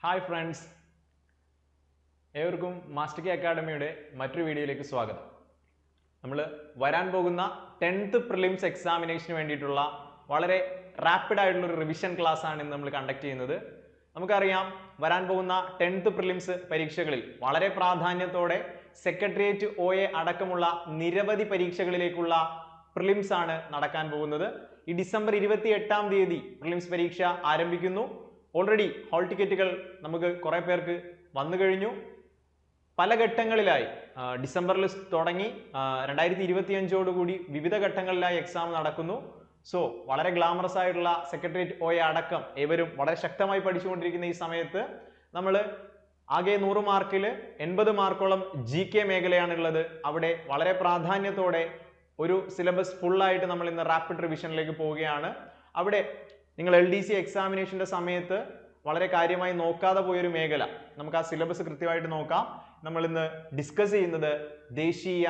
Hi friends, ഏവർക്കും master K അക്കാഡമിയുടെ മറ്റൊരു വീഡിയോയിലേക്ക് സ്വാഗതം. നമ്മൾ വരാൻ പോകുന്ന 10th പ്രിലിംസ് എക്സാമിനേഷന് വേണ്ടിയിട്ടുള്ള വളരെ റാപ്പിഡ് ആയിട്ടുള്ള ഒരു റിവിഷൻ ക്ലാസ് ആണ് ഇന്ന് നമ്മൾ കണ്ടക്ട് ചെയ്യുന്നത്. നമുക്കറിയാം, വരാൻ പോകുന്ന 10th പ്രിലിംസ് പരീക്ഷകളിൽ വളരെ പ്രാധാന്യത്തോടെ സെക്രട്ടേറിയറ്റ് OA അടക്കമുള്ള നിരവധി പരീക്ഷകളിലേക്കുള്ള പ്രിലിംസ് ആണ് നടക്കാൻ പോകുന്നത്. ഈ ഡിസംബർ 28-ാം തീയതി പ്രിലിംസ് പരീക്ഷ ആരംഭിക്കുന്നു. ഓൾറെഡി ഹോൾ ടിക്കറ്റുകൾ നമുക്ക് കുറെ പേർക്ക് വന്നു കഴിഞ്ഞു. പല ഘട്ടങ്ങളിലായി ഡിസംബറിൽ തുടങ്ങി 2025ഓടുകൂടി വിവിധ ഘട്ടങ്ങളിലായി എക്സാം നടക്കുന്നു. സോ വളരെ ഗ്ലാമറസ് ആയിട്ടുള്ള സെക്രട്ടേറിയറ്റ് OA അടക്കം ഏവരും വളരെ ശക്തമായി പഠിച്ചുകൊണ്ടിരിക്കുന്ന ഈ സമയത്ത് നമ്മൾ ആകെ 100 മാർക്കിൽ 80 മാർക്കോളം GK മേഖലയാണുള്ളത്. അവിടെ വളരെ പ്രാധാന്യത്തോടെ ഒരു സിലബസ് ഫുള്ളായിട്ട് നമ്മൾ ഇന്ന് റാപ്പിഡ് റിവിഷനിലേക്ക് പോവുകയാണ്. അവിടെ നിങ്ങൾ LDC എക്സാമിനേഷന്റെ സമയത്ത് വളരെ കാര്യമായി നോക്കാതെ പോയൊരു മേഖല, നമുക്ക് ആ സിലബസ് കൃത്യമായിട്ട് നോക്കാം. നമ്മൾ ഇന്ന് ഡിസ്കസ് ചെയ്യുന്നത് ദേശീയ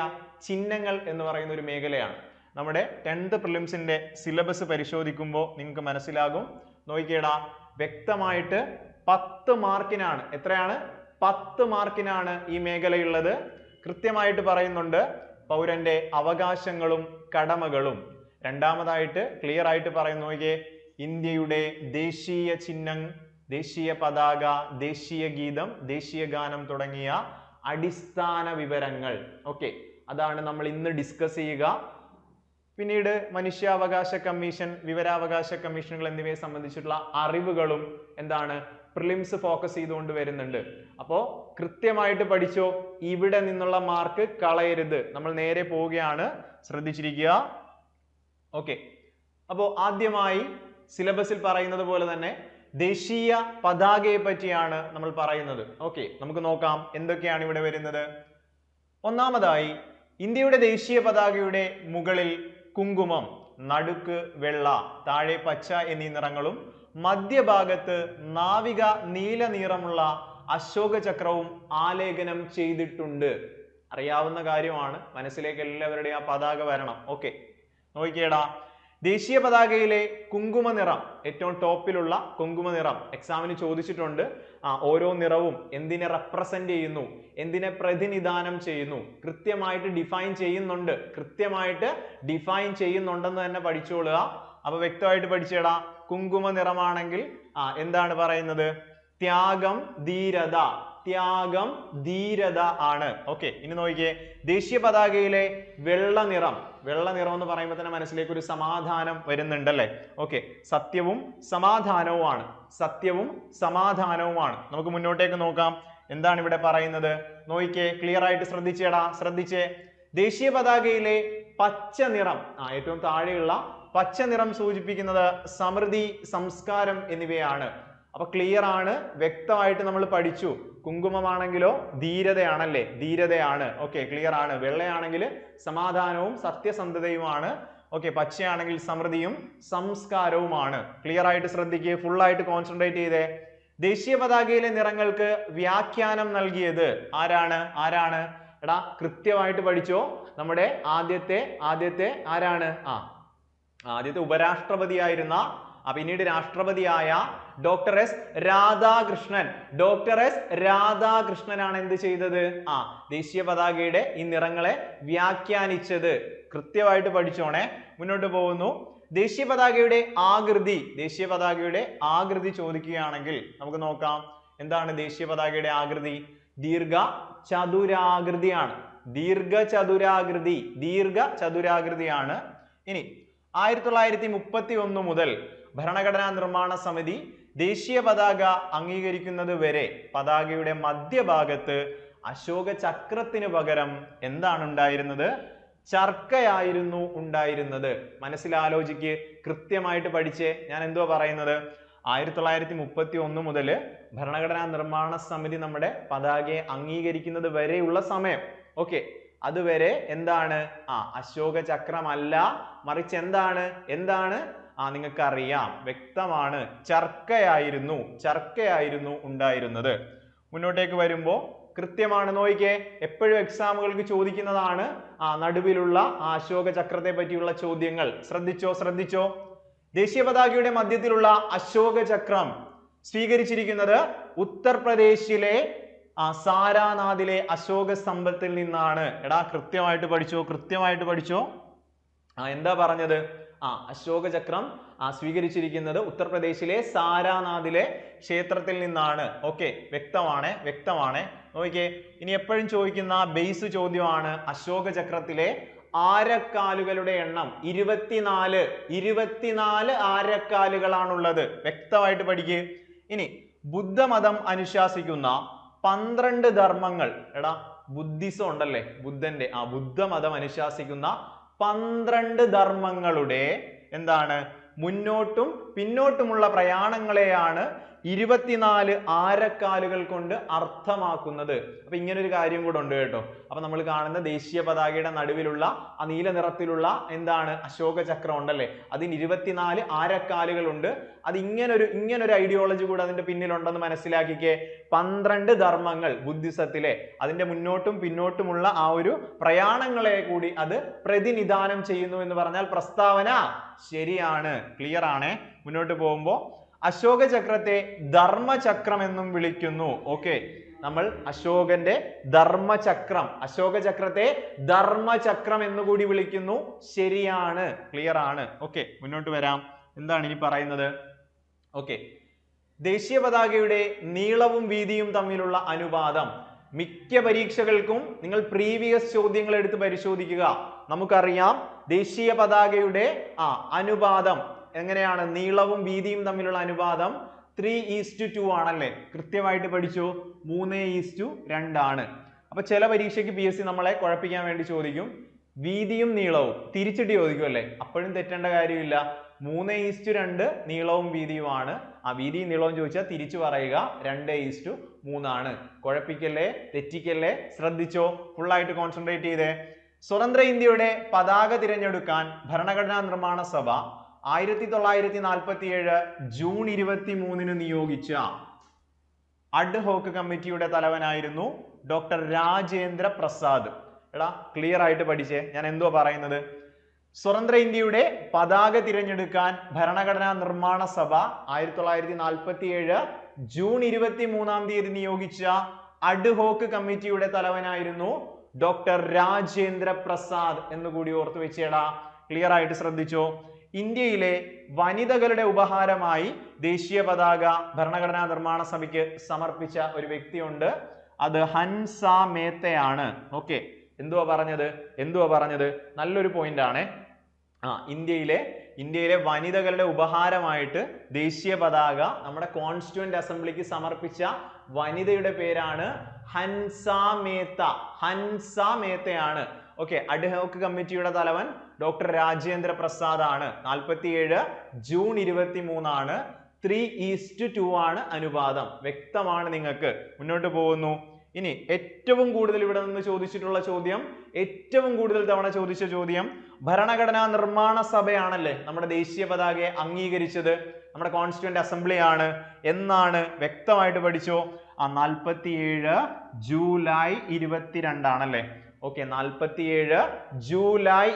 ചിഹ്നങ്ങൾ എന്ന് പറയുന്ന ഒരു മേഖലയാണ്. നമ്മുടെ 10th പ്രിലിംസിന്റെ സിലബസ് പരിശോധിക്കുമ്പോൾ നിങ്ങൾക്ക് മനസ്സിലാകും. നോക്കിക്കേടാ, വ്യക്തമായിട്ട് 10 മാർക്കിനാണ്. എത്രയാണ്? 10 മാർക്കിനാണ് ഈ മേഖലയുള്ളത്. കൃത്യമായിട്ട് പറയുന്നുണ്ട് പൗരന്റെ അവകാശങ്ങളും കടമകളും. രണ്ടാമതായിട്ട് ക്ലിയർ ആയിട്ട് പറയുന്നു, നോക്കിയേ, ഇന്ത്യയുടെ ദേശീയ ചിഹ്നം, ദേശീയ പതാക, ദേശീയ ഗീതം, ദേശീയ ഗാനം തുടങ്ങിയ അടിസ്ഥാന വിവരങ്ങൾ. ഓക്കെ, അതാണ് നമ്മൾ ഇന്ന് ഡിസ്കസ് ചെയ്യുക. പിന്നീട് മനുഷ്യാവകാശ കമ്മീഷൻ, വിവരാവകാശ കമ്മീഷനുകൾ എന്നിവയെ സംബന്ധിച്ചിട്ടുള്ള അറിവുകളും എന്താണ് പ്രിലിംസ് ഫോക്കസ് ചെയ്തുകൊണ്ട് വരുന്നുണ്ട്. അപ്പോൾ കൃത്യമായിട്ട് പഠിച്ചോ, ഇവിടെ നിന്നുള്ള മാർക്ക് കളയരുത്. നമ്മൾ നേരെ പോവുകയാണ്, ശ്രദ്ധിച്ചിരിക്കുക. ഓക്കെ, അപ്പോൾ ആദ്യമായി സിലബസിൽ പറയുന്നത് പോലെ തന്നെ ദേശീയ പതാകയെ പറ്റിയാണ് നമ്മൾ പറയുന്നത്. ഓക്കെ, നമുക്ക് നോക്കാം എന്തൊക്കെയാണ് ഇവിടെ വരുന്നത്. ഒന്നാമതായി, ഇന്ത്യയുടെ ദേശീയ പതാകയുടെ മുകളിൽ കുങ്കുമം, നടുക്ക് വെള്ള, താഴെ പച്ച എന്നീ നിറങ്ങളും മധ്യഭാഗത്ത് നാവിക നീല നിറമുള്ള അശോക ചക്രവും ആലേഖനം ചെയ്തിട്ടുണ്ട്. അറിയാവുന്ന കാര്യമാണ്, മനസ്സിലേക്ക് എല്ലാവരുടെയും ആ പതാക വരണം. ഓക്കെ, നോക്കിയേടാ, ദേശീയ പതാകയിലെ കുങ്കുമ നിറം, ഏറ്റവും ടോപ്പിലുള്ള കുങ്കുമ നിറം എക്സാമിന് ചോദിച്ചിട്ടുണ്ട്. ഓരോ നിറവും എന്തിനെ റെപ്രസെന്റ് ചെയ്യുന്നു, എന്തിനെ പ്രതിനിധാനം ചെയ്യുന്നു, കൃത്യമായിട്ട് ഡിഫൈൻ ചെയ്യുന്നുണ്ട്. കൃത്യമായിട്ട് ഡിഫൈൻ ചെയ്യുന്നുണ്ടെന്ന് തന്നെ പഠിച്ചോളുക. അപ്പൊ വ്യക്തമായിട്ട് പഠിച്ചേടാ, കുങ്കുമ നിറമാണെങ്കിൽ എന്താണ് പറയുന്നത്? ത്യാഗം, ധീരത. ത്യാഗം, ധീരത ആണ്. ഓക്കെ, ഇനി നോക്കിയേ, ദേശീയ പതാകയിലെ വെള്ള നിറം. വെള്ള നിറം എന്ന് പറയുമ്പോൾ തന്നെ മനസ്സിലേക്ക് ഒരു സമാധാനം വരുന്നുണ്ടല്ലേ? ഓക്കെ, സത്യവും സമാധാനവുമാണ്. സത്യവും സമാധാനവുമാണ്. നമുക്ക് മുന്നോട്ടേക്ക് നോക്കാം, എന്താണ് ഇവിടെ പറയുന്നത്. നോക്കിയേ, ക്ലിയർ ആയിട്ട് ശ്രദ്ധിച്ചേടാ, ശ്രദ്ധിച്ചേ. ദേശീയ പതാകയിലെ പച്ച നിറം, ഏറ്റവും താഴെയുള്ള പച്ച നിറം സൂചിപ്പിക്കുന്നത് സമൃദ്ധി, സംസ്കാരം എന്നിവയാണ്. അപ്പൊ ക്ലിയർ ആണ്, വ്യക്തമായിട്ട് നമ്മൾ പഠിച്ചു. കുങ്കുമമാണെങ്കിലോ ധീരതയാണല്ലേ? ധീരതയാണ്. ഓക്കെ, ക്ലിയർ ആണ്. വെള്ളയാണെങ്കിൽ സമാധാനവും സത്യസന്ധതയുമാണ്. ഓക്കെ, പച്ചയാണെങ്കിൽ സമൃദ്ധിയും സംസ്കാരവുമാണ്. ക്ലിയർ ആയിട്ട് ശ്രദ്ധിക്കുക, ഫുൾ ആയിട്ട് കോൺസെൻട്രേറ്റ് ചെയ്തേ. ദേശീയ പതാകയിലെ നിറങ്ങൾക്ക് വ്യാഖ്യാനം നൽകിയത് ആരാണ്? ആരാണ് എടാ? കൃത്യമായിട്ട് പഠിച്ചോ. നമ്മുടെ ആദ്യത്തെ ആരാണ്? ആദ്യത്തെ ഉപരാഷ്ട്രപതിയായിരുന്ന, പിന്നീട് രാഷ്ട്രപതിയായ doctor S Radhakrishnan. Doctor S രാധാകൃഷ്ണനാണ് എന്ത് ചെയ്തത്? ദേശീയ പതാകയുടെ ഈ നിറങ്ങളെ വ്യാഖ്യാനിച്ചത്. കൃത്യമായിട്ട് പഠിച്ചോണേ. മുന്നോട്ട് പോകുന്നു. ദേശീയ പതാകയുടെ ആകൃതി. ദേശീയ പതാകയുടെ ആകൃതി ചോദിക്കുകയാണെങ്കിൽ നമുക്ക് നോക്കാം, എന്താണ് ദേശീയ പതാകയുടെ ആകൃതി? ദീർഘ ചതുരാകൃതിയാണ്. ദീർഘചതുരാകൃതിയാണ്. ഇനി 1931 മുതൽ ഭരണഘടനാ നിർമ്മാണ സമിതി ദേശീയ പതാക അംഗീകരിക്കുന്നത് വരെ പതാകയുടെ മധ്യഭാഗത്ത് അശോക ചക്രത്തിന് പകരം എന്താണ് ഉണ്ടായിരുന്നത്? ചർക്കയായിരുന്നു ഉണ്ടായിരുന്നത്. മനസ്സിലാലോചിക്ക്, കൃത്യമായിട്ട് പഠിച്ചേ. ഞാൻ എന്തുവാ പറയുന്നത്? 1931 മുതൽ ഭരണഘടനാ നിർമ്മാണ സമിതി നമ്മുടെ പതാകയെ അംഗീകരിക്കുന്നത് വരെയുള്ള സമയം. ഓക്കെ, അതുവരെ എന്താണ്? അശോക ചക്രമല്ല, മറിച്ച് എന്താണ്? നിങ്ങൾക്ക് അറിയാം, വ്യക്തമാണ്, ചർക്കയായിരുന്നു ഉണ്ടായിരുന്നത്. മുന്നോട്ടേക്ക് വരുമ്പോ കൃത്യമാണ്. നോക്കിക്കേ, എപ്പോഴും എക്സാമുകൾക്ക് ചോദിക്കുന്നതാണ് നടുവിലുള്ള അശോക ചക്രത്തെ പറ്റിയുള്ള ചോദ്യങ്ങൾ. ശ്രദ്ധിച്ചോ. ദേശീയ പതാകയുടെ മധ്യത്തിലുള്ള അശോക ചക്രം സ്വീകരിച്ചിരിക്കുന്നത് ഉത്തർപ്രദേശിലെ സാരാനാഥിലെ അശോക സ്തംഭത്തിൽ നിന്നാണ്. എടാ കൃത്യമായിട്ട് പഠിച്ചോ. എന്താ പറഞ്ഞത്? അശോക ചക്രം സ്വീകരിച്ചിരിക്കുന്നത് ഉത്തർപ്രദേശിലെ സാരാനാഥിലെ ക്ഷേത്രത്തിൽ നിന്നാണ്. ഓക്കെ, വ്യക്തമാണ്. നോക്കിയേ, ഇനി എപ്പോഴും ചോദിക്കുന്ന ബേസ് ചോദ്യമാണ് അശോക ചക്രത്തിലെ ആരക്കാലുകളുടെ എണ്ണം 24 ആരക്കാലുകളാണുള്ളത്. വ്യക്തമായിട്ട് പഠിക്കുക. ഇനി ബുദ്ധമതം അനുശാസിക്കുന്ന 12 ധർമ്മങ്ങൾ. എടാ ബുദ്ധിസം ഉണ്ടല്ലേ, ബുദ്ധമതം അനുശാസിക്കുന്ന 12 ധർമ്മങ്ങളുടെ എന്താണ് മുന്നോട്ടും പിന്നോട്ടുമുള്ള പ്രയാണങ്ങളെയാണ് 24 ആരക്കാലുകൾ കൊണ്ട് അർത്ഥമാക്കുന്നത്. അപ്പൊ ഇങ്ങനെ ഒരു കാര്യം കൂടെ ഉണ്ട് കേട്ടോ. അപ്പൊ നമ്മൾ കാണുന്ന ദേശീയ പതാകയുടെ നടുവിലുള്ള ആ നീല നിറത്തിലുള്ള എന്താണ് അശോക ചക്രം ഉണ്ടല്ലേ, അതിന് 24 ആരക്കാലുകൾ ഉണ്ട്. അത് ഇങ്ങനൊരു ഐഡിയോളജി കൂടെ അതിന്റെ പിന്നിലുണ്ടെന്ന് മനസ്സിലാക്കിക്കേ. 12 ധർമ്മങ്ങൾ ബുദ്ധിസത്തിലെ അതിന്റെ മുന്നോട്ടും പിന്നോട്ടുമുള്ള ആ ഒരു പ്രയാണങ്ങളെ കൂടി അത് പ്രതിനിധാനം ചെയ്യുന്നു എന്ന് പറഞ്ഞാൽ പ്രസ്താവന ശരിയാണ്. ക്ലിയർ ആണേ. മുന്നോട്ട് പോകുമ്പോ അശോക ചക്രത്തെ ധർമ്മചക്രം എന്നും വിളിക്കുന്നു. ഓക്കെ, നമ്മൾ അശോക ചക്രത്തെ ധർമ്മചക്രം എന്നുകൂടി വിളിക്കുന്നു. ശരിയാണ്, ക്ലിയർ ആണ്. ഓക്കെ, മുന്നോട്ട് വരാം. എന്താണ് ഇനി പറയുന്നത്? ഓക്കെ, ദേശീയ പതാകയുടെ നീളവും വീതിയും തമ്മിലുള്ള അനുപാതം. മിക്ക പരീക്ഷകൾക്കും നിങ്ങൾ പ്രീവിയസ് ചോദ്യങ്ങൾ എടുത്ത് പരിശോധിക്കുക. നമുക്കറിയാം ദേശീയ പതാകയുടെ അനുപാതം എങ്ങനെയാണ്? നീളവും വീതിയും തമ്മിലുള്ള അനുപാതം 3:2 ആണല്ലേ. കൃത്യമായിട്ട് പഠിച്ചു. 3:2 ആണ്. അപ്പൊ ചില പരീക്ഷയ്ക്ക് PSC നമ്മളെ കുഴപ്പിക്കാൻ വേണ്ടി ചോദിക്കും വീതിയും നീളവും തിരിച്ചിട്ട് ചോദിക്കും അല്ലേ. അപ്പോഴും തെറ്റേണ്ട കാര്യമില്ല. 3:2 നീളവും വീതിയുമാണ്. വീതിയും നീളവും ചോദിച്ചാൽ തിരിച്ചു പറയുക 2:3 ആണ്. കുഴപ്പിക്കല്ലേ, തെറ്റിക്കല്ലേ, ശ്രദ്ധിച്ചോ. ഫുള്ളായിട്ട് കോൺസെൻട്രേറ്റ് ചെയ്തേ. സ്വതന്ത്ര ഇന്ത്യയുടെ പതാക തിരഞ്ഞെടുക്കാൻ ഭരണഘടനാ നിർമ്മാണ സഭ 1947 ജൂൺ 23 നിയോഗിച്ച അഡ് ഹോക്ക് കമ്മിറ്റിയുടെ തലവനായിരുന്നു ഡോക്ടർ രാജേന്ദ്ര പ്രസാദ്. എടാ ക്ലിയർ ആയിട്ട് പഠിച്ചേ. ഞാൻ എന്തോ പറയുന്നത്? സ്വതന്ത്ര ഇന്ത്യയുടെ പതാക തിരഞ്ഞെടുക്കാൻ ഭരണഘടനാ നിർമ്മാണ സഭ 1947 ജൂൺ 23 നിയോഗിച്ച അഡ് ഹോക്ക് കമ്മിറ്റിയുടെ തലവനായിരുന്നു ഡോക്ടർ രാജേന്ദ്ര പ്രസാദ് എന്നുകൂടി ഓർത്തു വെച്ചേടാ. ക്ലിയർ ആയിട്ട് ശ്രദ്ധിച്ചോ. ഇന്ത്യയിലെ വനിതകളുടെ ഉപഹാരമായി ദേശീയ പതാക ഭരണഘടനാ നിർമ്മാണ സഭയ്ക്ക് സമർപ്പിച്ച ഒരു വ്യക്തിയുണ്ട്. അത് ഹൻസ മേത്തയാണ്. ഓക്കെ, എന്തുവാ പറഞ്ഞത്? നല്ലൊരു പോയിന്റ് ആണ്. ഇന്ത്യയിലെ വനിതകളുടെ ഉപഹാരമായിട്ട് ദേശീയ പതാക നമ്മുടെ കോൺസ്റ്റിറ്റ്യൂവന്റ് അസംബ്ലിക്ക് സമർപ്പിച്ച വനിതയുടെ പേരാണ് ഹൻസ മേത്തയാണ്. ഓക്കെ, അഡ് ഹോക്ക് കമ്മിറ്റിയുടെ തലവൻ ഡോക്ടർ രാജേന്ദ്ര പ്രസാദ് ആണ്. 47 ജൂൺ 23 ആണ്. 3:2 ആണ് അനുപാതം. വ്യക്തമാണ് നിങ്ങൾക്ക്. മുന്നോട്ട് പോകുന്നു. ഇനി ഏറ്റവും കൂടുതൽ ഇവിടെ നിന്ന് ചോദിച്ചിട്ടുള്ള ചോദ്യം, ഏറ്റവും കൂടുതൽ തവണ ചോദിച്ച ചോദ്യം, ഭരണഘടനാ നിർമ്മാണ സഭയാണല്ലേ നമ്മുടെ ദേശീയ പതാകയെ അംഗീകരിച്ചത്. നമ്മുടെ കോൺസ്റ്റിറ്റ്യൂവന്റ് അസംബ്ലി ആണ്. എന്നാണ്? വ്യക്തമായിട്ട് പഠിച്ചോ. 47 ജൂലൈ 22 ആണല്ലേ. ഓക്കെ, 47 ജൂലൈ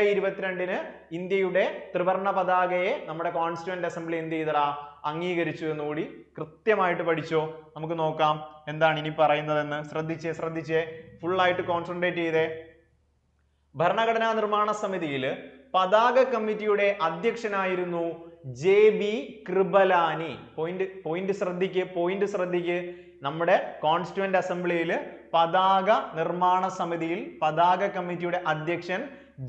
22 ഇന്ത്യയുടെ ത്രിവർണ്ണ പതാകയെ നമ്മുടെ കോൺസ്റ്റിറ്റ്യൂവന്റ് അസംബ്ലി എന്ത് ചെയ്തടാ? അംഗീകരിച്ചു എന്നുകൂടി കൃത്യമായിട്ട് പഠിച്ചോ. നമുക്ക് നോക്കാം എന്താണ് ഇനി പറയുന്നതെന്ന്. ശ്രദ്ധിച്ചേ, ഫുള്ളായിട്ട് കോൺസെൻട്രേറ്റ് ചെയ്തേ. ഭരണഘടനാ നിർമ്മാണ സമിതിയിൽ പതാക കമ്മിറ്റിയുടെ അധ്യക്ഷനായിരുന്നു JB കൃപലാനി. പോയിന്റ് ശ്രദ്ധിക്ക്. നമ്മുടെ കോൺസ്റ്റിറ്റ്യൂവന്റ് അസംബ്ലിയിൽ പതാക നിർമ്മാണ സമിതിയിൽ പതാക കമ്മിറ്റിയുടെ അധ്യക്ഷൻ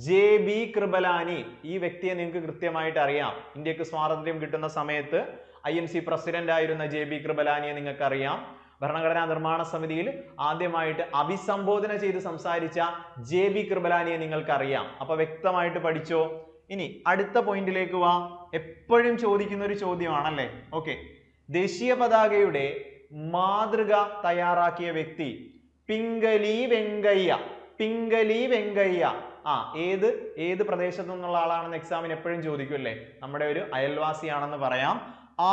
JB കൃപലാനി. ഈ വ്യക്തിയെ നിങ്ങൾക്ക് കൃത്യമായിട്ട് അറിയാം. ഇന്ത്യക്ക് സ്വാതന്ത്ര്യം കിട്ടുന്ന സമയത്ത് INC പ്രസിഡന്റ് ആയിരുന്ന JB കൃപലാനിയെ നിങ്ങൾക്ക് അറിയാം. ഭരണഘടനാ നിർമ്മാണ സമിതിയിൽ ആദ്യമായിട്ട് അഭിസംബോധന ചെയ്ത് സംസാരിച്ച JB കൃപലാനിയെ നിങ്ങൾക്ക് അറിയാം. അപ്പൊ വ്യക്തമായിട്ട് പഠിച്ചോ. ഇനി അടുത്ത പോയിന്റിലേക്ക് വാ. എപ്പോഴും ചോദിക്കുന്ന ഒരു ചോദ്യമാണല്ലേ. ഓക്കെ, ദേശീയ പതാകയുടെ മാതൃക തയ്യാറാക്കിയ വ്യക്തി പിംഗലി വെങ്കയ്യ. ഏത് പ്രദേശത്തു നിന്നുള്ള ആളാണെന്ന് എക്സാമിന് എപ്പോഴും ചോദിക്കും അല്ലേ. നമ്മുടെ ഒരു അയൽവാസിയാണെന്ന് പറയാം.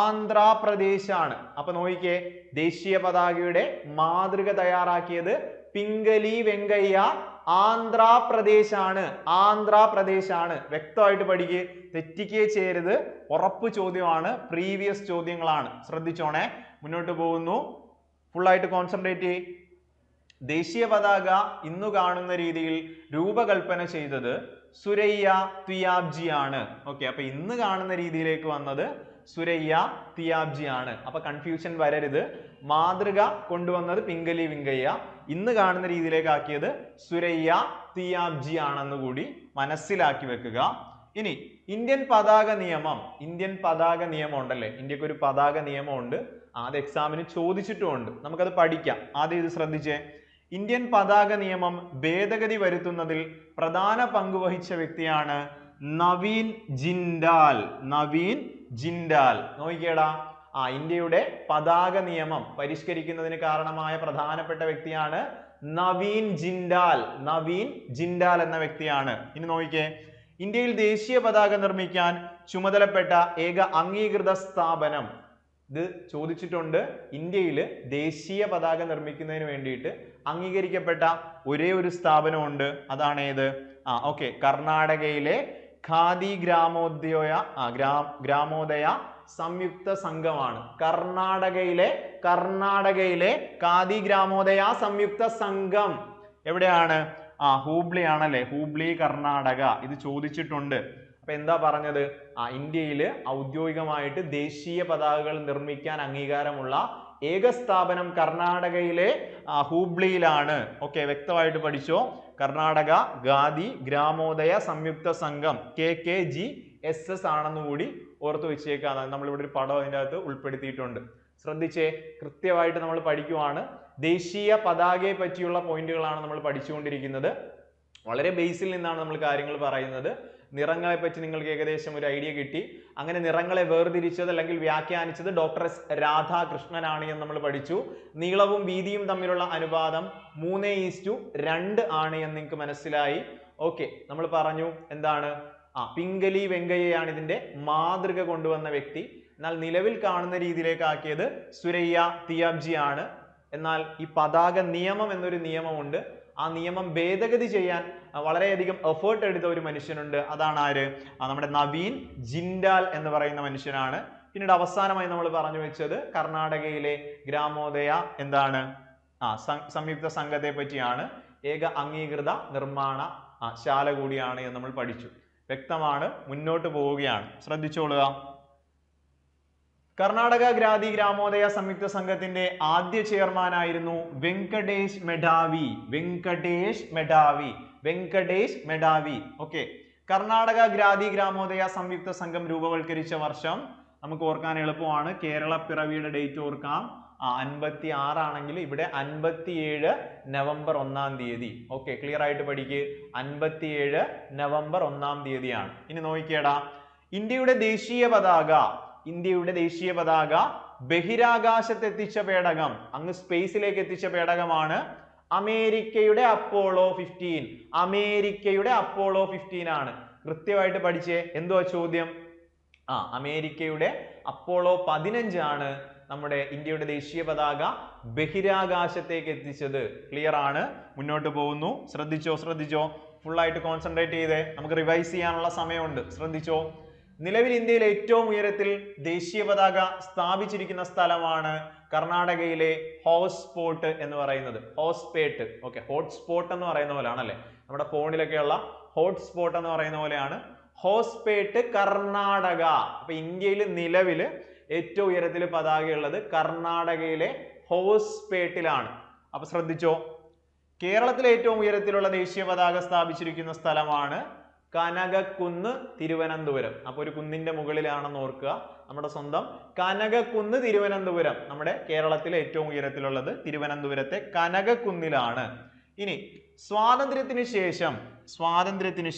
ആന്ധ്രാപ്രദേശാണ്. അപ്പൊ നോക്കിക്കേ, ദേശീയ പതാകയുടെ മാതൃക തയ്യാറാക്കിയത് പിംഗലി വെങ്കയ്യ ആന്ധ്രാപ്രദേശാണ്. ആന്ധ്രാപ്രദേശാണ്. വ്യക്തമായിട്ട് പഠിക്കുക, തെറ്റിക്കേ ചെയ്യരുത്. ഉറപ്പ് ചോദ്യമാണ്, പ്രീവിയസ് ചോദ്യങ്ങളാണ്. ശ്രദ്ധിച്ചോണേ. മുന്നോട്ട് പോകുന്നു. ഫുള്ളായിട്ട് കോൺസെൻട്രേറ്റ് ചെയ്യ്. ദേശീയ പതാക ഇന്നു കാണുന്ന രീതിയിൽ രൂപകൽപ്പന ചെയ്തത് സുരയ്യ തിയാബ്ജി ആണ്. ഓക്കെ, അപ്പൊ ഇന്ന് കാണുന്ന രീതിയിലേക്ക് വന്നത് സുരയ്യ തിയാബ്ജി ആണ്. അപ്പൊ കൺഫ്യൂഷൻ വരരുത്. മാതൃക കൊണ്ടുവന്നത് പിംഗലി വെങ്കയ്യ, ഇന്ന് കാണുന്ന രീതിയിലേക്ക് ആക്കിയത് സുരയ്യ തിയാബ്ജി ആണെന്ന് കൂടി മനസ്സിലാക്കി വെക്കുക. ഇനി ഇന്ത്യൻ പതാക നിയമം. ഇന്ത്യൻ പതാക നിയമം ഉണ്ടല്ലേ, ഇന്ത്യക്ക് ഒരു പതാക നിയമം ഉണ്ട്. അത് എക്സാമിന് ചോദിച്ചിട്ടുമുണ്ട്. നമുക്കത് പഠിക്കാം. ആദ്യം ഇത് ശ്രദ്ധിച്ചേ. ഇന്ത്യൻ പതാക നിയമം ഭേദഗതി വരുത്തുന്നതിൽ പ്രധാന പങ്ക് വഹിച്ച വ്യക്തിയാണ് നവീൻ ജിൻഡാൽ. നവീൻ ജിൻഡാൽ. നോക്കിക്കേടാ, ഇന്ത്യയുടെ പതാക നിയമം പരിഷ്കരിക്കുന്നതിന് കാരണമായ പ്രധാനപ്പെട്ട വ്യക്തിയാണ് നവീൻ ജിൻഡാൽ. നവീൻ ജിൻഡാൽ എന്ന വ്യക്തിയാണ്. ഇനി നോക്കിക്കേ, ഇന്ത്യയിൽ ദേശീയ പതാക നിർമ്മിക്കാൻ ചുമതലപ്പെട്ട ഏക അംഗീകൃത സ്ഥാപനം. ഇത് ചോദിച്ചിട്ടുണ്ട്. ഇന്ത്യയിൽ ദേശീയ പതാക നിർമ്മിക്കുന്നതിന് വേണ്ടിയിട്ട് അംഗീകരിക്കപ്പെട്ട ഒരേ ഒരു സ്ഥാപനമുണ്ട്. അതാണ് ഏത്? ഓക്കെ, കർണാടകയിലെ ഖാദി ഗ്രാമോദയ സംയുക്ത സംഘമാണ്. കർണാടകയിലെ ഖാദി ഗ്രാമോദയ സംയുക്ത സംഘം എവിടെയാണ്? ഹൂബ്ലി ആണല്ലേ, ഹൂബ്ലി കർണാടക. ഇത് ചോദിച്ചിട്ടുണ്ട്. അപ്പൊ എന്താ പറഞ്ഞത്? ഇന്ത്യയിൽ ഔദ്യോഗികമായിട്ട് ദേശീയ പതാകകൾ നിർമ്മിക്കാൻ അംഗീകാരമുള്ള ഏക സ്ഥാപനം കർണാടകയിലെ ഹൂബ്ലിയിലാണ്. ഓക്കെ, വ്യക്തമായിട്ട് പഠിച്ചോ. കർണാടക ഖാദി ഗ്രാമോദയ സംയുക്ത സംഘം KKGSS ആണെന്ന് കൂടി ഓർത്ത് വെച്ചേക്കാം. നമ്മളിവിടെ ഒരു പടം അതിൻ്റെ അകത്ത് ഉൾപ്പെടുത്തിയിട്ടുണ്ട്. ശ്രദ്ധിച്ചേ, കൃത്യമായിട്ട് നമ്മൾ പഠിക്കുവാണ്. ദേശീയ പതാകയെ പറ്റിയുള്ള പോയിന്റുകളാണ് നമ്മൾ പഠിച്ചുകൊണ്ടിരിക്കുന്നത്. വളരെ ബേസിൽ നിന്നാണ് നമ്മൾ കാര്യങ്ങൾ പറയുന്നത്. നിറങ്ങളെ പറ്റി നിങ്ങൾക്ക് ഏകദേശം ഒരു ഐഡിയ കിട്ടി. അങ്ങനെ നിറങ്ങളെ വേർതിരിച്ചത് അല്ലെങ്കിൽ വ്യാഖ്യാനിച്ചത് ഡോക്ടർ എസ് രാധാകൃഷ്ണനാണ് എന്ന് നമ്മൾ പഠിച്ചു. നീളവും വീതിയും തമ്മിലുള്ള അനുപാതം 3:2 ആണ് എന്ന് നിങ്ങൾക്ക് മനസ്സിലായി. ഓക്കെ, നമ്മൾ പറഞ്ഞു എന്താണ്? പിംഗലി വെങ്കയ്യയാണ് ഇതിന്റെ മാതൃക കൊണ്ടുവന്ന വ്യക്തി. എന്നാൽ നിലവിൽ കാണുന്ന രീതിയിലേക്ക് ആക്കിയത് സുരയ്യ തിയാബ്ജി ആണ്. എന്നാൽ ഈ പതാക നിയമം എന്നൊരു നിയമമുണ്ട്. ആ നിയമം ഭേദഗതി ചെയ്യാൻ വളരെയധികം എഫേർട്ട് എടുത്ത ഒരു മനുഷ്യനുണ്ട്. അതാണ് ആര്? നമ്മുടെ നവീൻ ജിൻഡാൽ എന്ന് പറയുന്ന മനുഷ്യനാണ്. പിന്നീട് അവസാനമായി നമ്മൾ പറഞ്ഞു വെച്ചത് കർണാടകയിലെ ഗ്രാമോദയ എന്താണ്? സംയുക്ത സംഘത്തെ പറ്റിയാണ്. ഏക അംഗീകൃത നിർമ്മാണ ശാല കൂടിയാണ് എന്ന് നമ്മൾ പഠിച്ചു. വ്യക്തമാണ്. മുന്നോട്ട് പോവുകയാണ്, ശ്രദ്ധിച്ചോളുക. കർണാടക ഖാദി ഗ്രാമോദയ സംയുക്ത സംഘത്തിന്റെ ആദ്യ ചെയർമാനായിരുന്നു വെങ്കടേഷ് മെഡാവി. ഓക്കെ, കർണാടക ഖാദി ഗ്രാമോദയ സംയുക്ത സംഘം രൂപവൽക്കരിച്ച വർഷം നമുക്ക് ഓർക്കാൻ എളുപ്പമാണ്. കേരള പിറവിയുടെ ഡേറ്റ് ഓർക്കാം. 56 ആണെങ്കിൽ ഇവിടെ 57 നവംബർ 1-ാം തീയതി. ഓക്കെ, ക്ലിയർ ആയിട്ട് പഠിക്കുക. 57 നവംബർ 1-ാം തീയതിയാണ്. ഇനി നോക്കിക്കേടാ, ഇന്ത്യയുടെ ദേശീയ പതാക ബഹിരാകാശത്ത് എത്തിച്ച പേടകം, അങ്ങ് സ്പേസിലേക്ക് എത്തിച്ച പേടകമാണ് അമേരിക്കയുടെ അപ്പോളോ 15 ആണ്. കൃത്യമായിട്ട് പഠിച്ചേ. എന്തുവാ ചോദ്യം? അമേരിക്കയുടെ അപ്പോളോ 15 ആണ് നമ്മുടെ ഇന്ത്യയുടെ ദേശീയ പതാക ബഹിരാകാശത്തേക്ക് എത്തിച്ചത്. ക്ലിയർ ആണ്. മുന്നോട്ട് പോകുന്നു. ശ്രദ്ധിച്ചോ. ഫുള്ളായിട്ട് കോൺസെൻട്രേറ്റ് ചെയ്തേ. നമുക്ക് റിവൈസ് ചെയ്യാനുള്ള സമയമുണ്ട്. ശ്രദ്ധിച്ചോ. നിലവിൽ ഇന്ത്യയിൽ ഏറ്റവും ഉയരത്തിൽ ദേശീയ പതാക സ്ഥാപിച്ചിരിക്കുന്ന സ്ഥലമാണ് കർണാടകയിലെ ഹോസ്പോട്ട് എന്ന് പറയുന്നത്. ഹോസ്പേട്ട്. ഓക്കെ, ഹോട്ട്സ്പോട്ട് എന്ന് പറയുന്ന പോലെയാണല്ലേ, നമ്മുടെ ഫോണിലൊക്കെയുള്ള ഹോട്ട്സ്പോട്ട് എന്ന് പറയുന്ന പോലെയാണ് ഹോസ്പേട്ട്, കർണാടക. അപ്പൊ ഇന്ത്യയിൽ നിലവിൽ ഏറ്റവും ഉയരത്തിൽ പതാകയുള്ളത് കർണാടകയിലെ ഹോസ്പേട്ടിലാണ്. അപ്പൊ ശ്രദ്ധിച്ചോ. കേരളത്തിലെ ഏറ്റവും ഉയരത്തിലുള്ള ദേശീയ പതാക സ്ഥാപിച്ചിരിക്കുന്ന സ്ഥലമാണ് കനകക്കുന്ന്, തിരുവനന്തപുരം. അപ്പൊ ഒരു കുന്നിന്റെ മുകളിലാണെന്ന് ഓർക്കുക. നമ്മുടെ സ്വന്തം കനകക്കുന്ന്, തിരുവനന്തപുരം. നമ്മുടെ കേരളത്തിലെ ഏറ്റവും ഉയരത്തിലുള്ളത് തിരുവനന്തപുരത്തെ കനകക്കുന്നിലാണ്. ഇനി സ്വാതന്ത്ര്യത്തിന്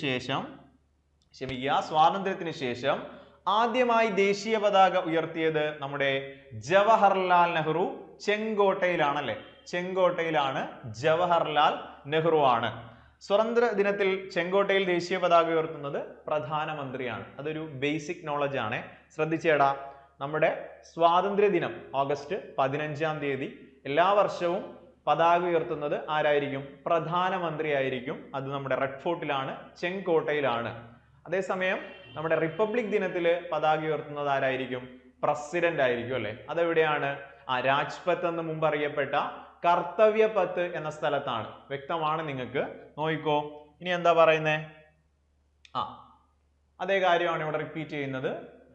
ശേഷം ആദ്യമായി ദേശീയ പതാക ഉയർത്തിയത് നമ്മുടെ ജവഹർലാൽ നെഹ്റു ചെങ്കോട്ടയിലാണല്ലേ. ചെങ്കോട്ടയിലാണ് ജവഹർലാൽ നെഹ്റു ആണ്. സ്വതന്ത്ര ദിനത്തിൽ ചെങ്കോട്ടയിൽ ദേശീയ പതാക ഉയർത്തുന്നത് പ്രധാനമന്ത്രിയാണ്. അതൊരു ബേസിക് നോളജ് ആണ്. ശ്രദ്ധിച്ചേടാ. നമ്മുടെ സ്വാതന്ത്ര്യ ദിനം ഓഗസ്റ്റ് 15-ാം തീയതി എല്ലാ വർഷവും പതാക ഉയർത്തുന്നത് ആരായിരിക്കും? പ്രധാനമന്ത്രി ആയിരിക്കും. അത് നമ്മുടെ റെഡ് ഫോർട്ടിലാണ്, ചെങ്കോട്ടയിലാണ്. അതേസമയം നമ്മുടെ റിപ്പബ്ലിക് ദിനത്തില് പതാക ഉയർത്തുന്നത് ആരായിരിക്കും? പ്രസിഡന്റ് ആയിരിക്കും അല്ലെ. അതെവിടെയാണ്? രാജ്പത്ത് എന്ന് മുമ്പ് അറിയപ്പെട്ട കർത്തവ്യ പത്ത് എന്ന സ്ഥലത്താണ്. വ്യക്തമാണ് നിങ്ങൾക്ക്? നോയിക്കോ. ഇനി എന്താ പറയുന്നേ? അതേ കാര്യമാണ് ഇവിടെ റിപ്പീറ്റ് ചെയ്യുന്നത്.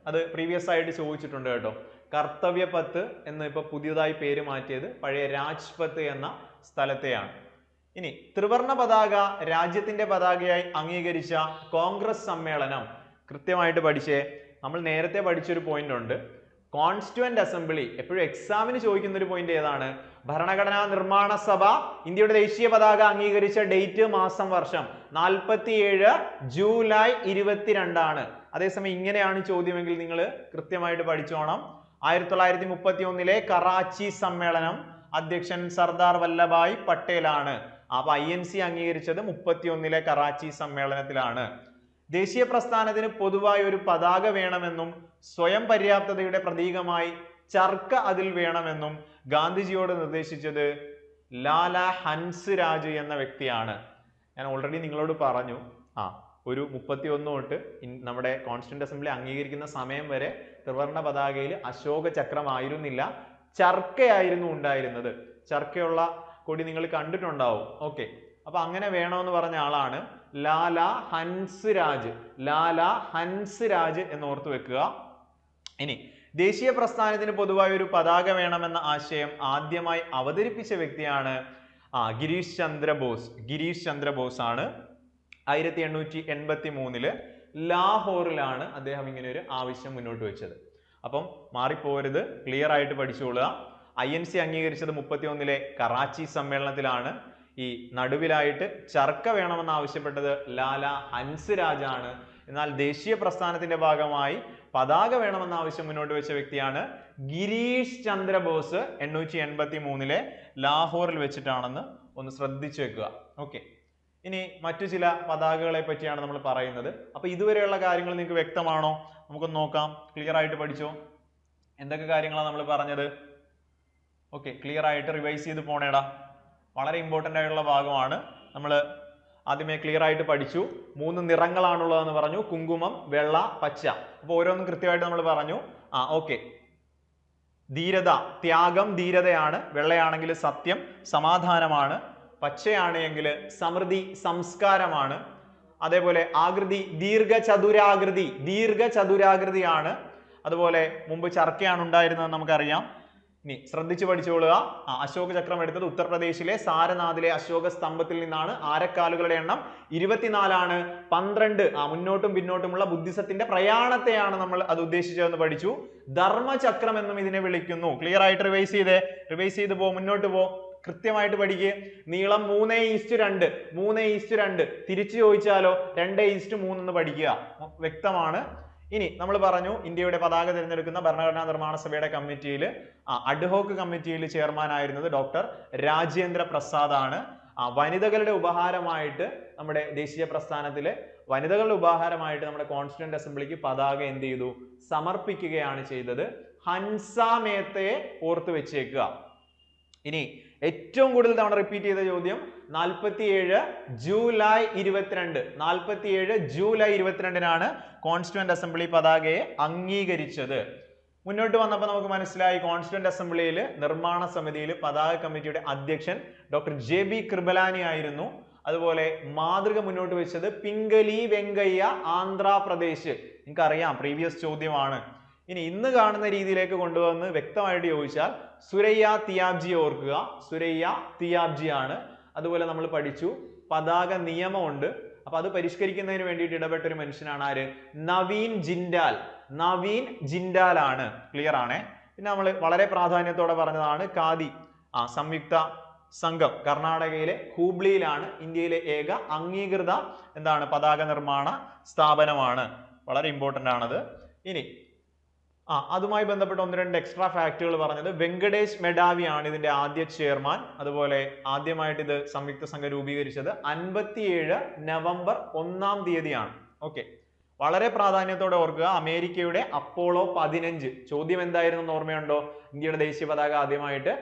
അത് പ്രീവിയസ് ആയിട്ട് ചോദിച്ചിട്ടുണ്ട് കേട്ടോ. കർത്തവ്യ പത്ത് എന്ന് ഇപ്പൊ പുതിയതായി പേര് മാറ്റിയത് പഴയ രാജ്പത്ത് എന്ന സ്ഥലത്തെയാണ്. ഇനി ത്രിവർണ പതാക രാജ്യത്തിന്റെ പതാകയായി അംഗീകരിച്ച കോൺഗ്രസ് സമ്മേളനം കൃത്യമായിട്ട് പഠിച്ചേ. നമ്മൾ നേരത്തെ പഠിച്ചൊരു പോയിന്റ് ഉണ്ട്. കോൺസ്റ്റിറ്റ്യൂവന്റ് അസംബ്ലി എപ്പോഴും എക്സാമിന് ചോദിക്കുന്ന ഒരു പോയിന്റ് ഏതാണ്? ഭരണഘടനാ നിർമ്മാണ സഭ ഇന്ത്യയുടെ ദേശീയ പതാക അംഗീകരിച്ച ഡേറ്റ്, മാസം, വർഷം 47 ജൂലൈ 22 അതേസമയം ഇങ്ങനെയാണ് ചോദ്യമെങ്കിൽ നിങ്ങൾ കൃത്യമായിട്ട് പഠിച്ചോണം. 1931 കറാച്ചി സമ്മേളനം അധ്യക്ഷൻ സർദാർ വല്ലഭായ് പട്ടേലാണ്. അപ്പൊ INC അംഗീകരിച്ചത് 31 കറാച്ചി സമ്മേളനത്തിലാണ്. ദേശീയ പ്രസ്ഥാനത്തിന് പൊതുവായി ഒരു പതാക വേണമെന്നും സ്വയം പര്യാപ്തതയുടെ പ്രതീകമായി ചർക്ക അതിൽ വേണമെന്നും ഗാന്ധിജിയോട് നിർദ്ദേശിച്ചത് ലാല ഹൻസ്രാജ് എന്ന വ്യക്തിയാണ്. ഞാൻ ഓൾറെഡി നിങ്ങളോട് പറഞ്ഞു, ഒരു 31 തൊട്ട് നമ്മുടെ കോൺസ്റ്റിറ്റ്യൂന്റ് അസംബ്ലി അംഗീകരിക്കുന്ന സമയം വരെ ത്രിവർണ പതാകയിൽ അശോക ചക്രമായിരുന്നില്ല, ചർക്കയായിരുന്നു ഉണ്ടായിരുന്നത്. ചർക്കയുള്ള കൊടി നിങ്ങൾ കണ്ടിട്ടുണ്ടാവും. ഓക്കെ, അപ്പൊ അങ്ങനെ വേണമെന്ന് പറഞ്ഞ ആളാണ് ലാല ഹൻസ്രാജ്. ലാല ഹൻസ്രാജ് എന്ന് ഓർത്തു വെക്കുക. ഇനി ദേശീയ പ്രസ്ഥാനത്തിന് പൊതുവായി ഒരു പതാക വേണമെന്ന ആശയം ആദ്യമായി അവതരിപ്പിച്ച വ്യക്തിയാണ് ഗിരീഷ് ചന്ദ്ര ബോസ്. ഗിരീഷ് ചന്ദ്ര ബോസ് ആണ്. 1883 ലാഹോറിലാണ് അദ്ദേഹം ഇങ്ങനെ ഒരു ആവശ്യം മുന്നോട്ട് വെച്ചത്. അപ്പം മാറിപ്പോരുത്, ക്ലിയർ ആയിട്ട് പഠിച്ചോളുക. INC അംഗീകരിച്ചത് 31 കറാച്ചി സമ്മേളനത്തിലാണ്. ഈ നടുവിലായിട്ട് ചർക്ക വേണമെന്ന് ആവശ്യപ്പെട്ടത് ലാല ഹൻസ്രാജ് ആണ്. എന്നാൽ ദേശീയ പ്രസ്ഥാനത്തിന്റെ ഭാഗമായി പതാക വേണമെന്ന ആവശ്യം മുന്നോട്ട് വെച്ച വ്യക്തിയാണ് ഗിരീഷ് ചന്ദ്ര ബോസ്. 1883 ലാഹോറിൽ വെച്ചിട്ടാണെന്ന് ഒന്ന് ശ്രദ്ധിച്ചു വെക്കുക. ഓക്കെ, ഇനി മറ്റു ചില പതാകകളെ പറ്റിയാണ് നമ്മൾ പറയുന്നത്. അപ്പൊ ഇതുവരെയുള്ള കാര്യങ്ങൾ നിങ്ങൾക്ക് വ്യക്തമാണോ? നമുക്കൊന്ന് നോക്കാം. ക്ലിയർ ആയിട്ട് പഠിച്ചോ? എന്തൊക്കെ കാര്യങ്ങളാണ് നമ്മൾ പറഞ്ഞത്? ഓക്കെ, ക്ലിയർ ആയിട്ട് റിവൈസ് ചെയ്ത് പോണേടാ. വളരെ ഇമ്പോർട്ടൻ്റ് ആയിട്ടുള്ള ഭാഗമാണ്. നമ്മൾ ആദ്യമേ ക്ലിയർ ആയിട്ട് പഠിച്ചു. 3 നിറങ്ങളാണുള്ളതെന്ന് പറഞ്ഞു: കുങ്കുമം, വെള്ള, പച്ച. അപ്പൊ ഓരോന്നും കൃത്യമായിട്ട് നമ്മൾ പറഞ്ഞു. ഓക്കെ, ധീരത, ത്യാഗം, ധീരതയാണ്. വെള്ളയാണെങ്കിൽ സത്യം, സമാധാനമാണ്. പച്ചയാണെങ്കിൽ സമൃദ്ധി, സംസ്കാരമാണ്. അതേപോലെ ആകൃതി ദീർഘചതുരാകൃതി, ദീർഘചതുരാകൃതിയാണ്. അതുപോലെ മുമ്പ് ചർക്കയാണ് ഉണ്ടായിരുന്നത് നമുക്കറിയാം. ഇനി ശ്രദ്ധിച്ചു പഠിച്ചോളുക. അശോക ചക്രം എടുത്തത് ഉത്തർപ്രദേശിലെ സാരനാഥിലെ അശോക സ്തംഭത്തിൽ നിന്നാണ്. ആരക്കാലുകളുടെ എണ്ണം 24 ആണ്. 12 മുന്നോട്ടും പിന്നോട്ടുമുള്ള ബുദ്ധിസത്തിന്റെ പ്രയാണത്തെയാണ് നമ്മൾ അത് ഉദ്ദേശിച്ചതെന്ന് പഠിച്ചു. ധർമ്മചക്രം എന്നും ഇതിനെ വിളിക്കുന്നു. ക്ലിയർ ആയിട്ട് റിവൈസ് ചെയ്ത് പോ, മുന്നോട്ട് പോ, കൃത്യമായിട്ട് പഠിക്കുക. നീളം 3:2, 3:2. തിരിച്ചു ചോദിച്ചാലോ 2:3 എന്ന് പഠിക്കുക. വ്യക്തമാണ്. ഇനി നമ്മൾ പറഞ്ഞു ഇന്ത്യയുടെ പതാക തിരഞ്ഞെടുക്കുന്ന ഭരണഘടനാ നിർമ്മാണ സഭയുടെ കമ്മിറ്റിയിൽ അഡ്ഹോക്ക് കമ്മിറ്റിയിൽ ചെയർമാൻ ആയിരുന്നത് ഡോക്ടർ രാജേന്ദ്ര പ്രസാദ് ആണ്. വനിതകളുടെ ഉപഹാരമായിട്ട് നമ്മുടെ ദേശീയ പ്രസ്ഥാനത്തിലെ വനിതകളുടെ ഉപഹാരമായിട്ട് നമ്മുടെ കോൺസ്റ്റിറ്റ്യൂന്റ് അസംബ്ലിക്ക് പതാക എന്ത് ചെയ്തു? സമർപ്പിക്കുകയാണ് ചെയ്തത്. ഹൻസ മേത്തയെ ഓർത്ത് വെച്ചേക്കുക. ഇനി ഏറ്റവും കൂടുതൽ തവണ റിപ്പീറ്റ് ചെയ്ത ചോദ്യം 47 ജൂലൈ 22. 47 ജൂലൈ 22 കോൺസ്റ്റിറ്റ്യൂന്റ് അസംബ്ലി പതാകയെ അംഗീകരിച്ചത്. മുന്നോട്ട് വന്നപ്പോൾ നമുക്ക് മനസ്സിലായി കോൺസ്റ്റിറ്റ്യൂന്റ് അസംബ്ലിയിൽ നിർമ്മാണ സമിതിയിൽ പതാക കമ്മിറ്റിയുടെ അധ്യക്ഷൻ ഡോക്ടർ JB കൃപലാനി ആയിരുന്നു. അതുപോലെ മാതൃക മുന്നോട്ട് വെച്ചത് പിംഗലി വെങ്കയ്യ, ആന്ധ്രാപ്രദേശ്. നിങ്ങൾക്കറിയാം, പ്രീവിയസ് ചോദ്യമാണ്. ഇനി ഇന്ന് കാണുന്ന രീതിയിലേക്ക് കൊണ്ടുവന്ന് വ്യക്തമായിട്ട് ചോദിച്ചാൽ സുരയ്യ തിയാബ്ജി ഓർക്കുക. സുരയ്യ തിയാബ്ജി ആണ്. അതുപോലെ നമ്മൾ പഠിച്ചു പതാക നിയമമുണ്ട്. അപ്പൊ അത് പരിഷ്കരിക്കുന്നതിന് വേണ്ടിയിട്ട് ഇടപെട്ട ഒരു മനുഷ്യനാണ് ആര്? നവീൻ ജിൻഡാൽ. നവീൻ ജിൻഡാൽ ആണ്. ക്ലിയർ ആണേ. പിന്നെ നമ്മൾ വളരെ പ്രാധാന്യത്തോടെ പറഞ്ഞതാണ് ഖാദി സംയുക്ത സംഘം കർണാടകയിലെ ഹൂബ്ലിയിലാണ്. ഇന്ത്യയിലെ ഏക അംഗീകൃത പതാക നിർമ്മാണ സ്ഥാപനമാണ്. വളരെ ഇമ്പോർട്ടന്റ് ആണത്. ഇനി അതുമായി ബന്ധപ്പെട്ട 1-2 എക്സ്ട്രാ ഫാക്ടുകൾ പറഞ്ഞത് വെങ്കടേഷ് മെഡാവി ആണ് ഇതിന്റെ ആദ്യ ചെയർമാൻ. അതുപോലെ ആദ്യമായിട്ട് ഇത് സംയുക്ത സംഘം രൂപീകരിച്ചത് 57 നവംബർ 1 തീയതിയാണ്. ഓക്കെ, വളരെ പ്രാധാന്യത്തോടെ ഓർക്കുക, അമേരിക്കയുടെ അപ്പോളോ 15 ചോദ്യം എന്തായിരുന്നു ഓർമ്മയുണ്ടോ? ഇന്ത്യയുടെ ദേശീയ പതാക ആദ്യമായിട്ട്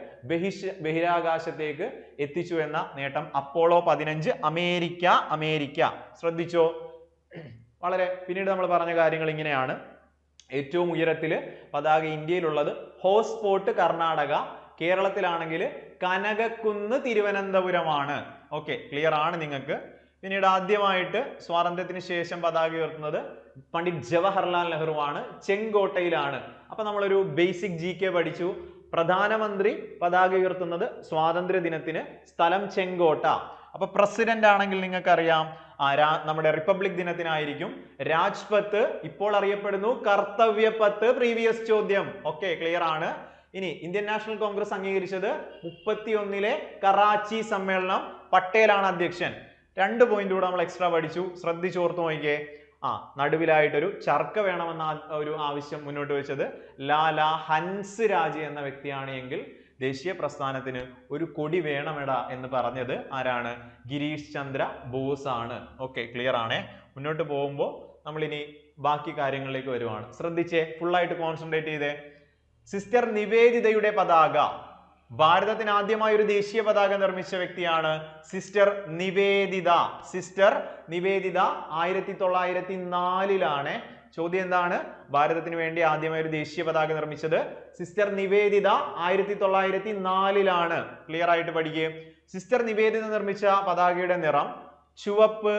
ബഹിരാകാശത്തേക്ക് എത്തിച്ചു എന്ന നേട്ടം. അപ്പോളോ 15 അമേരിക്ക ശ്രദ്ധിച്ചോ? വളരെ പിന്നീട് നമ്മൾ പറഞ്ഞ കാര്യങ്ങൾ ഇങ്ങനെയാണ്. ഏറ്റവും ഉയരത്തില് പതാക ഇന്ത്യയിലുള്ളത് ഹോസ്പോർട്ട് കർണാടക, കേരളത്തിലാണെങ്കിൽ കനകക്കുന്ന് തിരുവനന്തപുരമാണ്. ഓക്കെ, ക്ലിയർ ആണ് നിങ്ങൾക്ക്? പിന്നീട് ആദ്യമായിട്ട് സ്വാതന്ത്ര്യത്തിന് ശേഷം പതാക ഉയർത്തുന്നത് പണ്ഡിറ്റ് ജവഹർലാൽ നെഹ്റു ആണ്, ചെങ്കോട്ടയിലാണ്. അപ്പൊ നമ്മളൊരു ബേസിക് GK പഠിച്ചു. പ്രധാനമന്ത്രി പതാക ഉയർത്തുന്നത് സ്വാതന്ത്ര്യ ദിനത്തിന്, സ്ഥലം ചെങ്കോട്ട. അപ്പൊ പ്രസിഡന്റ് ആണെങ്കിൽ നിങ്ങൾക്കറിയാം നമ്മുടെ റിപ്പബ്ലിക് ദിനത്തിനായിരിക്കും രാജ്പത്ത്, ഇപ്പോൾ അറിയപ്പെടുന്നു കർത്തവ്യപത്ത്. പ്രീവിയസ് ചോദ്യം. ഓക്കെ, ക്ലിയർ ആണ്? ഇനി ഇന്ത്യൻ നാഷണൽ കോൺഗ്രസ് അംഗീകരിച്ചത് 31 കറാച്ചി സമ്മേളനം, പട്ടേലാണ് അധ്യക്ഷൻ. 2 പോയിന്റ് കൂടെ നമ്മൾ എക്സ്ട്രാ പഠിച്ചു, ശ്രദ്ധിച്ചോർത്ത് നോക്കിയേ. നടുവിലായിട്ടൊരു ചർക്ക വേണമെന്ന ഒരു ആവശ്യം മുന്നോട്ട് വെച്ചത് ലാലാ ഹൻസ് രാജ് എന്ന വ്യക്തിയാണ്. എങ്കിൽ ദേശീയ പ്രസ്ഥാനത്തിന് ഒരു കൊടി വേണമെടാ എന്ന് പറഞ്ഞത് ആരാണ്? ഗിരീഷ് ചന്ദ്ര ബോസ് ആണ്. ഓക്കെ, ക്ലിയർ ആണേ? മുന്നോട്ട് പോകുമ്പോൾ നമ്മൾ ഇനി ബാക്കി കാര്യങ്ങളിലേക്ക് വരുവാണ്. ശ്രദ്ധിച്ചേ, ഫുള്ളായിട്ട് കോൺസെൻട്രേറ്റ് ചെയ്തേ. സിസ്റ്റർ നിവേദിതയുടെ പതാക, ഭാരതത്തിന് ആദ്യമായി ഒരു ദേശീയ പതാക നിർമ്മിച്ച വ്യക്തിയാണ് സിസ്റ്റർ നിവേദിത. സിസ്റ്റർ നിവേദിത 1904 ചോദ്യം എന്താണ്? ഭാരതത്തിന് വേണ്ടി ആദ്യമായി ഒരു ദേശീയ പതാക നിർമ്മിച്ചത് സിസ്റ്റർ നിവേദിത 1904. ക്ലിയർ ആയിട്ട് പഠിക്കുക. സിസ്റ്റർ നിവേദിത നിർമ്മിച്ച പതാകയുടെ നിറം ചുവപ്പ്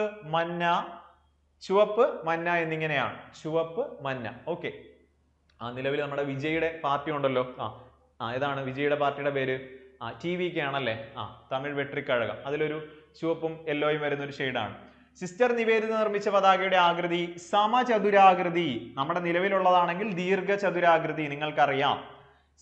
മഞ്ഞ എന്നിങ്ങനെയാണ്. ചുവപ്പ് മഞ്ഞ. ഓക്കെ, നിലവിൽ നമ്മുടെ വിജയുടെ പാർട്ടി ഉണ്ടല്ലോ. ഏതാണ് വിജയുടെ പാർട്ടിയുടെ പേര്? TVK ആണല്ലേ? തമിഴ് വെട്രിക്കഴകം. അതിലൊരു ചുവപ്പും യെല്ലോയും വരുന്ന ഒരു ഷെയ്ഡാണ്. സിസ്റ്റർ നിവേദിത നിർമ്മിച്ച പതാകയുടെ ആകൃതി സമചതുരാകൃതി. നമ്മുടെ നിലവിലുള്ളതാണെങ്കിൽ ദീർഘചതുരാകൃതി, നിങ്ങൾക്കറിയാം.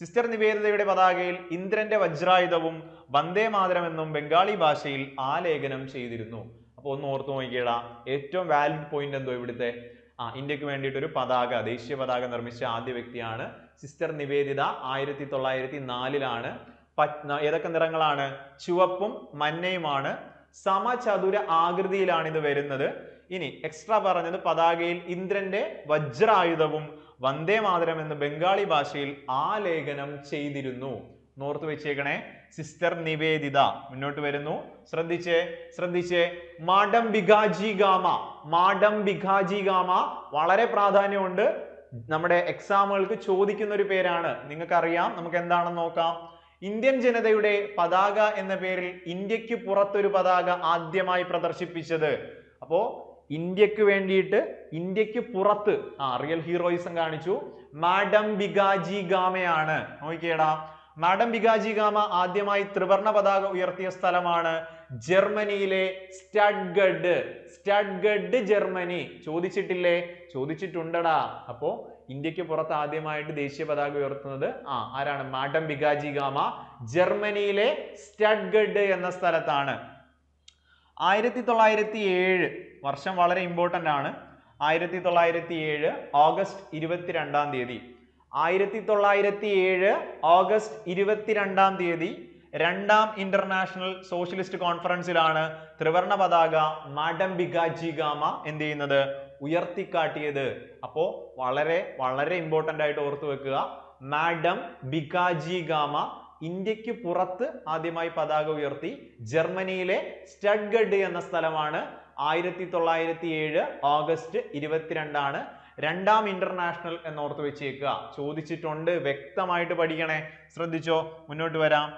സിസ്റ്റർ നിവേദിതയുടെ പതാകയിൽ ഇന്ദ്രന്റെ വജ്രായുധവും വന്ദേ മാതരം എന്നും ബംഗാളി ഭാഷയിൽ ആലേഖനം ചെയ്തിരുന്നു. അപ്പൊ ഒന്ന് ഓർത്തു നോക്കിയടാ, ഏറ്റവും വാലിഡ് പോയിന്റ് എന്തോ ഇവിടുത്തെ? ഇന്ത്യക്ക് വേണ്ടിയിട്ട് ഒരു പതാക, ദേശീയ പതാക നിർമ്മിച്ച ആദ്യ വ്യക്തിയാണ് സിസ്റ്റർ നിവേദിത. 1904. ഏതൊക്കെ നിറങ്ങളാണ്? ചുവപ്പും മഞ്ഞയുമാണ്. സമചതുര ആകൃതിയിലാണ് ഇത് വരുന്നത്. ഇനി എക്സ്ട്രാ പറഞ്ഞത് പതാകയിൽ ഇന്ദ്രന്റെ വജ്രായുധവും വന്ദേ മാതരം എന്ന് ബംഗാളി ഭാഷയിൽ ആലേഖനം ചെയ്തിരുന്നു. നോർത്ത് വെച്ചേക്കണേ. സിസ്റ്റർ നിവേദിത മുന്നോട്ട് വരുന്നു. ശ്രദ്ധിച്ചേ. മാഡം ഭിഖാജി ഗാമ വളരെ പ്രാധാന്യമുണ്ട്. നമ്മുടെ എക്സാമുകൾക്ക് ചോദിക്കുന്ന ഒരു പേരാണ്. നിങ്ങൾക്കറിയാം, നമുക്ക് എന്താണെന്ന് നോക്കാം. ഇന്ത്യൻ ജനതയുടെ പതാക എന്ന പേരിൽ ഇന്ത്യക്ക് പുറത്തൊരു പതാക ആദ്യമായി പ്രദർശിപ്പിച്ചത്. അപ്പോ ഇന്ത്യക്ക് വേണ്ടിയിട്ട് ഇന്ത്യക്ക് പുറത്ത് റിയൽ ഹീറോയിസം കാണിച്ചു മാഡം ഭിഖാജി ഗാമയാണ്. നോക്കിയേടാ, മാഡം ഭിഖാജി ഗാമ ആദ്യമായി ത്രിവർണ പതാക ഉയർത്തിയ സ്ഥലമാണ് ജർമ്മനിയിലെ സ്റ്റഡ്ഗഡ് ജർമ്മനി. ചോദിച്ചിട്ടില്ലേ? ചോദിച്ചിട്ടുണ്ടടാ. അപ്പോ ഇന്ത്യക്ക് പുറത്ത് ആദ്യമായിട്ട് ദേശീയ പതാക ഉയർത്തുന്നത് ആരാണ്? മാഡം ഭിഖാജി ഗാമ, ജർമ്മനിയിലെ സ്റ്റഡ്ഗഡ് എന്ന സ്ഥലത്താണ്. 1907 വർഷം വളരെ ഇമ്പോർട്ടന്റ് ആണ്. 1907 ഓഗസ്റ്റ് 22 1907 ഓഗസ്റ്റ് 22 രണ്ടാം ഇന്റർനാഷണൽ സോഷ്യലിസ്റ്റ് കോൺഫറൻസിലാണ് ത്രിവർണ പതാക മാഡം ഭിഖാജി ഗാമ എന്ത് ചെയ്യുന്നത്? ഉയർത്തിക്കാട്ടിയത്. അപ്പോ വളരെ വളരെ ഇമ്പോർട്ടന്റ് ആയിട്ട് ഓർത്തു വെക്കുക. മാഡം ഭിഖാജി ഗാമ ഇന്ത്യക്ക് പുറത്ത് ആദ്യമായി പതാക ഉയർത്തി ജർമ്മനിയിലെ സ്റ്റഡ്ഗഡ് എന്ന സ്ഥലമാണ്. 1907 ഓഗസ്റ്റ് 22 രണ്ടാം ഇന്റർനാഷണൽ എന്നോർത്ത് വെച്ചേക്കുക. ചോദിച്ചിട്ടുണ്ട്, വ്യക്തമായിട്ട് പഠിക്കണേ. ശ്രദ്ധിച്ചോ, മുന്നോട്ട് വരാം.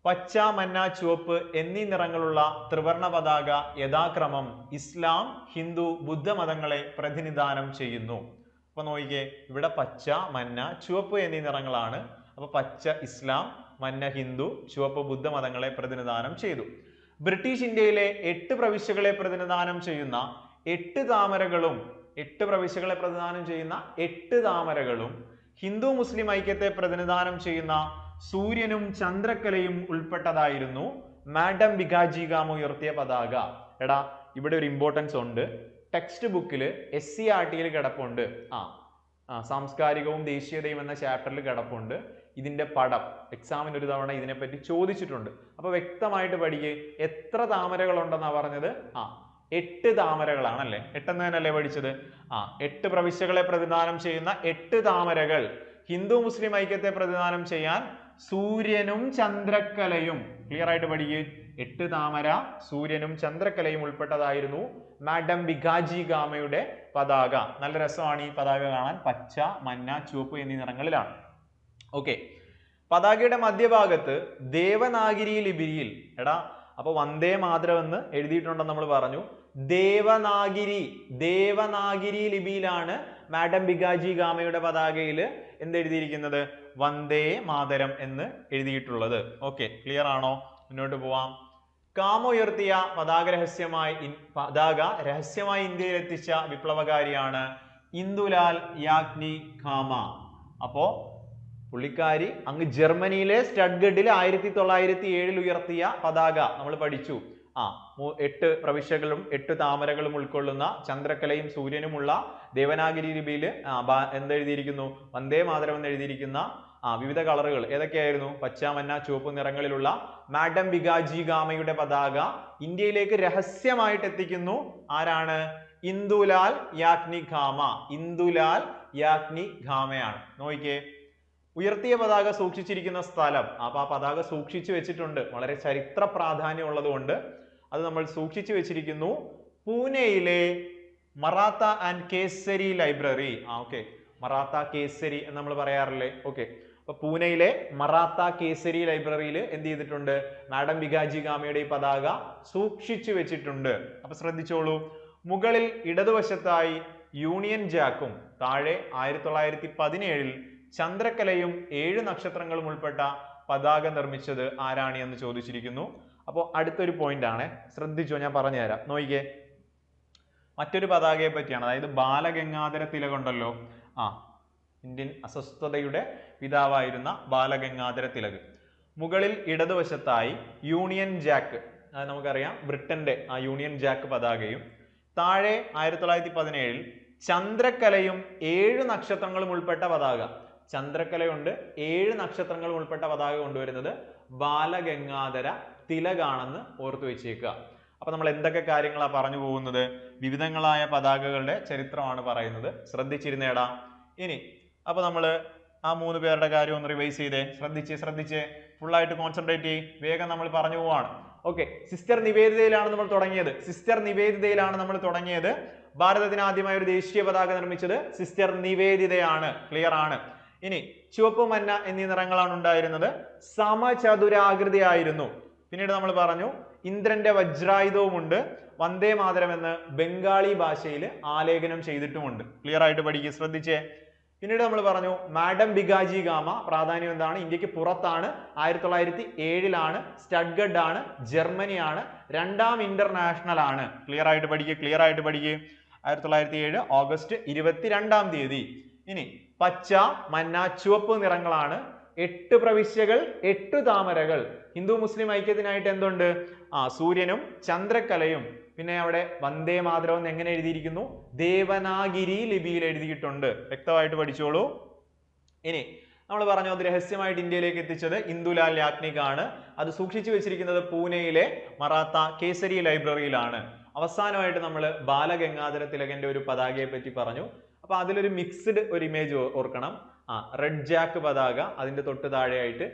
പച്ച, മഞ്ഞ, ചുവപ്പ് എന്നീ നിറങ്ങളുള്ള ത്രിവർണ പതാക യഥാക്രമം ഇസ്ലാം, ഹിന്ദു, ബുദ്ധ മതങ്ങളെ പ്രതിനിധാനം ചെയ്യുന്നു. അപ്പൊ നോക്കിക്കേ, ഇവിടെ പച്ച, മഞ്ഞ, ചുവപ്പ് എന്നീ നിറങ്ങളാണ്. അപ്പൊ പച്ച ഇസ്ലാം, മഞ്ഞ ഹിന്ദു, ചുവപ്പ് ബുദ്ധ മതങ്ങളെ പ്രതിനിധാനം ചെയ്തു. ബ്രിട്ടീഷ് ഇന്ത്യയിലെ 8 പ്രവിശ്യകളെ പ്രതിനിധാനം ചെയ്യുന്ന 8 താമരകളും 8 പ്രവിശ്യകളെ പ്രതിനിധാനം ചെയ്യുന്ന 8 താമരകളും ഹിന്ദു മുസ്ലിം ഐക്യത്തെ പ്രതിനിധാനം ചെയ്യുന്ന സൂര്യനും ചന്ദ്രക്കലയും ഉൾപ്പെട്ടതായിരുന്നു മാഡം ഭിഖാജി ഗാമ ഉയർത്തിയ പതാക. എടാ, ഇവിടെ ഒരു ഇമ്പോർട്ടൻസ് ഉണ്ട്. ടെക്സ്റ്റ് ബുക്കിൽ SCERT കിടപ്പുണ്ട്. സാംസ്കാരികവും ദേശീയതയും എന്ന ചാപ്റ്ററിൽ കിടപ്പുണ്ട്. ഇതിന്റെ പടം എക്സാമിന് ഒരു തവണ ഇതിനെപ്പറ്റി ചോദിച്ചിട്ടുണ്ട്. അപ്പൊ വ്യക്തമായിട്ട് പഠിക്കുക. എത്ര താമരകൾ ഉണ്ടെന്നാ പറഞ്ഞത്? 8 താമരകളാണ് അല്ലേ? 8 എന്ന് തന്നെയല്ലേ പഠിച്ചത്? 8 പ്രവിശ്യകളെ പ്രതിദാനം ചെയ്യുന്ന 8 താമരകൾ. ഹിന്ദു മുസ്ലിം ഐക്യത്തെ പ്രതിദാനം ചെയ്യാൻ സൂര്യനും ചന്ദ്രക്കലയും, ക്ലിയർ ആയിട്ട് പഠിക്കുക. 8 താമര, സൂര്യനും ചന്ദ്രക്കലയും ഉൾപ്പെട്ടതായിരുന്നു മാഡം ഭികാജി ഗാമയുടെ പതാക. നല്ല രസമാണ് ഈ പതാക കാണാൻ. പച്ച, മഞ്ഞ, ചുവപ്പ് എന്നീ നിറങ്ങളിലാണ്. ഓക്കെ, പതാകയുടെ മധ്യഭാഗത്ത് ദേവനാഗിരി ലിപിയിൽ, എടാ അപ്പൊ വന്ദേ മാതരം എന്ന് എഴുതിയിട്ടുണ്ടെന്ന് നമ്മൾ പറഞ്ഞു. ദേവനാഗിരി ലിപിയിലാണ് മാഡം ഭികാജി ഗാമയുടെ പതാകയിൽ എന്തെഴുതിയിരിക്കുന്നത്? വന്ദേ മാതരം എന്ന് എഴുതിയിട്ടുള്ളത്. ഓക്കെ, ക്ലിയർ ആണോ? മുന്നോട്ട് പോവാം. കാമ ഉയർത്തിയ പതാക രഹസ്യമായി ഇന്ത്യയിൽ എത്തിച്ച വിപ്ലവകാരിയാണ് ഇന്ദുലാൽ യാഗ്നി ഖാമ. അപ്പോ പുള്ളിക്കാരി അങ്ങ് ജർമ്മനിയിലെ സ്റ്റഡ്ഗഡിൽ 1907 ഉയർത്തിയ പതാക നമ്മൾ പഠിച്ചു. 8 പ്രവിശ്യകളും 8 താമരകളും ഉൾക്കൊള്ളുന്ന ചന്ദ്രക്കലയും സൂര്യനുമുള്ള ദേവനാഗിരി ലിപിയിൽ എന്തെഴുതിയിരിക്കുന്നു? വന്ദേ മാതരം എന്ന് എഴുതിയിരിക്കുന്ന വിവിധ കളറുകൾ ഏതൊക്കെയായിരുന്നു? പച്ച, മഞ്ഞ, ചുവപ്പ് നിറങ്ങളിലുള്ള മാഡം ഭികാജി ഗാമയുടെ പതാക ഇന്ത്യയിലേക്ക് രഹസ്യമായിട്ട് എത്തിക്കുന്നു. ആരാണ്? ഇന്ദുലാൽ യാഗ്നി ഖാമ. ഇന്ദുലാൽ യാഗ്നി ഖാമയാണ്. നോക്കിക്കേ, ഉയർത്തിയ പതാക സൂക്ഷിച്ചിരിക്കുന്ന സ്ഥലം. അപ്പൊ ആ പതാക സൂക്ഷിച്ചു വെച്ചിട്ടുണ്ട്. വളരെ ചരിത്ര പ്രാധാന്യം ഉള്ളത് കൊണ്ട് അത് നമ്മൾ സൂക്ഷിച്ചു വെച്ചിരിക്കുന്നു. പൂനെയിലെ Maratha and Kesari library. Okay, Maratha Kesari എന്ന് നമ്മൾ പറയാറില്ലേ? ഓക്കെ, അപ്പൊ പൂനെയിലെ മറാത്ത കേസരി ലൈബ്രറിയിൽ എന്ത് ചെയ്തിട്ടുണ്ട്? മാഡം ഭികാജി ഗാമയുടെ ഈ പതാക സൂക്ഷിച്ചു വെച്ചിട്ടുണ്ട്. അപ്പൊ ശ്രദ്ധിച്ചോളൂ. മുകളിൽ ഇടതുവശത്തായി യൂണിയൻ ജാക്കും താഴെ 1917 ചന്ദ്രക്കലയും 7 നക്ഷത്രങ്ങളും ഉൾപ്പെട്ട പതാക നിർമ്മിച്ചത് ആരാണ് എന്ന് ചോദിച്ചിരിക്കുന്നു. അപ്പോൾ അടുത്തൊരു പോയിന്റ് ആണ്, ശ്രദ്ധിച്ചോ, ഞാൻ പറഞ്ഞുതരാം. നോക്കിക്കേ, മറ്റൊരു പതാകയെ പറ്റിയാണ്. അതായത് ബാലഗംഗാധര തിലക് ഉണ്ടല്ലോ, ഇന്ത്യൻ അസ്വസ്ഥതയുടെ പിതാവായിരുന്ന ബാലഗംഗാധര തിലക്. മുകളിൽ ഇടതുവശത്തായി യൂണിയൻ ജാക്ക്, നമുക്കറിയാം ബ്രിട്ടന്റെ ആ യൂണിയൻ ജാക്ക് പതാകയും താഴെ 1917 ചന്ദ്രക്കലയും 7 നക്ഷത്രങ്ങളും ഉൾപ്പെട്ട പതാക. ചന്ദ്രക്കലയുണ്ട്, 7 നക്ഷത്രങ്ങളും ഉൾപ്പെട്ട പതാക കൊണ്ടുവരുന്നത് ബാലഗംഗാധര തിലകാണെന്ന് ഓർത്തു വെച്ചേക്കുക. അപ്പൊ നമ്മൾ എന്തൊക്കെ കാര്യങ്ങളാണ് പറഞ്ഞു പോകുന്നത്? വിവിധങ്ങളായ പതാകകളുടെ ചരിത്രമാണ് പറയുന്നത്. ശ്രദ്ധിച്ചിരുന്നേടാ. ഇനി അപ്പൊ നമ്മള് ആ 3 പേരുടെ കാര്യം ഒന്ന് റിവൈസ് ചെയ്തേ. ശ്രദ്ധിച്ചേ ഫുള്ളായിട്ട് കോൺസെൻട്രേറ്റ് ചെയ്യ്. വേഗം നമ്മൾ പറഞ്ഞു പോവാണ്. ഓക്കെ, സിസ്റ്റർ നിവേദിതയിലാണ് നമ്മൾ തുടങ്ങിയത്. ഭാരതത്തിന് ആദ്യമായി ഒരു ദേശീയ പതാക നിർമ്മിച്ചത് സിസ്റ്റർ നിവേദിതയാണ്. ക്ലിയർ ആണ്. ഇനി ചുവപ്പ്, മഞ്ഞ എന്നീ നിറങ്ങളാണ് ഉണ്ടായിരുന്നത്. സമചതുരാകൃതിയായിരുന്നു. പിന്നീട് നമ്മൾ പറഞ്ഞു ഇന്ദ്രന്റെ വജ്രായുധവുമുണ്ട്. വന്ദേ മാതരം എന്ന് ബംഗാളി ഭാഷയിൽ ആലേഖനം ചെയ്തിട്ടുമുണ്ട്. ക്ലിയർ ആയിട്ട് പഠിക്കുക, ശ്രദ്ധിച്ചേ. പിന്നീട് നമ്മൾ പറഞ്ഞു മാഡം ഭികാജി ഗാമ പ്രാധാന്യം എന്താണ്? ഇന്ത്യക്ക് പുറത്താണ്, 1907 സ്റ്റഡ്ഗഡ് ആണ്, ജർമ്മനിയാണ്, 2ാം ഇന്റർനാഷണൽ ആണ്. ക്ലിയർ ആയിട്ട് പഠിക്കുക 1907 ഓഗസ്റ്റ് 22-ാം തീയതി. ഇനി പച്ച, മഞ്ഞ, ചുവപ്പ് നിറങ്ങളാണ്. 8 പ്രവിശ്യകൾ, 8 താമരകൾ. ഹിന്ദു മുസ്ലിം ഐക്യത്തിനായിട്ട് എന്തുണ്ട്? സൂര്യനും ചന്ദ്രക്കലയും. പിന്നെ അവിടെ വന്ദേ മാതരം എന്ന് എങ്ങനെ എഴുതിയിരിക്കുന്നു? ദേവനാഗിരി ലിപിയിൽ എഴുതിയിട്ടുണ്ട്. വ്യക്തമായിട്ട് പഠിച്ചോളൂ. ഇനി നമ്മൾ പറഞ്ഞു അത് രഹസ്യമായിട്ട് ഇന്ത്യയിലേക്ക് എത്തിച്ചത് ഇന്ദുലാൽ യാഗ്നിക് ആണ്. അത് സൂക്ഷിച്ചു വെച്ചിരിക്കുന്നത് പൂനെയിലെ മറാത്ത കേസരി ലൈബ്രറിയിലാണ്. അവസാനമായിട്ട് നമ്മൾ ബാലഗംഗാധര തിലകന്റെ ഒരു പതാകയെ പറ്റി പറഞ്ഞു. അപ്പൊ അതിലൊരു മിക്സ്ഡ് ഒരു ഇമേജ് ഓർക്കണം. റെഡ് ജാക്ക് പതാക, അതിന്റെ തൊട്ട് താഴെയായിട്ട്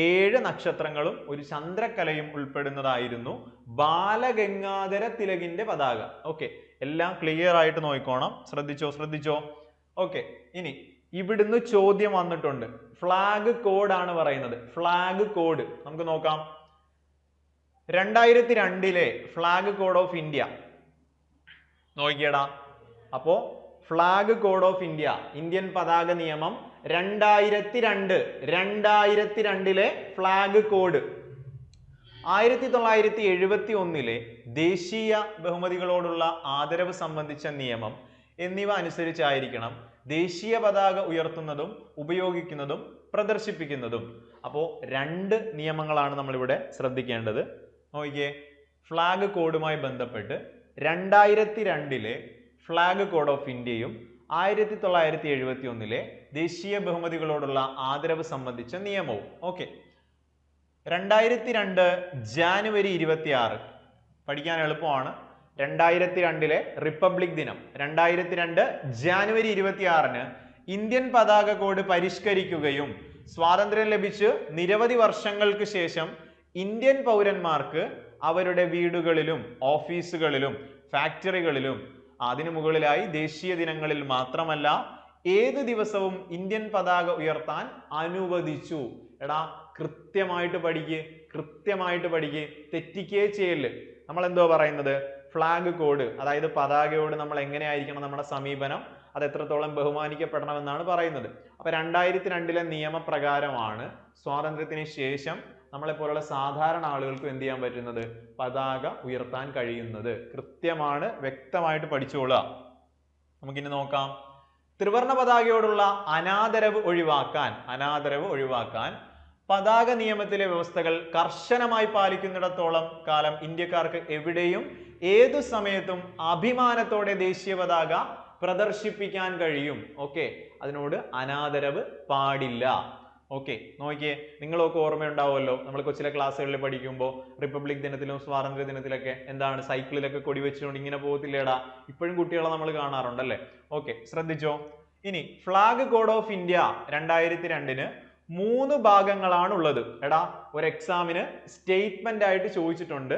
7 നക്ഷത്രങ്ങളും ഒരു ചന്ദ്രക്കലയും ഉൾപ്പെടുന്നതായിരുന്നു ബാലഗംഗാധര തിലകിന്റെ പതാക. ഓക്കെ, എല്ലാം ക്ലിയർ ആയിട്ട് നോക്കിക്കോണം. ശ്രദ്ധിച്ചോ. ഓക്കെ, ഇനി ഇവിടുന്ന് ചോദ്യം വന്നിട്ടുണ്ട്. ഫ്ലാഗ് കോഡ് ആണ് പറയുന്നത്. ഫ്ലാഗ് കോഡ് നമുക്ക് നോക്കാം. 2002 ഫ്ലാഗ് കോഡ് ഓഫ് ഇന്ത്യ നോക്കിയടാ. അപ്പോ flag code of India, Indian പതാക നിയമം 2002 ഫ്ലാഗ് കോഡ്. 1971 ദേശീയ ബഹുമതികളോടുള്ള ആദരവ് സംബന്ധിച്ച നിയമം എന്നിവ അനുസരിച്ചായിരിക്കണം ദേശീയ പതാക ഉയർത്തുന്നതും ഉപയോഗിക്കുന്നതും പ്രദർശിപ്പിക്കുന്നതും. അപ്പോൾ 2 നിയമങ്ങളാണ് നമ്മളിവിടെ ശ്രദ്ധിക്കേണ്ടത്. നോക്കിയേ, ഫ്ലാഗ് കോഡുമായി ബന്ധപ്പെട്ട് 2002 ഫ്ലാഗ് കോഡ് ഓഫ് ഇന്ത്യയും 1971 ദേശീയ ബഹുമതികളോടുള്ള ആദരവ് സംബന്ധിച്ച നിയമവും. ഓക്കെ, 2002 ജാനുവരി 26 പഠിക്കാൻ എളുപ്പമാണ്. 2002 റിപ്പബ്ലിക് ദിനം 2002 ജാനുവരി 26 ഇന്ത്യൻ പതാക കോഡ് പരിഷ്കരിക്കുകയും സ്വാതന്ത്ര്യം ലഭിച്ച് നിരവധി വർഷങ്ങൾക്ക് ശേഷം ഇന്ത്യൻ പൗരന്മാർക്ക് അവരുടെ വീടുകളിലും ഓഫീസുകളിലും ഫാക്ടറികളിലും അതിനു മുകളിലായി ദേശീയ ദിനങ്ങളിൽ മാത്രമല്ല ഏത് ദിവസവും ഇന്ത്യൻ പതാക ഉയർത്താൻ അനുവദിച്ചു. എടാ കൃത്യമായിട്ട് പഠിക്ക് തെറ്റിക്കേ ചെയ്യല്. നമ്മൾ എന്തോ പറയുന്നത് ഫ്ലാഗ് കോഡ്, അതായത് പതാകയോട് നമ്മൾ എങ്ങനെയായിരിക്കണം നമ്മുടെ സമീപനം, അത് എത്രത്തോളം ബഹുമാനിക്കപ്പെടണമെന്നാണ് പറയുന്നത്. അപ്പൊ 2002 നിയമപ്രകാരമാണ് സ്വാതന്ത്ര്യത്തിന് ശേഷം നമ്മളെപ്പോലുള്ള സാധാരണ ആളുകൾക്ക് എന്ത് ചെയ്യാൻ പറ്റുന്നത്, പതാക ഉയർത്താൻ കഴിയുന്നത്. കൃത്യമാണ്, വ്യക്തമായിട്ട് പഠിച്ചോളുക. നമുക്കിനി നോക്കാം. ത്രിവർണ പതാകയോടുള്ള അനാദരവ് ഒഴിവാക്കാൻ പതാക നിയമത്തിലെ വ്യവസ്ഥകൾ കർശനമായി പാലിക്കുന്നിടത്തോളം കാലം ഇന്ത്യക്കാർക്ക് എവിടെയും ഏതു സമയത്തും അഭിമാനത്തോടെ ദേശീയ പതാക പ്രദർശിപ്പിക്കാൻ കഴിയും. ഓക്കെ, അതിനോട് അനാദരവ് പാടില്ല. ഓക്കെ, നോക്കിയേ, നിങ്ങളൊക്കെ ഓർമ്മയുണ്ടാവുമല്ലോ, നമ്മൾ കൊച്ചിലെ ക്ലാസ്സുകളിൽ പഠിക്കുമ്പോൾ റിപ്പബ്ലിക് ദിനത്തിലും സ്വാതന്ത്ര്യ ദിനത്തിലൊക്കെ എന്താണ് സൈക്കിളിലൊക്കെ കൊടി വെച്ചുകൊണ്ട് ഇങ്ങനെ പോകത്തില്ലേടാ. ഇപ്പോഴും കുട്ടികളെ നമ്മൾ കാണാറുണ്ടല്ലേ. ഓക്കെ, ശ്രദ്ധിച്ചോ. ഇനി ഫ്ലാഗ് കോഡ് ഓഫ് ഇന്ത്യ 2002 3 ഭാഗങ്ങളാണ് ഉള്ളത്. എടാ ഒരു എക്സാമിന് സ്റ്റേറ്റ്മെന്റ് ആയിട്ട് ചോദിച്ചിട്ടുണ്ട്.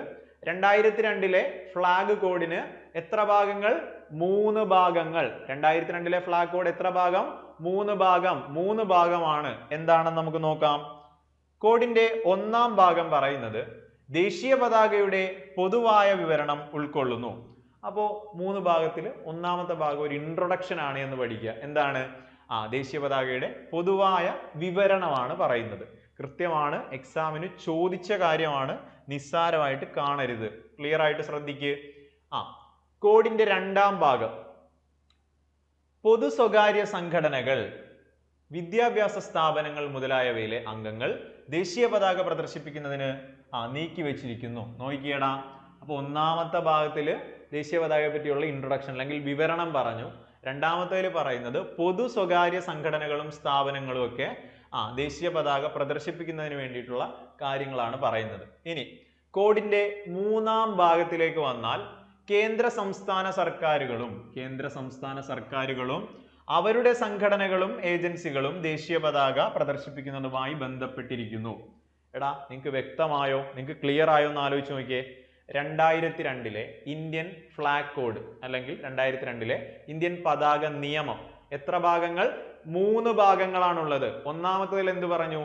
2002 ഫ്ലാഗ് കോഡിന് എത്ര ഭാഗങ്ങൾ? 3 ഭാഗങ്ങൾ. 2002 ഫ്ലാഗ് കോഡ് എത്ര ഭാഗം? 3 ഭാഗമാണ്. എന്താണെന്ന് നമുക്ക് നോക്കാം. കോഡിന്റെ 1-ാം ഭാഗം പറയുന്നത് ദേശീയ പതാകയുടെ പൊതുവായ വിവരണം ഉൾക്കൊള്ളുന്നു. അപ്പോ 3 ഭാഗത്തിൽ 1-ാമത്തെ ഭാഗം ഒരു ഇൻട്രൊഡക്ഷൻ ആണ് എന്ന് പഠിക്കുക. എന്താണ്? ദേശീയ പതാകയുടെ പൊതുവായ വിവരണമാണ് പറയുന്നത്. കൃത്യമാണ്, എക്സാമിന് ചോദിച്ച കാര്യമാണ്, നിസ്സാരമായിട്ട് കാണരുത്. ക്ലിയർ ആയിട്ട് ശ്രദ്ധിക്കുക. കോഡിന്റെ 2-ാം ഭാഗം പൊതു സ്വകാര്യ സംഘടനകൾ, വിദ്യാഭ്യാസ സ്ഥാപനങ്ങൾ മുതലായവയിലെ അംഗങ്ങൾ ദേശീയ പതാക പ്രദർശിപ്പിക്കുന്നതിന് നീക്കിവെച്ചിരിക്കുന്നു. നോക്കിയടാ, അപ്പൊ 1-ാമത്തെ ഭാഗത്തില് ദേശീയ പതാകയെ പറ്റിയുള്ള ഇൻട്രൊഡക്ഷൻ അല്ലെങ്കിൽ വിവരണം പറഞ്ഞു. 2-ാമത്തേൽ പറയുന്നത് പൊതു സ്വകാര്യ സംഘടനകളും സ്ഥാപനങ്ങളും ഒക്കെ ദേശീയ പതാക പ്രദർശിപ്പിക്കുന്നതിന് വേണ്ടിയിട്ടുള്ള കാര്യങ്ങളാണ് പറയുന്നത്. ഇനി കോഡിന്റെ 3-ാം ഭാഗത്തിലേക്ക് വന്നാൽ കേന്ദ്ര സംസ്ഥാന സർക്കാരുകളും അവരുടെ സംഘടനകളും ഏജൻസികളും ദേശീയ പതാക പ്രദർശിപ്പിക്കുന്നതുമായി ബന്ധപ്പെട്ടിരിക്കുന്നു. എടാ നിങ്ങൾക്ക് വ്യക്തമായോ? നിങ്ങൾക്ക് ക്ലിയർ ആയോ എന്ന് ആലോചിച്ച് നോക്കിയേ. 2002 ഇന്ത്യൻ ഫ്ലാഗ് കോഡ് അല്ലെങ്കിൽ 2002 ഇന്ത്യൻ പതാക നിയമം എത്ര ഭാഗങ്ങൾ? 3 ഭാഗങ്ങളാണുള്ളത്. 1-ാമത്തേതിൽ എന്ത് പറഞ്ഞു?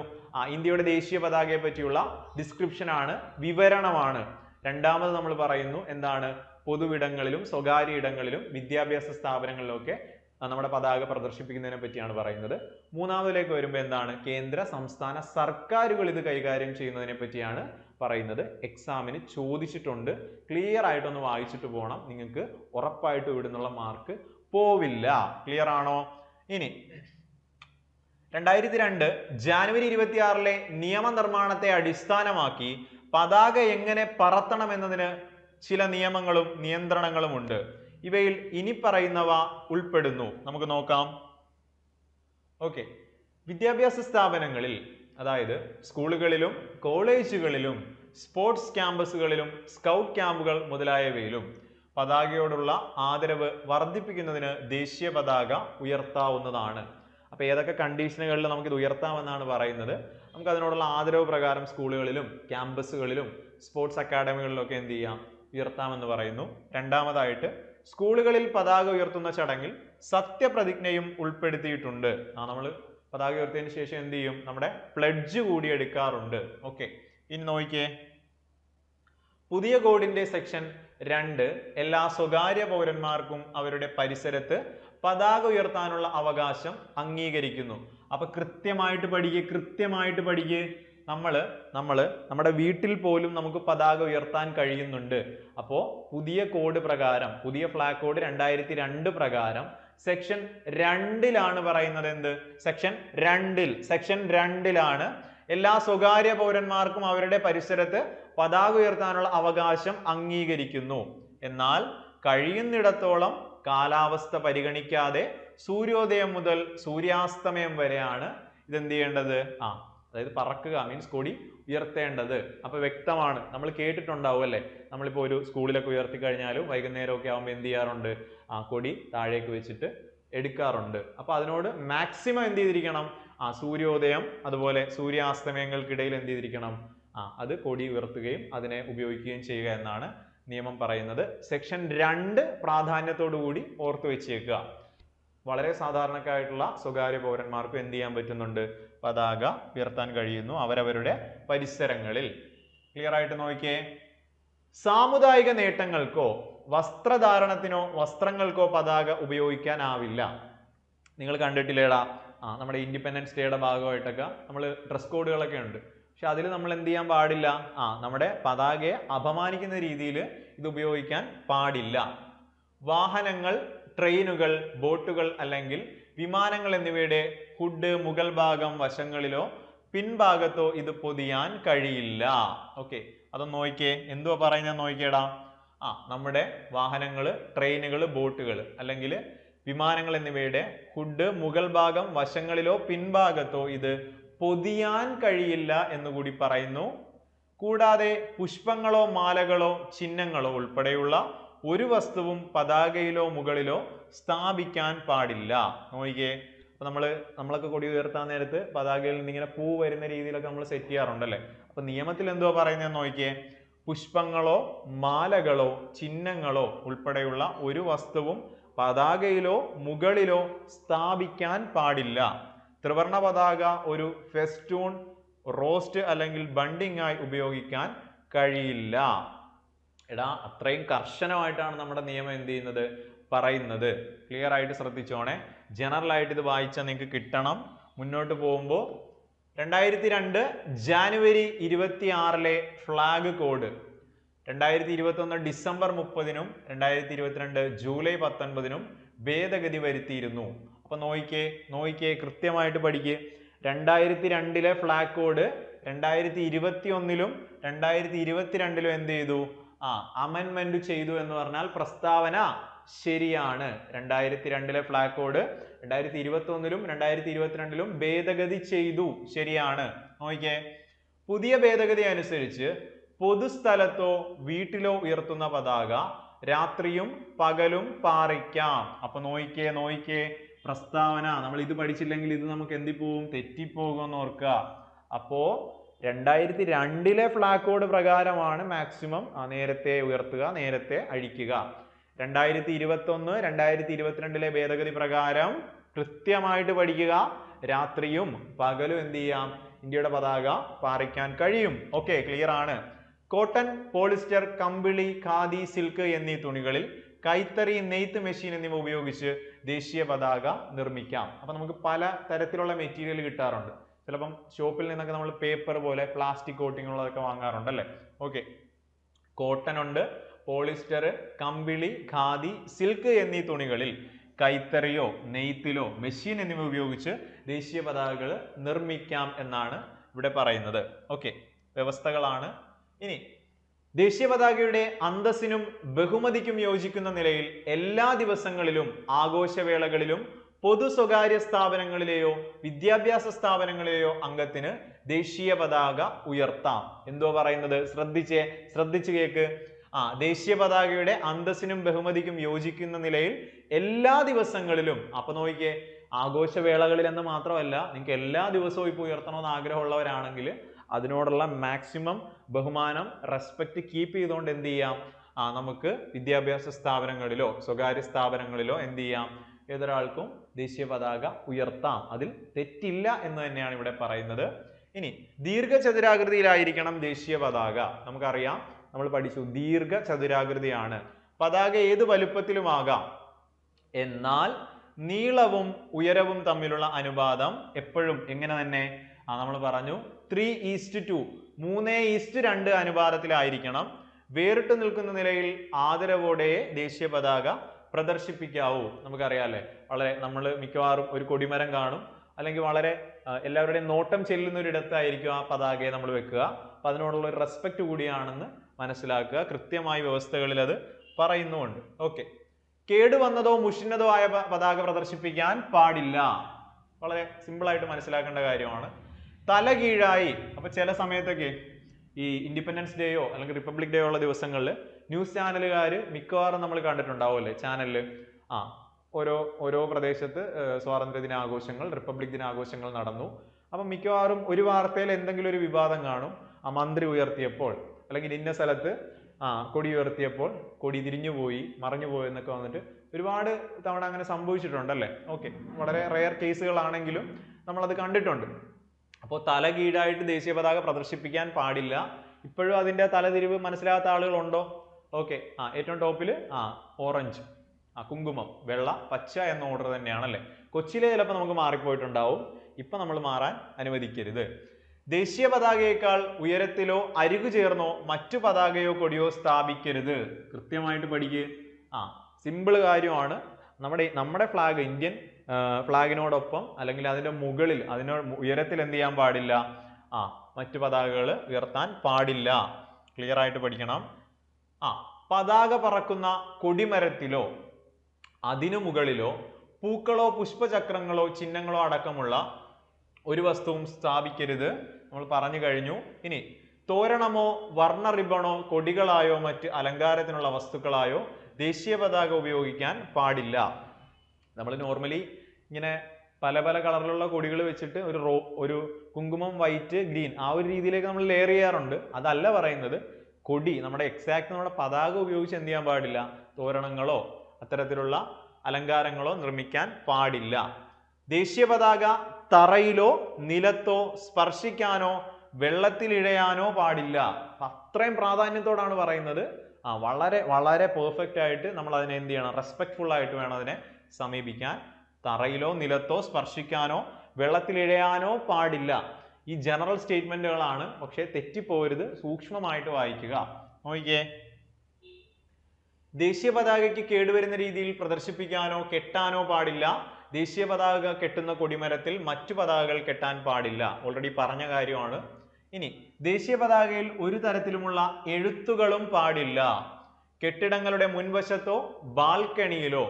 ഇന്ത്യയുടെ ദേശീയ പതാകയെ പറ്റിയുള്ള ഡിസ്ക്രിപ്ഷൻ ആണ്, വിവരണമാണ്. 2-ാമത് നമ്മൾ പറയുന്നു എന്താണ്? പൊതുവിടങ്ങളിലും സ്വകാര്യ ഇടങ്ങളിലും വിദ്യാഭ്യാസ സ്ഥാപനങ്ങളിലും ഒക്കെ നമ്മുടെ പതാക പ്രദർശിപ്പിക്കുന്നതിനെ പറ്റിയാണ് പറയുന്നത്. 3-ാമതിലേക്ക് വരുമ്പോൾ എന്താണ്? കേന്ദ്ര സംസ്ഥാന സർക്കാരുകൾ ഇത് കൈകാര്യം ചെയ്യുന്നതിനെ പറ്റിയാണ് പറയുന്നത്. എക്സാമിന് ചോദിച്ചിട്ടുണ്ട്. ക്ലിയർ ആയിട്ടൊന്ന് വായിച്ചിട്ട് പോകണം. നിങ്ങൾക്ക് ഉറപ്പായിട്ടും ഇവിടുന്നുള്ള മാർക്ക് പോവില്ല. ക്ലിയർ ആണോ? ഇനി 2002 ജാനുവരി 26 നിയമനിർമ്മാണത്തെ അടിസ്ഥാനമാക്കി പതാക എങ്ങനെ പറത്തണം എന്നതിന് ചില നിയമങ്ങളും നിയന്ത്രണങ്ങളും ഉണ്ട്. ഇവയിൽ ഇനി പറയുന്നവ ഉൾപ്പെടുന്നു. നമുക്ക് നോക്കാം. ഓക്കെ, വിദ്യാഭ്യാസ സ്ഥാപനങ്ങളിൽ, അതായത് സ്കൂളുകളിലും കോളേജുകളിലും സ്പോർട്സ് ക്യാമ്പസുകളിലും സ്കൗട്ട് ക്യാമ്പുകൾ മുതലായവയിലും പതാകയോടുള്ള ആദരവ് വർദ്ധിപ്പിക്കുന്നതിന് ദേശീയ പതാക ഉയർത്താവുന്നതാണ്. അപ്പൊ ഏതൊക്കെ കണ്ടീഷനുകളിൽ നമുക്കിത് ഉയർത്താമെന്നാണ് പറയുന്നത്. നമുക്ക് അതിനോടുള്ള ആദരവ് പ്രകാരം സ്കൂളുകളിലും ക്യാമ്പസുകളിലും സ്പോർട്സ് അക്കാഡമികളിലും ഒക്കെ എന്ത് ചെയ്യാം? ഉയർത്താമെന്ന് പറയുന്നു. 2-ാമതായിട്ട് സ്കൂളുകളിൽ പതാക ഉയർത്തുന്ന ചടങ്ങിൽ സത്യപ്രതിജ്ഞയും ഉൾപ്പെടുത്തിയിട്ടുണ്ട്. നമ്മൾ പതാക ഉയർത്തിയതിനു ശേഷം എന്ത് ചെയ്യും? നമ്മുടെ പ്ലെഡ്ജ് കൂടി എടുക്കാറുണ്ട്. ഓക്കെ, ഇനി നോക്കിയേ. പുതിയ കോഡിന്റെ സെക്ഷൻ 2 എല്ലാ സ്വകാര്യ പൗരന്മാർക്കും അവരുടെ പരിസരത്ത് പതാക ഉയർത്താനുള്ള അവകാശം അംഗീകരിക്കുന്നു. അപ്പൊ കൃത്യമായിട്ട് പഠിക്കുക. നമ്മുടെ വീട്ടിൽ പോലും നമുക്ക് പതാക ഉയർത്താൻ കഴിയുന്നുണ്ട്. അപ്പോ പുതിയ കോഡ് പ്രകാരം, പുതിയ ഫ്ലാഗ് കോഡ് 2002 പ്രകാരം സെക്ഷൻ 2-ലാണ് പറയുന്നത്. എന്ത്? സെക്ഷൻ 2-ലാണ് എല്ലാ സ്വകാര്യ പൗരന്മാർക്കും അവരുടെ പരിസരത്ത് പതാക ഉയർത്താനുള്ള അവകാശം അംഗീകരിക്കുന്നു. എന്നാൽ കഴിയുന്നിടത്തോളം കാലാവസ്ഥ പരിഗണിക്കാതെ സൂര്യോദയം മുതൽ സൂര്യാസ്തമയം വരെയാണ് ഇതെന്ത് ചെയ്യേണ്ടത്? അതായത് പറക്കുക മീൻസ് കൊടി ഉയർത്തേണ്ടത്. അപ്പൊ വ്യക്തമാണ്, നമ്മൾ കേട്ടിട്ടുണ്ടാവും അല്ലെ, നമ്മളിപ്പോ ഒരു സ്കൂളിലൊക്കെ ഉയർത്തി കഴിഞ്ഞാലും വൈകുന്നേരമൊക്കെ ആകുമ്പോൾ എന്ത് ചെയ്യാറുണ്ട്, ആ കൊടി താഴേക്ക് വെച്ചിട്ട് എടുക്കാറുണ്ട്. അപ്പൊ അതിനോട് മാക്സിമം എന്ത് ചെയ്തിരിക്കണം, സൂര്യോദയം അതുപോലെ സൂര്യാസ്തമയങ്ങൾക്കിടയിൽ എന്ത് ചെയ്തിരിക്കണം, അത് കൊടി ഉയർത്തുകയും അതിനെ ഉപയോഗിക്കുകയും ചെയ്യുക എന്നാണ് നിയമം പറയുന്നത്. സെക്ഷൻ 2 പ്രാധാന്യത്തോടു കൂടി ഓർത്തു വെച്ചേക്കുക. വളരെ സാധാരണക്കാരായിട്ടുള്ള സ്വകാര്യ പൗരന്മാർക്കും എന്ത് ചെയ്യാൻ പറ്റുന്നുണ്ട്, പതാക ഉയർത്താൻ കഴിയുന്നു അവരവരുടെ പരിസരങ്ങളിൽ. ക്ലിയർ ആയിട്ട് നോക്കിയേ. സാമുദായിക നേട്ടങ്ങൾക്കോ വസ്ത്രധാരണത്തിനോ വസ്ത്രങ്ങൾക്കോ പതാക ഉപയോഗിക്കാനാവില്ല. നിങ്ങൾ കണ്ടിട്ടില്ലേടാ, നമ്മുടെ ഇൻഡിപെൻഡൻസ് ഡേയുടെ ഭാഗമായിട്ടൊക്കെ നമ്മൾ ഡ്രസ് കോഡുകളൊക്കെ ഉണ്ട്. പക്ഷെ അതിൽ നമ്മൾ എന്ത് ചെയ്യാൻ പാടില്ല, നമ്മുടെ പതാകയെ അപമാനിക്കുന്ന രീതിയിൽ ഇത് ഉപയോഗിക്കാൻ പാടില്ല. വാഹനങ്ങൾ, ട്രെയിനുകൾ, ബോട്ടുകൾ അല്ലെങ്കിൽ വിമാനങ്ങൾ എന്നിവയുടെ ഹുഡ് മുകൾ ഭാഗം വശങ്ങളിലോ പിൻഭാഗത്തോ ഇത് പൊതിയാൻ കഴിയില്ല. ഓക്കെ, അതൊന്ന് നോക്കിയേ, എന്തുവാ പറയുന്നത് നോക്കിയേടാ. നമ്മുടെ വാഹനങ്ങള്, ട്രെയിനുകൾ, ബോട്ടുകൾ അല്ലെങ്കിൽ വിമാനങ്ങൾ എന്നിവയുടെ ഹുഡ് മുകൾ ഭാഗം വശങ്ങളിലോ പിൻഭാഗത്തോ ഇത് പൊതിയാൻ കഴിയില്ല എന്നുകൂടി പറയുന്നു. കൂടാതെ പുഷ്പങ്ങളോ മാലകളോ ചിഹ്നങ്ങളോ ഉൾപ്പെടെയുള്ള ഒരു വസ്തുവും പതാകയിലോ മുകളിലോ സ്ഥാപിക്കാൻ പാടില്ല. നോക്കിയേ, അപ്പൊ നമ്മളൊക്കെ കൊടി ഉയർത്താൻ നേരത്ത് പതാകയിൽ നിന്ന് ഇങ്ങനെ പൂ വരുന്ന രീതിയിലൊക്കെ നമ്മൾ സെറ്റ് ചെയ്യാറുണ്ടല്ലേ. അപ്പൊ നിയമത്തിൽ എന്തുവാ പറയുന്നത് നോക്കിയേ, പുഷ്പങ്ങളോ മാലകളോ ചിഹ്നങ്ങളോ ഉൾപ്പെടെയുള്ള ഒരു വസ്തുവും പതാകയിലോ മുകളിലോ സ്ഥാപിക്കാൻ പാടില്ല. ത്രിവർണ പതാക ഒരു ഫെസ്റ്റൂൺ, റോസ്റ്റ് അല്ലെങ്കിൽ ബണ്ടിങ് ആയി ഉപയോഗിക്കാൻ കഴിയില്ല. എടാ, അത്രയും കർശനമായിട്ടാണ് നമ്മുടെ നിയമം എന്ത് ചെയ്യുന്നത്, പറയുന്നത്. ക്ലിയർ ആയിട്ട് ശ്രദ്ധിച്ചോണേ. ജനറൽ ആയിട്ട് ഇത് വായിച്ചാൽ നിങ്ങൾക്ക് കിട്ടണം. മുന്നോട്ട് പോകുമ്പോൾ 2002 January 26 flag code 2021 December 30 2022 July 19 ഭേദഗതി വരുത്തിയിരുന്നു. അപ്പൊ നോക്കിക്കേ കൃത്യമായിട്ട് പഠിക്കേ. 2002 ഫ്ലാഗ് കോഡ് 2021 2022 എന്ത് ചെയ്തു, അമെൻമെന്റ് ചെയ്തു എന്ന് പറഞ്ഞാൽ പ്രസ്താവന ശരിയാണ്. 2002 ഫ്ലാഗ് കോഡ് 2021 2022 ഭേദഗതി ചെയ്തു, ശരിയാണ്. നോക്കിക്കേ, പുതിയ ഭേദഗതി അനുസരിച്ച് പൊതുസ്ഥലത്തോ വീട്ടിലോ ഉയർത്തുന്ന പതാക രാത്രിയും പകലും പാറിക്കാം. അപ്പൊ നോക്കിക്കേ പ്രസ്താവന, നമ്മൾ ഇത് പഠിച്ചില്ലെങ്കിൽ ഇത് നമുക്ക് എന്തിപ്പോവും, തെറ്റിപ്പോകും എന്ന് ഓർക്കുക. അപ്പോ 2002 ഫ്ലാഗ് കോഡ് പ്രകാരമാണ് മാക്സിമം നേരത്തെ ഉയർത്തുക, നേരത്തെ അഴിക്കുക. 2021 2022 ഭേദഗതി പ്രകാരം കൃത്യമായിട്ട് പഠിക്കുക, രാത്രിയും പകലും എന്ത് ചെയ്യാം, ഇന്ത്യയുടെ പതാക പാറിക്കാൻ കഴിയും. ഓക്കെ, ക്ലിയർ ആണ്. കോട്ടൺ, പോളിസ്റ്റർ, കമ്പിളി, ഖാദി, സിൽക്ക് എന്നീ തുണികളിൽ കൈത്തറി, നെയ്ത്ത് മെഷീൻ എന്നിവ ഉപയോഗിച്ച് ദേശീയ പതാക നിർമ്മിക്കാം. അപ്പൊ നമുക്ക് പല തരത്തിലുള്ള മെറ്റീരിയൽ കിട്ടാറുണ്ട്. ചിലപ്പം ഷോപ്പിൽ നിന്നൊക്കെ നമ്മൾ പേപ്പർ പോലെ പ്ലാസ്റ്റിക് കോട്ടിംഗ് ഉള്ളതൊക്കെ വാങ്ങാറുണ്ട് അല്ലേ. ഓക്കെ, കോട്ടൺ ഉണ്ട്, പോളിസ്റ്റർ, കമ്പിളി, ഖാദി, സിൽക്ക് എന്നീ തുണികളിൽ കൈത്തറിയോ നെയ്ത്തിലോ മെഷീൻ എന്നിവ ഉപയോഗിച്ച് ദേശീയ പതാകകൾ നിർമ്മിക്കാം എന്നാണ് ഇവിടെ പറയുന്നത്. ഓക്കെ, വ്യവസ്ഥകളാണ്. ഇനി ദേശീയ പതാകയുടെ അന്തസ്സിനും ബഹുമതിക്കും യോജിക്കുന്ന നിലയിൽ എല്ലാ ദിവസങ്ങളിലും ആഘോഷവേളകളിലും പൊതു സ്വകാര്യ സ്ഥാപനങ്ങളിലെയോ വിദ്യാഭ്യാസ സ്ഥാപനങ്ങളിലെയോ അംഗത്തിന് ദേശീയ പതാക ഉയർത്താം. എന്തോ പറയുന്നത്, ശ്രദ്ധിച്ച് കേക്ക്. ദേശീയ പതാകയുടെ അന്തസ്സിനും ബഹുമതിക്കും യോജിക്കുന്ന നിലയിൽ എല്ലാ ദിവസങ്ങളിലും. അപ്പൊ നോക്കിക്കേ, ആഘോഷവേളകളിൽ എന്ന് മാത്രമല്ല, നിങ്ങൾക്ക് എല്ലാ ദിവസവും ഇപ്പൊ ഉയർത്തണമെന്ന് ആഗ്രഹമുള്ളവരാണെങ്കിൽ അതിനോടുള്ള മാക്സിമം ബഹുമാനം, റെസ്പെക്ട് കീപ്പ് ചെയ്തുകൊണ്ട് എന്ത് ചെയ്യാം, നമുക്ക് വിദ്യാഭ്യാസ സ്ഥാപനങ്ങളിലോ സ്വകാര്യ സ്ഥാപനങ്ങളിലോ എന്ത് ചെയ്യാം, ഏതൊരാൾക്കും ദേശീയ പതാക ഉയർത്താം. അതിൽ തെറ്റില്ല എന്ന് തന്നെയാണ് ഇവിടെ പറയുന്നത്. ഇനി ദീർഘചതുരാകൃതിയിലായിരിക്കണം ദേശീയ പതാക. നമുക്കറിയാം, നമ്മൾ പഠിച്ചു, ദീർഘചതുരാകൃതിയാണ്. പതാക ഏത് വലുപ്പത്തിലുമാകാം, എന്നാൽ നീളവും ഉയരവും തമ്മിലുള്ള അനുപാതം എപ്പോഴും എങ്ങനെ തന്നെ നമ്മൾ പറഞ്ഞു 3:2 3:2 അനുപാതത്തിലായിരിക്കണം. വേറിട്ട് നിൽക്കുന്ന നിലയിൽ ആദരവോടെ ദേശീയ പതാക പ്രദർശിപ്പിക്കാവൂ. നമുക്കറിയാല്ലേ, വളരെ നമ്മൾ മിക്കവാറും ഒരു കൊടിമരം കാണും, അല്ലെങ്കിൽ വളരെ എല്ലാവരുടെയും നോട്ടം ചെല്ലുന്ന ഒരിടത്തായിരിക്കും ആ പതാകയെ നമ്മൾ വെക്കുക. അപ്പൊ അതിനോടുള്ള ഒരു റെസ്പെക്ട് കൂടിയാണെന്ന് മനസ്സിലാക്കുക. കൃത്യമായി വ്യവസ്ഥകളിൽ അത് പറയുന്നുമുണ്ട്. ഓക്കെ, കേടുവന്നതോ മുഷിഞ്ഞതോ ആയ പതാക പ്രദർശിപ്പിക്കാൻ പാടില്ല. വളരെ സിമ്പിൾ ആയിട്ട് മനസ്സിലാക്കേണ്ട കാര്യമാണ്. തലകീഴായി. അപ്പൊ ചില സമയത്തൊക്കെ ഈ ഇൻഡിപെൻഡൻസ് ഡേയോ അല്ലെങ്കിൽ റിപ്പബ്ലിക് ഡേയോ ഉള്ള ദിവസങ്ങളിൽ ന്യൂസ് ചാനലുകാർ മിക്കവാറും നമ്മൾ കണ്ടിട്ടുണ്ടാവുമല്ലേ ചാനലിൽ ഓരോ പ്രദേശത്ത് സ്വാതന്ത്ര്യ ദിനാഘോഷങ്ങൾ, റിപ്പബ്ലിക് ദിനാഘോഷങ്ങൾ നടന്നു. അപ്പം മിക്കവാറും ഒരു വാർത്തയിൽ എന്തെങ്കിലും ഒരു വിവാദം കാണും. ആ മന്ത്രി ഉയർത്തിയപ്പോൾ അല്ലെങ്കിൽ ഇന്ന സ്ഥലത്ത് കൊടി ഉയർത്തിയപ്പോൾ കൊടി തിരിഞ്ഞുപോയി, മറഞ്ഞുപോയി എന്നൊക്കെ വന്നിട്ട് ഒരുപാട് തവണ അങ്ങനെ സംഭവിച്ചിട്ടുണ്ടല്ലേ. ഓക്കെ, വളരെ റെയർ കേസുകളാണെങ്കിലും നമ്മളത് കണ്ടിട്ടുണ്ട്. അപ്പോൾ തല കീഴായിട്ട് ദേശീയ പതാക പ്രദർശിപ്പിക്കാൻ പാടില്ല. ഇപ്പോഴും അതിന്റെ തലതിരിവ് മനസ്സിലാകാത്ത ആളുകളുണ്ടോ? ഓക്കെ, ഏറ്റവും ടോപ്പിൽ ഓറഞ്ച്, കുങ്കുമം, വെള്ള, പച്ച എന്ന ഓർഡർ തന്നെയാണല്ലേ. കൊച്ചിയിലെ ചിലപ്പോൾ നമുക്ക് മാറിപ്പോയിട്ടുണ്ടാവും. ഇപ്പൊ നമ്മൾ മാറാൻ അനുവദിക്കരുത്. ദേശീയ പതാകയേക്കാൾ ഉയരത്തിലോ അരികു ചേർന്നോ മറ്റു പതാകയോ കൊടിയോ സ്ഥാപിക്കരുത്. കൃത്യമായിട്ട് പഠിക്കുക. സിമ്പിൾ കാര്യമാണ്. നമ്മുടെ ഫ്ലാഗ്, ഇന്ത്യൻ ഫ്ലാഗിനോടൊപ്പം അല്ലെങ്കിൽ അതിന്റെ മുകളിൽ, ഉയരത്തിൽ എന്ത് ചെയ്യാൻ പാടില്ല? മറ്റു പതാകകൾ ഉയർത്താൻ പാടില്ല. ക്ലിയർ ആയിട്ട് പഠിക്കണം. പതാക പറക്കുന്ന കൊടിമരത്തിലോ അതിനു മുകളിലോ പൂക്കളോ പുഷ്പചക്രങ്ങളോ ചിഹ്നങ്ങളോ അടക്കമുള്ള ഒരു വസ്തുവും സ്ഥാപിക്കരുത്. നമ്മൾ പറഞ്ഞു കഴിഞ്ഞു. ഇനി തോരണമോ വർണ്ണ റിബണോ കൊടികളായോ മറ്റ് അലങ്കാരത്തിനുള്ള വസ്തുക്കളായോ ദേശീയ പതാക ഉപയോഗിക്കാൻ പാടില്ല. നമ്മൾ നോർമലി ഇങ്ങനെ പല പല കളറിലുള്ള കൊടികൾ വെച്ചിട്ട് ഒരു കുങ്കുമം, വൈറ്റ്, ഗ്രീൻ ആ ഒരു രീതിയിലേക്ക് നമ്മൾ ലെയർ ചെയ്യാറുണ്ട്. അതല്ല പറയുന്നത്. കൊടി, നമ്മുടെ എക്സാക്ട് നമ്മുടെ പതാക ഉപയോഗിച്ച് എന്ത് ചെയ്യാൻ പാടില്ല? തോരണങ്ങളോ അത്തരത്തിലുള്ള അലങ്കാരങ്ങളോ നിർമ്മിക്കാൻ പാടില്ല. ദേശീയ പതാക തറയിലോ നിലത്തോ സ്പർശിക്കാനോ വെള്ളത്തിൽ ഇഴയാനോ പാടില്ല. അത്രയും പ്രാധാന്യത്തോടാണ് പറയുന്നത്. വളരെ വളരെ പെർഫെക്റ്റ് ആയിട്ട് നമ്മൾ അതിനെ എന്ത് ചെയ്യണം? റെസ്പെക്ട്ഫുൾ ആയിട്ട് വേണം അതിനെ സമീപിക്കാൻ. തറയിലോ നിലത്തോ സ്പർശിക്കാനോ വെള്ളത്തിൽ ഇഴയാനോ പാടില്ല. ഈ ജനറൽ സ്റ്റേറ്റ്മെന്റുകളാണ്, പക്ഷെ തെറ്റിപ്പോരുത്. സൂക്ഷ്മമായിട്ട് വായിക്കുക. നോക്കിയേ, ദേശീയ പതാകയ്ക്ക് കേടുവരുന്ന രീതിയിൽ പ്രദർശിപ്പിക്കാനോ കെട്ടാനോ പാടില്ല. ദേശീയ പതാക കെട്ടുന്ന കൊടിമരത്തിൽ മറ്റു പതാകകൾ കെട്ടാൻ പാടില്ല. ഓൾറെഡി പറഞ്ഞ കാര്യമാണ്. ഇനി ദേശീയ പതാകയിൽ ഒരു തരത്തിലുമുള്ള എഴുത്തുകളും പാടില്ല. കെട്ടിടങ്ങളുടെ മുൻവശത്തോ ബാൽക്കണിയിലോ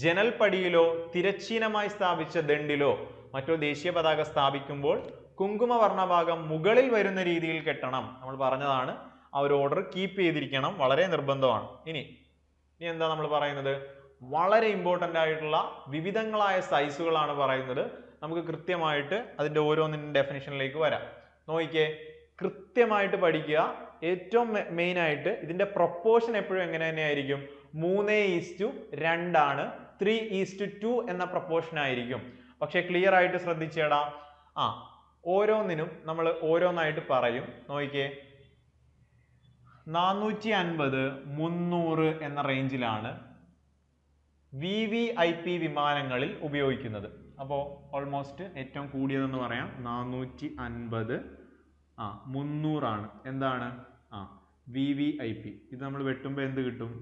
ജനൽപ്പടിയിലോ തിരശ്ചീനമായി സ്ഥാപിച്ച ദണ്ഡിലോ മറ്റോ ദേശീയ പതാക സ്ഥാപിക്കുമ്പോൾ കുങ്കുമവർണ്ണ ഭാഗം മുകളിൽ വരുന്ന രീതിയിൽ കെട്ടണം. നമ്മൾ പറഞ്ഞതാണ്. ആ ഒരു ഓർഡർ കീപ്പ് ചെയ്തിരിക്കണം. വളരെ നിർബന്ധമാണ്. ഇനി എന്താ നമ്മൾ പറയുന്നത്? വളരെ ഇമ്പോർട്ടന്റ് ആയിട്ടുള്ള വിവിധങ്ങളായ സൈസുകളാണ് പറയുന്നത്. നമുക്ക് കൃത്യമായിട്ട് അതിന്റെ ഓരോന്നിന്റെ ഡെഫിനിഷനിലേക്ക് വരാം. നോക്കിക്കേ, കൃത്യമായിട്ട് പഠിക്കുക. ഏറ്റവും മെയിൻ ആയിട്ട് ഇതിന്റെ പ്രൊപ്പോർഷൻ എപ്പോഴും എങ്ങനെ തന്നെയായിരിക്കും? 3:2 ആണ്. 3:2 എന്ന പ്രൊപ്പോർഷൻ ആയിരിക്കും. പക്ഷെ ക്ലിയർ ആയിട്ട് ശ്രദ്ധിച്ചേടാ. ഓരോന്നിനും നമ്മൾ ഓരോന്നായിട്ട് പറയും. നോക്കിക്കേ, 450, 300 എന്ന റേഞ്ചിലാണ് VVIP വിമാനങ്ങളിൽ ഉപയോഗിക്കുന്നത്. അപ്പോൾ ഓൾമോസ്റ്റ് ഏറ്റവും കൂടിയതെന്ന് പറയാം 450, 300 ആണ്. എന്താണ്? VVIP. ഇത് നമ്മൾ വെട്ടുമ്പോൾ എന്ത് കിട്ടും?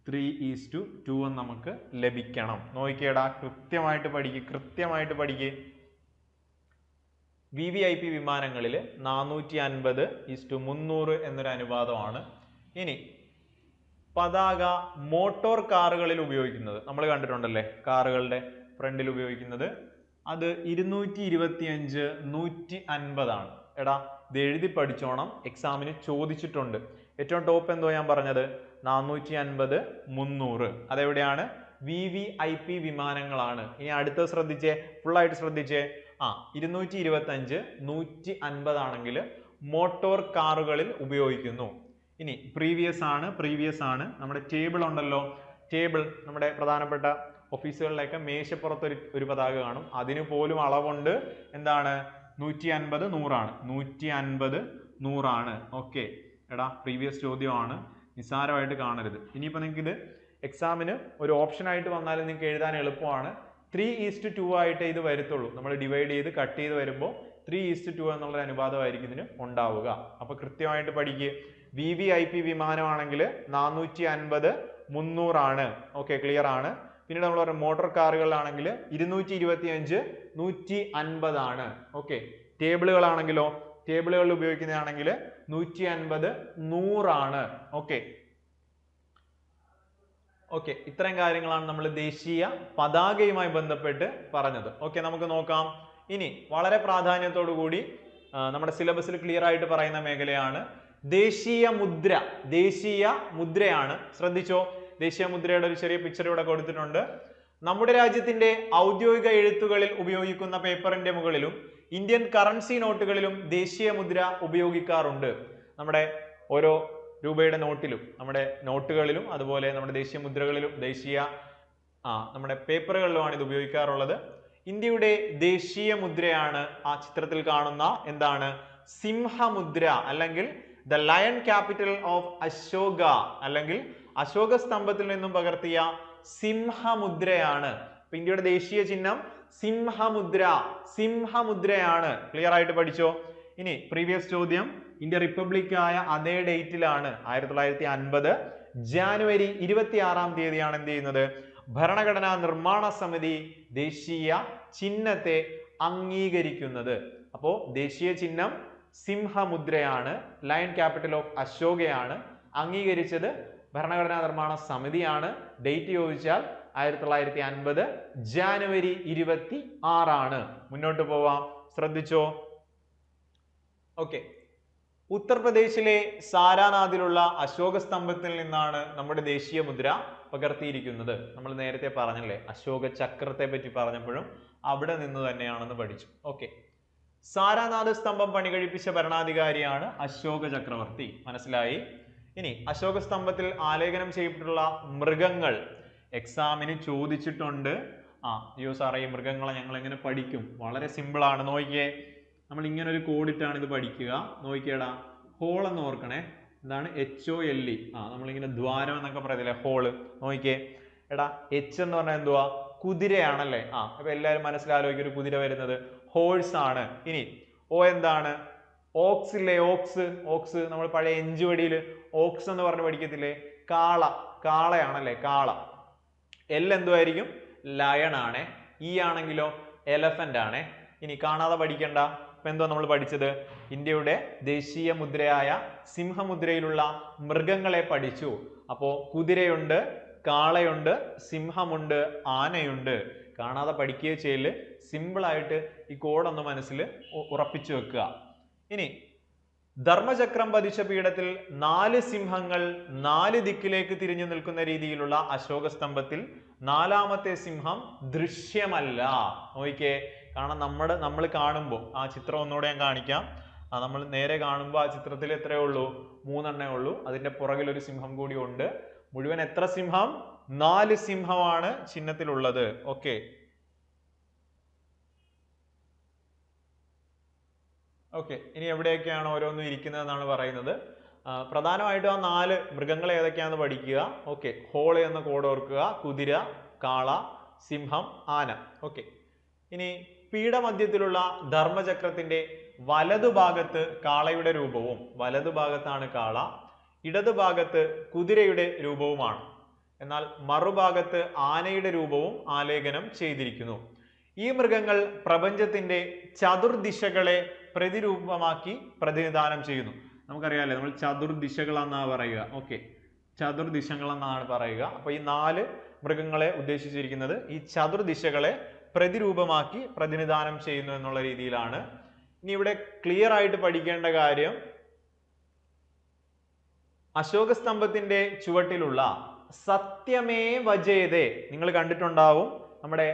3:2 എന്ന് നമുക്ക് ലഭിക്കണം. നോക്കിയേടാ, കൃത്യമായിട്ട് പഠിക്കുക. VVIP വിമാനങ്ങളിൽ 450:300 എന്നൊരു അനുപാതമാണ്. ഇനി പതാക മോട്ടോർ കാറുകളിൽ ഉപയോഗിക്കുന്നത് നമ്മൾ കണ്ടിട്ടുണ്ടല്ലേ, കാറുകളുടെ ഫ്രണ്ടിൽ ഉപയോഗിക്കുന്നത്. അത് 225, 150 ആണ്. എടാ, ഇത് എഴുതി പഠിച്ചോണം, എക്സാമിന് ചോദിച്ചിട്ടുണ്ട്. ഏറ്റവും ടോപ്പ് എന്തോ ഞാൻ പറഞ്ഞത്? 450, 300. അതെവിടെയാണ്? VVIP വിമാനങ്ങളാണ്. ഇനി അടുത്ത ശ്രദ്ധിച്ചേ, ഫുള്ളായിട്ട് ശ്രദ്ധിച്ചേ. 225, 150 ആണെങ്കിൽ മോട്ടോർ കാറുകളിൽ ഉപയോഗിക്കുന്നു. ഇനി പ്രീവിയസ് ആണ്. നമ്മുടെ ടേബിൾ ഉണ്ടല്ലോ, നമ്മുടെ പ്രധാനപ്പെട്ട ഓഫീസുകളിലൊക്കെ മേശപ്പുറത്ത് ഒരു പതാക കാണും. അതിന് പോലും അളവുണ്ട്. എന്താണ്? 150, 100 ആണ്. 150, 100 ആണ്. ഓക്കെ എടാ, പ്രീവിയസ് ചോദ്യമാണ്, നിസ്സാരമായിട്ട് കാണരുത്. ഇനിയിപ്പോൾ നിങ്ങൾക്ക് ഇത് എക്സാമിന് ഒരു ഓപ്ഷൻ ആയിട്ട് വന്നാലും നിങ്ങൾക്ക് എഴുതാൻ എളുപ്പമാണ്. 3:2 ആയിട്ട് ഇത് വരത്തുള്ളൂ. നമ്മൾ ഡിവൈഡ് ചെയ്ത് കട്ട് ചെയ്ത് വരുമ്പോൾ 3:2 എന്നുള്ളൊരു അനുപാതമായിരിക്കും ഇതിന് ഉണ്ടാവുക. അപ്പൊ കൃത്യമായിട്ട് പഠിക്കുക. VVIP വിമാനമാണെങ്കിൽ 450, 300 ആണ്. ഓക്കെ, ക്ലിയർ ആണ്. പിന്നീട് നമ്മൾ പറഞ്ഞ മോട്ടോർ കാറുകളിലാണെങ്കിൽ 225, 150 ആണ്. ഓക്കെ, ടേബിളുകളാണെങ്കിലോ, ടേബിളുകളിൽ ഉപയോഗിക്കുന്നതാണെങ്കിൽ 150, 100 ആണ്. ഓക്കെ, ഇത്രയും കാര്യങ്ങളാണ് നമ്മൾ ദേശീയ പതാകയുമായി ബന്ധപ്പെട്ട് പറഞ്ഞത്. ഓക്കെ, നമുക്ക് നോക്കാം. ഇനി വളരെ പ്രാധാന്യത്തോടു കൂടി നമ്മുടെ സിലബസിൽ ക്ലിയർ ആയിട്ട് പറയുന്ന മേഖലയാണ്. ദേശീയ മുദ്രയാണ്. ശ്രദ്ധിച്ചോ, ദേശീയ മുദ്രയുടെ ഒരു ചെറിയ പിക്ചർ ഇവിടെ കൊടുത്തിട്ടുണ്ട്. നമ്മുടെ രാജ്യത്തിന്റെ ഔദ്യോഗിക എഴുത്തുകളിൽ ഉപയോഗിക്കുന്ന പേപ്പറിന്റെ മുകളിലും ഇന്ത്യൻ കറൻസി നോട്ടുകളിലും ദേശീയ മുദ്ര ഉപയോഗിക്കാറുണ്ട്. നമ്മുടെ ഓരോ രൂപയുടെ നോട്ടിലും നമ്മുടെ നോട്ടുകളിലും അതുപോലെ നമ്മുടെ ദേശീയ മുദ്രകളിലും നമ്മുടെ പേപ്പറുകളിലുമാണ് ഇത് ഉപയോഗിക്കാറുള്ളത്. ഇന്ത്യയുടെ ദേശീയ മുദ്രയാണ് ആ ചിത്രത്തിൽ കാണുന്ന എന്താണ് സിംഹമുദ്ര അല്ലെങ്കിൽ the lion capital of Ashoka അല്ലെങ്കിൽ അശോക സ്തംഭത്തിൽ നിന്നും പകർത്തിയ സിംഹമുദ്രയാണ്. ഇന്ത്യയുടെ ദേശീയ ചിഹ്നം സിംഹമുദ്രയാണ്. ക്ലിയർ ആയിട്ട് പഠിച്ചോ. ഇനി പ്രീവിയസ് ചോദ്യം, ഇന്ത്യ റിപ്പബ്ലിക് ആയ അതേ ഡേറ്റിലാണ് 1950 ജാനുവരി 26-ാം തീയതിയാണ് എന്ത് ചെയ്യുന്നത്, ഭരണഘടനാ നിർമ്മാണ സമിതി ദേശീയ ചിഹ്നത്തെ അംഗീകരിക്കുന്നത്. അപ്പോ ദേശീയ ചിഹ്നം സിംഹമുദ്രയാണ്, ലയൺ ക്യാപിറ്റൽ ഓഫ് അശോകയാണ്. അംഗീകരിച്ചത് ഭരണഘടനാ നിർമ്മാണ സമിതിയാണ്. ഡേറ്റ് ചോദിച്ചാൽ 1950 ജാനുവരി 26 മുന്നോട്ട് പോവാം, ശ്രദ്ധിച്ചോ. ഓക്കെ, ഉത്തർപ്രദേശിലെ സാരാനാഥിലുള്ള അശോക സ്തംഭത്തിൽ നിന്നാണ് നമ്മുടെ ദേശീയ മുദ്ര പകർത്തിയിരിക്കുന്നത്. നമ്മൾ നേരത്തെ പറഞ്ഞല്ലേ, അശോക ചക്രത്തെ പറ്റി പറഞ്ഞപ്പോഴും അവിടെ നിന്ന് തന്നെയാണെന്ന് പഠിച്ചു. ഓക്കെ, സാരാനാഥ് സ്തംഭം പണികഴിപ്പിച്ച ഭരണാധികാരിയാണ് അശോക ചക്രവർത്തി. മനസ്സിലായി. ഇനി അശോക സ്തംഭത്തിൽ ആലേഖനം ചെയ്യപ്പെട്ടുള്ള മൃഗങ്ങൾ എക്സാമിന് ചോദിച്ചിട്ടുണ്ട്. സാറേ ഈ മൃഗങ്ങളെ ഞങ്ങൾ എങ്ങനെ പഠിക്കും? വളരെ സിമ്പിൾ ആണ്. നോക്കിയേ, നമ്മൾ ഇങ്ങനെ ഒരു കോഡിട്ടാണ് ഇത് പഠിക്കുക. നോക്കിയേടാ, ഹോൾ എന്ന് ഓർക്കണേ. എന്താണ് HOLE? നമ്മളിങ്ങനെ ദ്വാരം എന്നൊക്കെ പറയത്തില്ലേ, ഹോള്. നോക്കിയേ എടാ, H എന്ന് പറഞ്ഞാൽ എന്തുവാ, കുതിരയാണല്ലേ. അപ്പൊ എല്ലാവരും മനസ്സിലാലോചിക്കും ഒരു കുതിര വരുന്നത് ഹോഴ്സ് ആണ്. ഇനി O എന്താണ്, ഓക്സ് ഇല്ലേ, ഓക്സ് നമ്മൾ പഴയ എഞ്ചുവടിയിൽ ഓക്സ് എന്ന് പറഞ്ഞ് പഠിക്കത്തില്ലേ, കാളയാണല്ലേ, കാള. L എന്തുമായിരിക്കും, ലയൺ ആണേ. E ആണെങ്കിലോ എലഫന്റ് ആണേ. ഇനി കാണാതെ പഠിക്കണ്ട. ഇപ്പൊ എന്തോ നമ്മൾ പഠിച്ചത്, ഇന്ത്യയുടെ ദേശീയ മുദ്രയായ സിംഹമുദ്രയിലുള്ള മൃഗങ്ങളെ പഠിച്ചു. അപ്പോ കുതിരയുണ്ട്, കാളയുണ്ട്, സിംഹമുണ്ട്, ആനയുണ്ട്. കാണാതെ പഠിക്കുകയോ ചെയ്യല്, സിമ്പിൾ ആയിട്ട് ഈ കോഡ് ഒന്ന് മനസ്സിൽ ഉറപ്പിച്ചു വെക്കുക. ഇനി ധർമ്മചക്രം പതിച്ച പീഠത്തിൽ 4 സിംഹങ്ങൾ 4 ദിക്കിലേക്ക് തിരിഞ്ഞു നിൽക്കുന്ന രീതിയിലുള്ള അശോക സ്തംഭത്തിൽ 4ാമത്തെ സിംഹം ദൃശ്യമല്ല. നോക്കിക്കേ, കാരണം നമ്മൾ കാണുമ്പോൾ ആ ചിത്രം ഒന്നുകൂടെ ഞാൻ കാണിക്കാം. നമ്മൾ നേരെ കാണുമ്പോൾ ആ ചിത്രത്തിൽ എത്രയേ ഉള്ളൂ, 3 എണ്ണേ ഉള്ളൂ. അതിന്റെ പുറകിൽ ഒരു സിംഹം കൂടി ഉണ്ട്. മുഴുവൻ എത്ര സിംഹം, 4 സിംഹമാണ് ചിഹ്നത്തിലുള്ളത്. ഓക്കെ, ഇനി എവിടെയൊക്കെയാണ് ഓരോന്നും ഇരിക്കുന്നതെന്നാണ് പറയുന്നത്. പ്രധാനമായിട്ടും ആ 4 മൃഗങ്ങൾ ഏതൊക്കെയാണെന്ന് പഠിക്കുക. ഓക്കെ, ഹോള് എന്ന കോഡ് ഓർക്കുക. കുതിര, കാള, സിംഹം, ആന. ഓക്കെ, ഇനി പീഠമധ്യത്തിലുള്ള ധർമ്മചക്രത്തിന്റെ വലതുഭാഗത്ത് കാളയുടെ രൂപവും, വലതുഭാഗത്താണ് കാള, ഇടതുഭാഗത്ത് കുതിരയുടെ രൂപവുമാണ്. എന്നാൽ മറുഭാഗത്ത് ആനയുടെ രൂപവും ആലേഖനം ചെയ്തിരിക്കുന്നു. ഈ മൃഗങ്ങൾ പ്രപഞ്ചത്തിന്റെ ചതുർദിശകളെ പ്രതിരൂപമാക്കി പ്രതിനിധാനം ചെയ്യുന്നു. നമുക്കറിയാലേ, നമ്മൾ ചതുർദിശകൾ എന്നാണ് പറയുക. ഓക്കെ, ചതുർദിശകൾ എന്നാണ് പറയുക. അപ്പൊ ഈ 4 മൃഗങ്ങളെ ഉദ്ദേശിച്ചിരിക്കുന്നത് ഈ ചതുർദിശകളെ പ്രതിരൂപമാക്കി പ്രതിനിധാനം ചെയ്യുന്നു എന്നുള്ള രീതിയിലാണ്. ഇനി ഇവിടെ ക്ലിയർ ആയിട്ട് പഠിക്കേണ്ട കാര്യം, അശോക സ്തംഭത്തിന്റെ ചുവട്ടിലുള്ള സത്യമേവ ജയതേ നിങ്ങൾ കണ്ടിട്ടുണ്ടാവും. നമ്മുടെ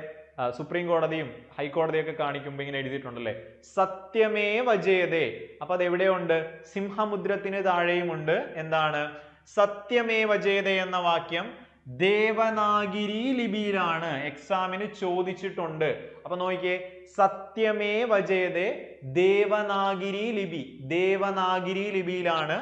സുപ്രീം കോടതിയും ഹൈക്കോടതിയൊക്കെ കാണിക്കുമ്പോൾ ഇങ്ങനെ എഴുതിയിട്ടുണ്ടല്ലേ, സത്യമേവ ജയതേ. അപ്പൊ അത് എവിടെയുണ്ട്, സിംഹമുദ്രത്തിന് താഴെയുമുണ്ട്. എന്താണ് സത്യമേവ ജയതേ എന്ന വാക്യം ദേവനാഗിരി ലിപിയിലാണ്. എക്സാമിന് ചോദിച്ചിട്ടുണ്ട്. അപ്പൊ നോക്കിയേ, സത്യമേവ ജയതേ ദേവനാഗിരി ലിപിയിലാണ്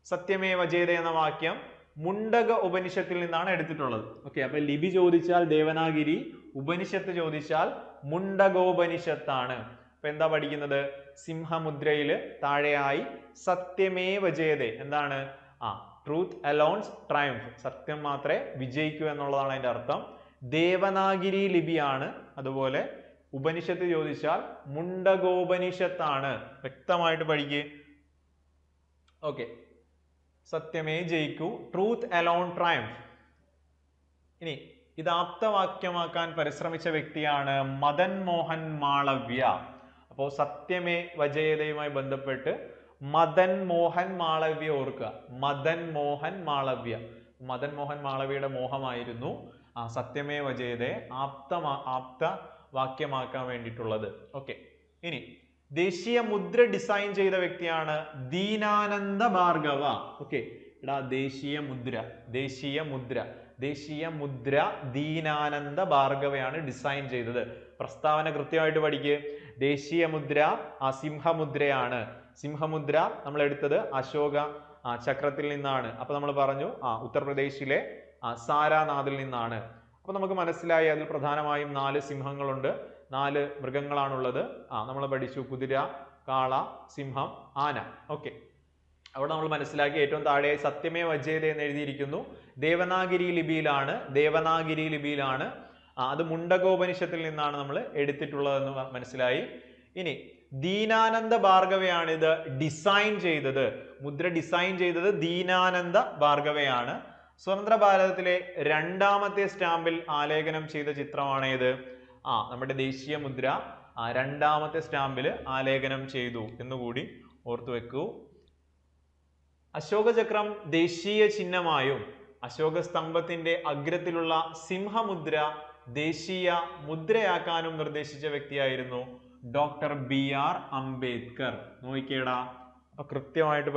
സത്യമേവ ജയതേ എന്ന വാക്യം മുണ്ടക ഉപനിഷത്തിൽ നിന്നാണ് എടുത്തിട്ടുള്ളത്. ഓക്കെ, അപ്പൊ ലിപി ചോദിച്ചാൽ ദേവനാഗിരി, ഉപനിഷത്ത് ചോദിച്ചാൽ മുണ്ടകോപനിഷത്താണ്. അപ്പൊ എന്താ പഠിക്കുന്നത്, സിംഹമുദ്രയില് താഴെയായി സത്യമേവ ജയതേ എന്താണ്, ട്രൂത്ത് അലോൺസ് ട്രയംഫ്, സത്യം മാത്രമേ വിജയിക്കൂ എന്നുള്ളതാണ് അതിന്റെ അർത്ഥം. ദേവനാഗിരി ലിപിയാണ്. അതുപോലെ ഉപനിഷത്ത് ചോദിച്ചാൽ മുണ്ടകോപനിഷത്താണ്. വ്യക്തമായിട്ട് പഠിക്കുക. ഓക്കെ, സത്യമേ ജയിക്കൂ, ട്രൂത്ത് അലോൺ ട്രയംഫ്. ഇനി ഇത് ആപ്തവാക്യമാക്കാൻ പരിശ്രമിച്ച വ്യക്തിയാണ് മദൻ മോഹൻ മാളവ്യ. അപ്പോൾ സത്യമേ വജയതയുമായി ബന്ധപ്പെട്ട് മദൻ മോഹൻ മാളവ്യ ഓർക്കുക. മദൻ മോഹൻ മാളവ്യ. മദൻ മോഹൻ മാളവ്യയുടെ മോഹമായിരുന്നു സത്യമേ വജയതയെ ആപ്ത വാക്യമാക്കാൻ വേണ്ടിയിട്ടുള്ളത്. ഓക്കെ, ഇനി ദേശീയ മുദ്ര ഡിസൈൻ ചെയ്ത വ്യക്തിയാണ് ദീനാനന്ദ ഭാർഗവ. ഓക്കെ, എടാ ദേശീയ മുദ്ര ദീനാനന്ദ ഭാർഗവയാണ് ഡിസൈൻ ചെയ്തത്. പ്രസ്താവന കൃത്യമായിട്ട് പഠിക്കുക. ദേശീയ മുദ്ര സിംഹമുദ്രയാണ്. സിംഹമുദ്ര നമ്മൾ എടുത്തത് അശോക ചക്രത്തിൽ നിന്നാണ്. അപ്പൊ നമ്മൾ പറഞ്ഞു ഉത്തർപ്രദേശിലെ സാരാനാഥിൽ നിന്നാണ്. അപ്പൊ നമുക്ക് മനസ്സിലായി അതിൽ പ്രധാനമായും 4 സിംഹങ്ങളുണ്ട്, 4 മൃഗങ്ങളാണുള്ളത്. നമ്മൾ പഠിച്ചു കുതിര, കാള, സിംഹം, ആന. ഓക്കെ, അവിടെ നമ്മൾ മനസ്സിലാക്കി. ഏറ്റവും താഴെ സത്യമേ വജയതേ എന്ന് എഴുതിയിരിക്കുന്നു. ദേവനാഗിരി ലിപിയിലാണ്. അത് മുണ്ടകോപനിഷത്തിൽ നിന്നാണ് നമ്മൾ എടുത്തിട്ടുള്ളതെന്ന് മനസ്സിലായി. ഇനി ദീനാനന്ദ ഭാർഗവയാണ് ഡിസൈൻ ചെയ്തത്. മുദ്ര ഡിസൈൻ ചെയ്തത് ദീനാനന്ദ ഭാർഗവയാണ്. സ്വതന്ത്ര ഭാരതത്തിലെ 2ാമത്തെ സ്റ്റാമ്പിൽ ആലേഖനം ചെയ്ത ചിത്രമാണ് ഏത്? നമ്മുടെ ദേശീയ മുദ്ര 2ാമത്തെ സ്റ്റാമ്പിൽ ആലേഖനം ചെയ്തു എന്നുകൂടി ഓർത്തു വെക്കൂ. അശോകചക്രം ദേശീയ ചിഹ്നമായും അശോക സ്തംഭത്തിന്റെ അഗ്രത്തിലുള്ള സിംഹമുദ്ര ദേശീയ മുദ്രയാക്കാനും നിർദ്ദേശിച്ച വ്യക്തിയായിരുന്നു ഡോക്ടർ BR അംബേദ്കർ. നോക്കിക്കേടാ, അപ്പൊ കൃത്യമായിട്ട്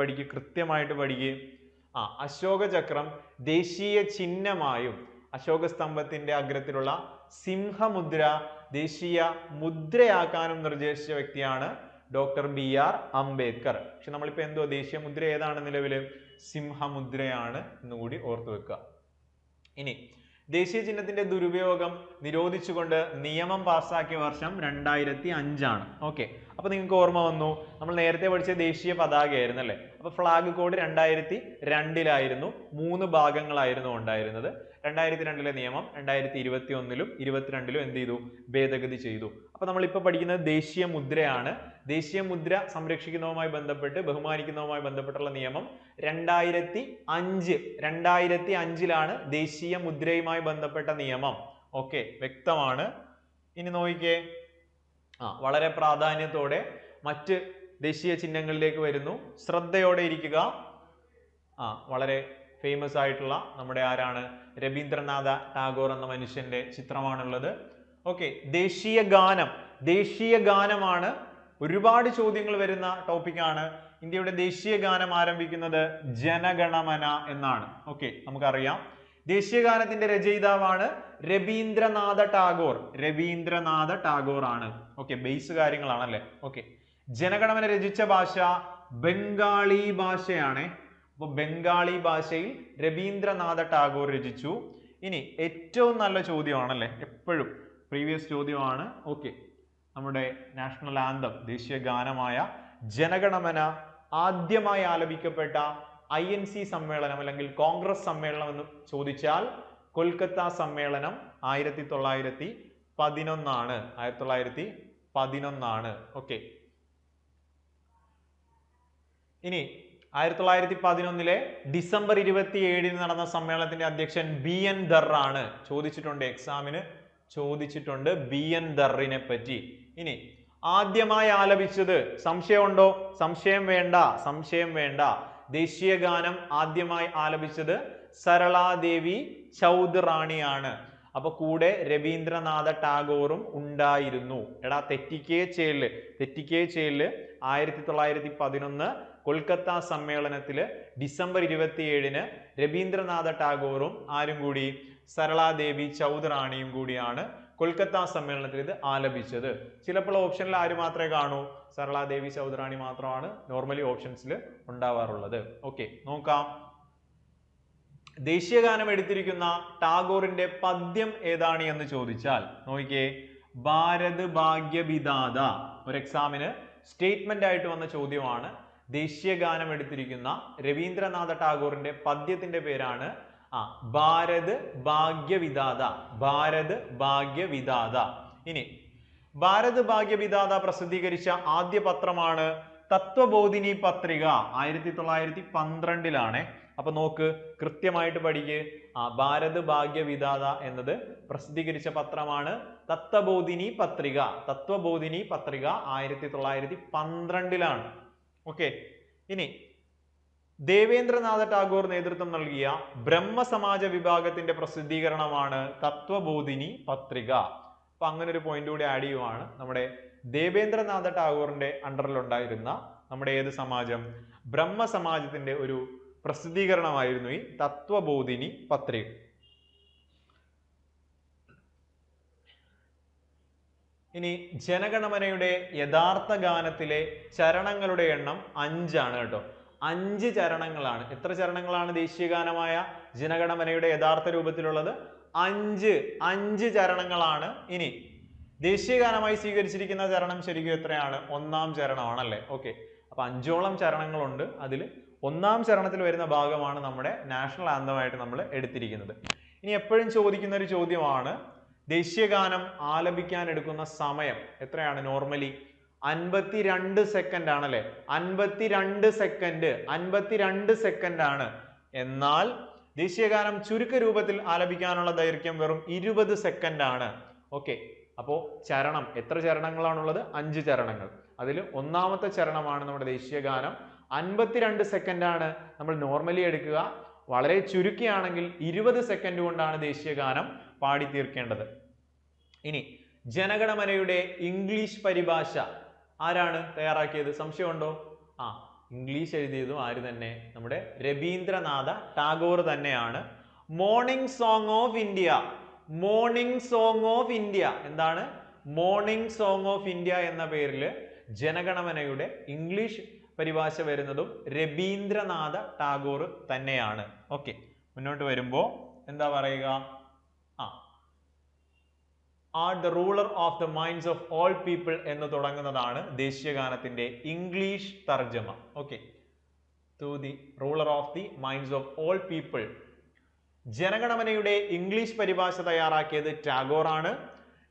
പഠിക്കുക. അശോകചക്രം ദേശീയ ചിഹ്നമായും അശോക സ്തംഭത്തിന്റെ അഗ്രത്തിലുള്ള സിംഹമുദ്ര ദേശീയ മുദ്രയാക്കാനും നിർദ്ദേശിച്ച വ്യക്തിയാണ് ഡോക്ടർ BR അംബേദ്കർ. പക്ഷെ നമ്മളിപ്പോ എന്തോ ദേശീയ മുദ്ര ഏതാണ് നിലവില്? സിംഹമുദ്രയാണ് എന്നുകൂടി ഓർത്തു വെക്കുക. ഇനി ദേശീയ ചിഹ്നത്തിന്റെ ദുരുപയോഗം നിരോധിച്ചുകൊണ്ട് നിയമം പാസ്സാക്കിയ വർഷം 2005 ആണ്. ഓക്കെ, അപ്പൊ നിങ്ങൾക്ക് ഓർമ്മ വന്നു, നമ്മൾ നേരത്തെ പഠിച്ച ദേശീയ പതാകയായിരുന്നു അല്ലെ. അപ്പൊ ഫ്ലാഗ് കോഡ് 2002 3 ഭാഗങ്ങളായിരുന്നു ഉണ്ടായിരുന്നത്. 2002 നിയമം 2021 22 എന്ത് ചെയ്തു? ഭേദഗതി ചെയ്തു. അപ്പൊ നമ്മൾ ഇപ്പൊ പഠിക്കുന്നത് ദേശീയ മുദ്രയാണ്. ദേശീയ മുദ്ര സംരക്ഷിക്കുന്നതുമായി ബന്ധപ്പെട്ട് ബഹുമാനിക്കുന്നതുമായി ബന്ധപ്പെട്ടുള്ള നിയമം 2005 ദേശീയ മുദ്രയുമായി ബന്ധപ്പെട്ട നിയമം. ഓക്കെ, വ്യക്തമാണ്. ഇനി നോക്കിക്കേ, വളരെ പ്രാധാന്യത്തോടെ മറ്റ് ദേശീയ ചിഹ്നങ്ങളിലേക്ക് വരുന്നു. ശ്രദ്ധയോടെ ഇരിക്കുക. വളരെ ഫേമസ് ആയിട്ടുള്ള നമ്മുടെ ആരാണ്? രവീന്ദ്രനാഥ ടാഗോർ എന്ന മനുഷ്യന്റെ ചിത്രമാണുള്ളത്. ഓക്കെ, ദേശീയ ഗാനമാണ്. ഒരുപാട് ചോദ്യങ്ങൾ വരുന്ന ടോപ്പിക്കാണ്. ഇന്ത്യയുടെ ദേശീയ ഗാനം ആരംഭിക്കുന്നത് ജനഗണമന എന്നാണ്. ഓക്കെ, നമുക്കറിയാം. ദേശീയ ഗാനത്തിന്റെ രചയിതാവാണ് രവീന്ദ്രനാഥ ടാഗോർ ആണ്. ഓക്കെ, ബേസ് കാര്യങ്ങളാണല്ലേ. ഓക്കെ, ജനഗണമന രചിച്ച ഭാഷ ബംഗാളി ഭാഷയാണ്. അപ്പൊ ബംഗാളി ഭാഷയിൽ രവീന്ദ്രനാഥ ടാഗോർ രചിച്ചു. ഇനി ഏറ്റവും നല്ല ചോദ്യമാണല്ലേ, എപ്പോഴും പ്രീവിയസ് ചോദ്യമാണ്. ഓക്കെ, നമ്മുടെ നാഷണൽ ആന്തം ദേശീയ ഗാനമായ ജനഗണമന ആദ്യമായി ആലപിക്കപ്പെട്ട INC സമ്മേളനം അല്ലെങ്കിൽ കോൺഗ്രസ് സമ്മേളനം എന്ന് ചോദിച്ചാൽ കൊൽക്കത്ത സമ്മേളനം 1911 ഓക്കെ, ഇനി 1911 ഡിസംബർ 27 നടന്ന സമ്മേളനത്തിന്റെ അധ്യക്ഷൻ BN ദർ ആണ്. എക്സാമിന് ചോദിച്ചിട്ടുണ്ട് BN ദറിനെ പറ്റി. ഇനി ആദ്യമായി ആലപിച്ചത് സംശയമുണ്ടോ? സംശയം വേണ്ട. ദേശീയ ഗാനം ആദ്യമായി ആലപിച്ചത് സരളാദേവി ചൗധറാണിയാണ്. അപ്പൊ കൂടെ രവീന്ദ്രനാഥ ടാഗോറും ഉണ്ടായിരുന്നു. എടാ തെറ്റിക്കേ ചെയ്യല്. 1911 കൊൽക്കത്ത സമ്മേളനത്തില് ഡിസംബർ 27 രവീന്ദ്രനാഥ ടാഗോറും ആരും കൂടി? സരളാദേവി ചൗധറാണിയും കൂടിയാണ് കൊൽക്കത്ത സമ്മേളനത്തിൽ ഇത് ആലപിച്ചത്. ചിലപ്പോൾ ഓപ്ഷനിൽ ആര് മാത്രമേ കാണൂ? സരളാദേവി ചൗധറാണി മാത്രമാണ് നോർമലി ഓപ്ഷൻസിൽ ഉണ്ടാവാറുള്ളത്. ഓക്കെ, നോക്കാം. ദേശീയ ഗാനം എടുത്തിരിക്കുന്ന ടാഗോറിന്റെ പദ്യം ഏതാണ് എന്ന് ചോദിച്ചാൽ നോക്കിയേ, ഭാരത് ഭാഗ്യ വിധാത. ഒരു എക്സാമിന് സ്റ്റേറ്റ്മെന്റ് ആയിട്ട് വന്ന ചോദ്യമാണ്. ദേശീയ ഗാനം എടുത്തിരിക്കുന്ന രവീന്ദ്രനാഥ ടാഗോറിന്റെ പദ്യത്തിന്റെ പേരാണ് ഭാരത് ഭാഗ്യ വിധാത. ഇനി ഭാരത് ഭാഗ്യ വിധാത പ്രസിദ്ധീകരിച്ച ആദ്യ പത്രമാണ് തത്വബോധിനി പത്രിക. 1912 അപ്പൊ നോക്ക്, കൃത്യമായിട്ട് പഠിക്ക്. ഭാരത് ഭാഗ്യ വിധാത എന്നത് പ്രസിദ്ധീകരിച്ച പത്രമാണ് തത്വബോധിനി പത്രിക. തത്വബോധിനി പത്രിക 1912 ഓക്കെ. ഇനി ദേവേന്ദ്രനാഥ ടാഗോർ നേതൃത്വം നൽകിയ ബ്രഹ്മസമാജ വിഭാഗത്തിന്റെ പ്രസിദ്ധീകരണമാണ് തത്വബോധിനി പത്രിക. അപ്പൊ അങ്ങനെ ഒരു പോയിന്റ് കൂടി ആഡ് ചെയ്യുവാണ്. നമ്മുടെ ദേവേന്ദ്രനാഥ ടാഗോറിന്റെ അണ്ടറിൽ ഉണ്ടായിരുന്ന നമ്മുടെ ഏത് സമാജം, ബ്രഹ്മസമാജത്തിന്റെ ഒരു പ്രസിദ്ധീകരണമായിരുന്നു ഈ തത്വബോധിനി പത്രിക. ഇനി ജനഗണമനയുടെ യഥാർത്ഥ ഗാനത്തിലെ ചരണങ്ങളുടെ എണ്ണം 5 ആണ് കേട്ടോ. 5 ചരണങ്ങളാണ്. എത്ര ചരണങ്ങളാണ് ദേശീയഗാനമായ ജനഗണമനയുടെ യഥാർത്ഥ രൂപത്തിലുള്ളത്? 5 ചരണങ്ങളാണ്. ഇനി ദേശീയഗാനമായി സ്വീകരിച്ചിരിക്കുന്ന ചരണം ശരിക്കും എത്രയാണ്? 1-ാം ചരണമാണല്ലേ. ഓക്കെ, അപ്പൊ 5ഓളം ചരണങ്ങളുണ്ട്. അതിൽ 1-ാം ചരണത്തിൽ വരുന്ന ഭാഗമാണ് നമ്മുടെ നാഷണൽ ആന്തമായിട്ട് നമ്മൾ എടുത്തിരിക്കുന്നത്. ഇനി എപ്പോഴും ചോദിക്കുന്ന ഒരു ചോദ്യമാണ്, ദേശീയഗാനം ആലപിക്കാൻ എടുക്കുന്ന സമയം എത്രയാണ്? നോർമലി 52 സെക്കൻഡ് ആണല്ലേ. 52 സെക്കൻഡ് ആണ്. എന്നാൽ ദേശീയഗാനം ചുരുക്ക രൂപത്തിൽ ആലപിക്കാനുള്ള ദൈർഘ്യം വെറും 20 സെക്കൻഡ് ആണ്. ഓക്കെ, അപ്പോ ചരണം എത്ര ചരണങ്ങളാണുള്ളത്? 5 ചരണങ്ങൾ. അതിൽ 1-ാമത്തെ ചരണമാണ് നമ്മുടെ ദേശീയഗാനം. 52 സെക്കൻഡ് ആണ് നമ്മൾ നോർമലി എടുക്കുക. വളരെ ചുരുക്കിയാണെങ്കിൽ 20 സെക്കൻഡ് കൊണ്ടാണ് ദേശീയഗാനം പാടി തീർക്കേണ്ടത്. ഇനി ജനഗണമനയുടെ ഇംഗ്ലീഷ് പരിഭാഷ ആരാണ് തയ്യാറാക്കിയത്? സംശയമുണ്ടോ? ഇംഗ്ലീഷ് എഴുതിയതും ആര് തന്നെ? നമ്മുടെ രവീന്ദ്രനാഥ ടാഗോർ തന്നെയാണ്. Morning song of India. Morning song of India എന്താണ്? മോർണിംഗ് സോങ് ഓഫ് ഇന്ത്യ എന്ന പേരിൽ ജനഗണമനയുടെ ഇംഗ്ലീഷ് പരിഭാഷ വരുന്നതും രവീന്ദ്രനാഥ ടാഗോർ തന്നെയാണ്. ഓക്കെ, മുന്നോട്ട് വരുമ്പോ എന്താ പറയുക? Art the ruler of the minds of all people എന്ന് തുടങ്ങുന്നതാണ് ദേശീയഗാനത്തിന്റെ ഇംഗ്ലീഷ് തർജ്ജമ. Okay, to the ruler of the minds of all people. ജനഗണമനയുടെ ഇംഗ്ലീഷ് പരിഭാഷ തയ്യാറാക്കിയത് ടാഗോർ ആണ്.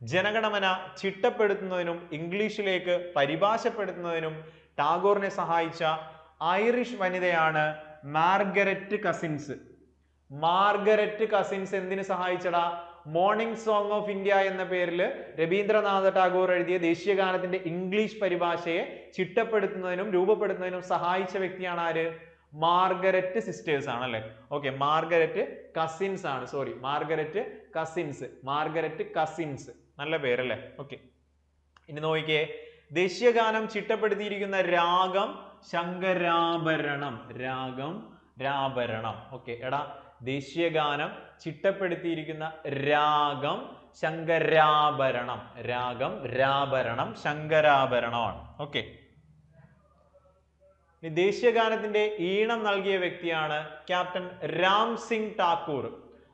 ജനഗണമന ചിട്ടപ്പെടുത്തുന്നതിനും ഇംഗ്ലീഷിലേക്ക് പരിഭാഷപ്പെടുത്തുന്നതിനും ടാഗോറിനെ സഹായിച്ച ഐറിഷ് വനിതയാണ് മാർഗരറ്റ് കസിൻസ്. മാർഗരറ്റ് കസിൻസ് എന്തിനു സഹായിച്ചടാ? മോർണിംഗ് സോങ് ഓഫ് ഇന്ത്യ എന്ന പേരിൽ രവീന്ദ്രനാഥ ടാഗോർ എഴുതിയ ദേശീയഗാനത്തിന്റെ ഇംഗ്ലീഷ് പരിഭാഷയെ ചിട്ടപ്പെടുത്തുന്നതിനും രൂപപ്പെടുത്തുന്നതിനും സഹായിച്ച വ്യക്തിയാണ് ആര്? മാർഗരറ്റ് സിസ്റ്റേഴ്സ് ആണല്ലേ. ഓക്കെ, മാർഗരറ്റ് കസിൻസ് ആണ്. Sorry, Margaret cousins. Margaret cousins നല്ല പേരല്ലേ. ഓക്കെ, ഇനി നോക്കിക്കേ, ദേശീയഗാനം ചിട്ടപ്പെടുത്തിയിരിക്കുന്ന രാഗം ശങ്കരാഭരണം. രാഗം രാഭരണം. ഓക്കെ, എടാ ദേശീയഗാനം ചിട്ടപ്പെടുത്തിയിരിക്കുന്ന രാഗം ശങ്കരാഭരണം. രാഗം രാഭരണം ശങ്കരാഭരണമാണ്. ഓക്കെ, ദേശീയഗാനത്തിന്റെ ഈണം നൽകിയ വ്യക്തിയാണ് ക്യാപ്റ്റൻ രാം സിംഗ് ഠാക്കൂർ.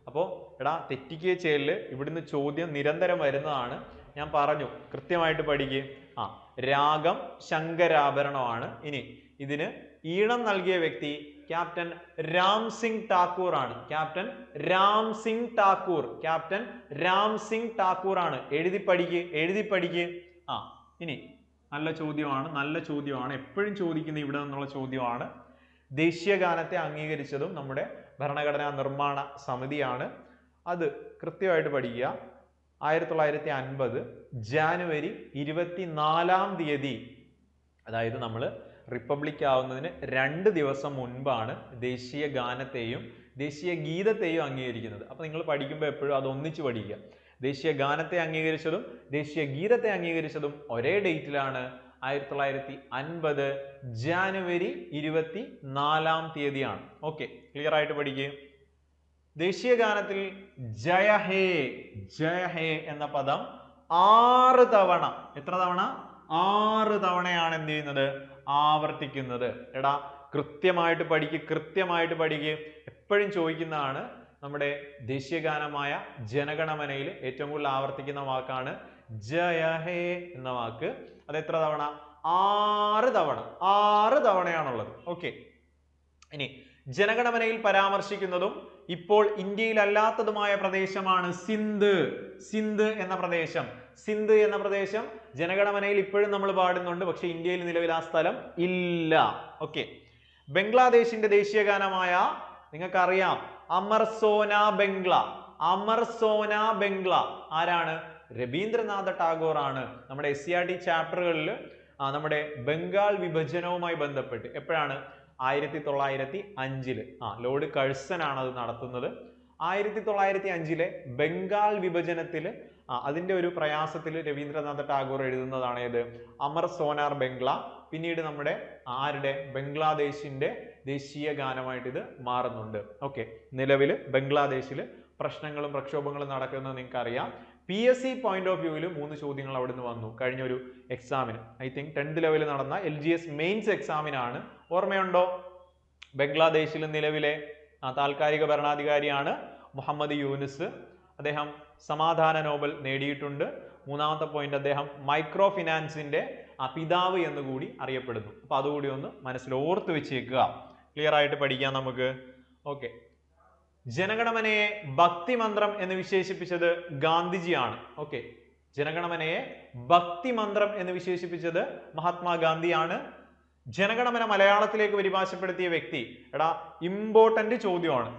അപ്പോ എടാ തെറ്റിക്കുക ചെയ്യല്, ഇവിടുന്ന് ചോദ്യം നിരന്തരം വരുന്നതാണ്. ഞാൻ പറഞ്ഞു കൃത്യമായിട്ട് പഠിക്കുക. രാഗം ശങ്കരാഭരണമാണ്. ഇനി ഇതിന് ഈണം നൽകിയ വ്യക്തി ക്യാപ്റ്റൻ രാം സിംഗ് ഠാക്കൂർ ആണ്. ക്യാപ്റ്റൻ രാം സിംഗ് ഠാക്കൂർ. ക്യാപ്റ്റൻ രാം സിംഗ് ഠാക്കൂർ ആണ്. എഴുതി പഠിക്ക്. ഇനി നല്ല ചോദ്യമാണ്. എപ്പോഴും ചോദിക്കുന്ന ഇവിടെ നിന്നുള്ള ചോദ്യമാണ്. ദേശീയഗാനത്തെ അംഗീകരിച്ചതും നമ്മുടെ ഭരണഘടനാ നിർമ്മാണ സമിതിയാണ്. അത് കൃത്യമായിട്ട് പഠിക്കുക. 1950 ജാനുവരി 24-ാം തീയതി, അതായത് നമ്മൾ റിപ്പബ്ലിക് ആവുന്നതിന് 2 ദിവസം മുൻപാണ് ദേശീയ ഗാനത്തെയും ദേശീയ ഗീതത്തെയും അംഗീകരിക്കുന്നത്. അപ്പൊ നിങ്ങൾ പഠിക്കുമ്പോൾ എപ്പോഴും അത് ഒന്നിച്ച് പഠിക്കുക. ദേശീയ ഗാനത്തെ അംഗീകരിച്ചതും ദേശീയ ഗീതത്തെ അംഗീകരിച്ചതും ഒരേ ഡേറ്റിലാണ്. 1950 ജാനുവരി 24-ാം തീയതിയാണ്. ഓക്കെ, ക്ലിയർ ആയിട്ട് പഠിക്കുക. ദേശീയ ഗാനത്തിൽ ജയ ഹേ എന്ന പദം 6 തവണ, എത്ര തവണ? 6 തവണയാണ് എന്ത് ചെയ്യുന്നത്? ആവർത്തിക്കുന്നത്. എടാ കൃത്യമായിട്ട് പഠിക്കുക. എപ്പോഴും ചോദിക്കുന്നതാണ്. നമ്മുടെ ദേശീയഗാനമായ ജനഗണമനയിൽ ഏറ്റവും കൂടുതൽ ആവർത്തിക്കുന്ന വാക്കാണ് ജയ ഹേ എന്ന വാക്ക്. അത് എത്ര തവണ? 6 തവണ. 6 തവണയാണുള്ളത്. ഓക്കെ, ഇനി ജനഗണമനയിൽ പരാമർശിക്കുന്നതും ഇപ്പോൾ ഇന്ത്യയിൽ അല്ലാത്തതുമായ പ്രദേശമാണ് സിന്ധ് എന്ന പ്രദേശം. സിന്ധ് എന്ന പ്രദേശം ജനഗണമനയിൽ ഇപ്പോഴും നമ്മൾ പാടുന്നുണ്ട്, പക്ഷെ ഇന്ത്യയിൽ നിലവിൽ ആ സ്ഥലം ഇല്ല. ഓക്കെ, ബംഗ്ലാദേശിന്റെ ദേശീയഗാനമായ നിങ്ങൾക്കറിയാം അമർ സോന ബംഗ്ല. ആരാണ്? രവീന്ദ്രനാഥ ടാഗോർ ആണ്. നമ്മുടെ SCERT ചാപ്റ്ററുകളിൽ നമ്മുടെ ബംഗാൾ വിഭജനവുമായി ബന്ധപ്പെട്ട് എപ്പോഴാണ് 1905 ലോർഡ് കഴ്സൺ ആണ് അത് നടത്തുന്നത്. 1905 ബംഗാൾ വിഭജനത്തിൽ അതിന്റെ ഒരു പ്രയാസത്തിൽ രവീന്ദ്രനാഥ ടാഗോർ എഴുതുന്നതാണ് ഏത്? അമർ സോനാർ ബംഗ്ല. പിന്നീട് നമ്മുടെ ആരുടെ ബംഗ്ലാദേശിന്റെ ദേശീയ ഗാനമായിട്ട് ഇത് മാറുന്നുണ്ട്. ഓക്കെ, നിലവിൽ ബംഗ്ലാദേശിൽ പ്രശ്നങ്ങളും പ്രക്ഷോഭങ്ങളും നടക്കുന്നത് നിങ്ങൾക്ക് അറിയാം. PSC പോയിന്റ് ഓഫ് വ്യൂവിൽ 3 ചോദ്യങ്ങൾ അവിടെ നിന്ന് വന്നു കഴിഞ്ഞ ഒരു എക്സാമിന്. ഐ തിങ്ക് 10th ലെവലിൽ നടന്ന LGS മെയിൻസ് എക്സാമിനാണ്. ഓർമ്മയുണ്ടോ? ബംഗ്ലാദേശിൽ നിലവിലെ താൽക്കാലിക ഭരണാധികാരിയാണ് മുഹമ്മദ് യൂനിസ്. അദ്ദേഹം സമാധാന നോബൽ നേടിയിട്ടുണ്ട്. 3ാമത്തെ പോയിന്റ്, അദ്ദേഹം മൈക്രോ ഫിനാൻസിന്റെ പിതാവ് എന്നുകൂടി അറിയപ്പെടുന്നു. അപ്പൊ അതുകൂടി ഒന്ന് മനസ്സിൽ ഓർത്ത് വെച്ചേക്കുക. ക്ലിയർ ആയിട്ട് പഠിക്കാം നമുക്ക്. ഓക്കെ, ജനഗണമനയെ ഭക്തിമന്ത്രം എന്ന് വിശേഷിപ്പിച്ചത് ഗാന്ധിജിയാണ്. ഓക്കെ, ജനഗണമനയെ ഭക്തിമന്ത്രം എന്ന് വിശേഷിപ്പിച്ചത് മഹാത്മാഗാന്ധിയാണ്. ജനഗണമന മലയാളത്തിലേക്ക് പരിഭാഷപ്പെടുത്തിയ വ്യക്തി, ഇമ്പോർട്ടന്റ് ചോദ്യമാണ്.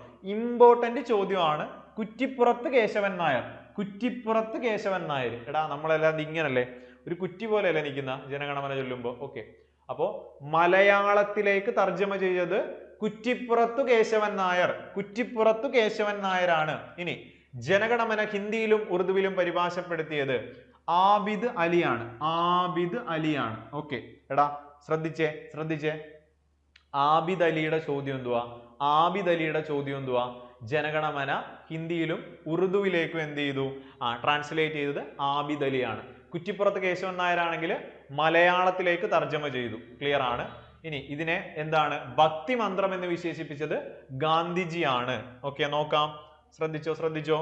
കുറ്റിപ്പുറത്ത് കേശവൻ നായർ. കുറ്റിപ്പുറത്ത് കേശവൻ നായർ. നമ്മളെല്ലാം ഇങ്ങനല്ലേ, ഒരു കുറ്റി പോലെയല്ലേ നിൽക്കുന്ന ജനഗണമന ചൊല്ലുമ്പോ. ഓക്കെ, അപ്പോ മലയാളത്തിലേക്ക് തർജ്ജമ ചെയ്തത് കുറ്റിപ്പുറത്തു കേശവൻ നായർ. കുറ്റിപ്പുറത്തു കേശവൻ നായരാണ്. ഇനി ജനഗണമന ഹിന്ദിയിലും ഉറുദുവിലും പരിഭാഷപ്പെടുത്തിയത് ആബിദ് അലിയാണ്. ആബിദ് അലിയാണ്. ഓക്കെ, ശ്രദ്ധിച്ചേ. ആബിദ് അലിയുടെ ചോദ്യം എന്തുവാ? ജനഗണമന ഹിന്ദിയിലും ഉറുദുവിലേക്കും എന്ത് ചെയ്തു? ട്രാൻസ്ലേറ്റ് ചെയ്തത് ആബിദ് അലിയാണ്. കുറ്റിപ്പുറത്ത് കേശവൻ നായരാണെങ്കിൽ മലയാളത്തിലേക്ക് തർജ്ജമ ചെയ്തു. ക്ലിയർ ആണ്. ഇനി ഇതിനെ എന്താണ് ഭക്തിമന്ത്രം എന്ന് വിശേഷിപ്പിച്ചത് ഗാന്ധിജിയാണ്. ഓക്കെ, നോക്കാം. ശ്രദ്ധിച്ചോ.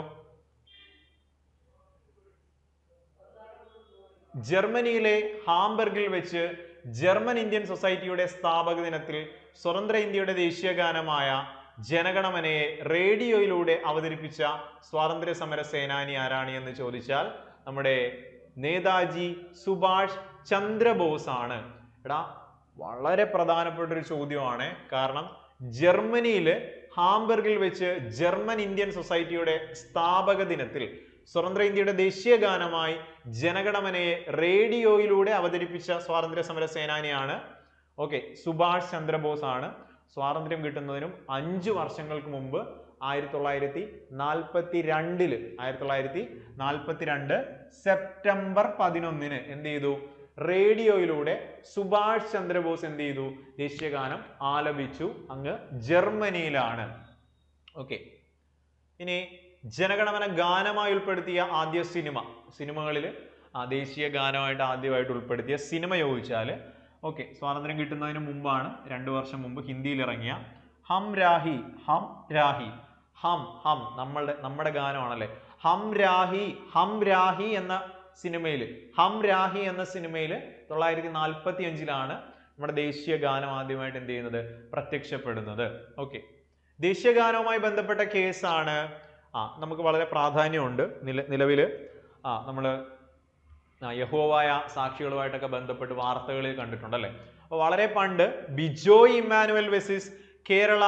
ജർമ്മനിയിലെ ഹാംബർഗിൽ വെച്ച് ജർമ്മൻ ഇന്ത്യൻ സൊസൈറ്റിയുടെ സ്ഥാപക ദിനത്തിൽ സ്വതന്ത്ര ഇന്ത്യയുടെ ദേശീയ ഗാനമായ ജനഗണമനയെ റേഡിയോയിലൂടെ അവതരിപ്പിച്ച സ്വാതന്ത്ര്യ സമര സേനാനി ആരാണ് എന്ന് ചോദിച്ചാൽ നമ്മുടെ നേതാജി സുഭാഷ് ചന്ദ്രബോസ് ആണ്. വളരെ പ്രധാനപ്പെട്ട ഒരു ചോദ്യമാണ്. കാരണം ജർമ്മനിയില് ഹാംബർഗിൽ വെച്ച് ജർമ്മൻ ഇന്ത്യൻ സൊസൈറ്റിയുടെ സ്ഥാപക ദിനത്തിൽ സ്വതന്ത്ര ഇന്ത്യയുടെ ദേശീയ ഗാനമായി ജനഗണമനയെ റേഡിയോയിലൂടെ അവതരിപ്പിച്ച സ്വാതന്ത്ര്യ സമര സേനാനിയാണ് ഓക്കെ സുഭാഷ് ചന്ദ്രബോസ് ആണ്. സ്വാതന്ത്ര്യം കിട്ടുന്നതിനും 5 വർഷങ്ങൾക്ക് മുമ്പ് 1942 സെപ്റ്റംബർ 11 എന്ത് ചെയ്തു? റേഡിയോയിലൂടെ സുഭാഷ് ചന്ദ്രബോസ് എന്ത് ചെയ്തു? ദേശീയ ഗാനം ആലപിച്ചു. അങ്ങ് ജർമ്മനിയിലാണ്. ഓക്കെ, ഇനി ജനഗണമന ഗാനമായി ഉൾപ്പെടുത്തിയ ആദ്യ സിനിമകളിൽ ദേശീയ ഗാനമായിട്ട് ആദ്യമായിട്ട് ഉൾപ്പെടുത്തിയ സിനിമ ചോദിച്ചാൽ ഓക്കെ സ്വാതന്ത്ര്യം കിട്ടുന്നതിന് മുമ്പാണ്, 2 വർഷം മുമ്പ് ഹിന്ദിയിൽ ഇറങ്ങിയ ഹം നമ്മുടെ ഗാനമാണല്ലേ. ഹം രാഹി എന്ന സിനിമയിൽ 1945 നമ്മുടെ ദേശീയ ഗാനം ആദ്യമായിട്ട് എന്ത് ചെയ്യുന്നത്? പ്രത്യക്ഷപ്പെടുന്നത്. ഓക്കെ, ദേശീയ ഗാനവുമായി ബന്ധപ്പെട്ട കേസാണ്. നമുക്ക് വളരെ പ്രാധാന്യമുണ്ട്. നിലവിൽ നമ്മൾ യഹോവായ സാക്ഷികളുമായിട്ടൊക്കെ ബന്ധപ്പെട്ട് വാർത്തകളിൽ കണ്ടിട്ടുണ്ടല്ലേ. അപ്പോൾ വളരെ പണ്ട് ബിജോയ് ഇമ്മാനുവൽ വെസിസ് കേരള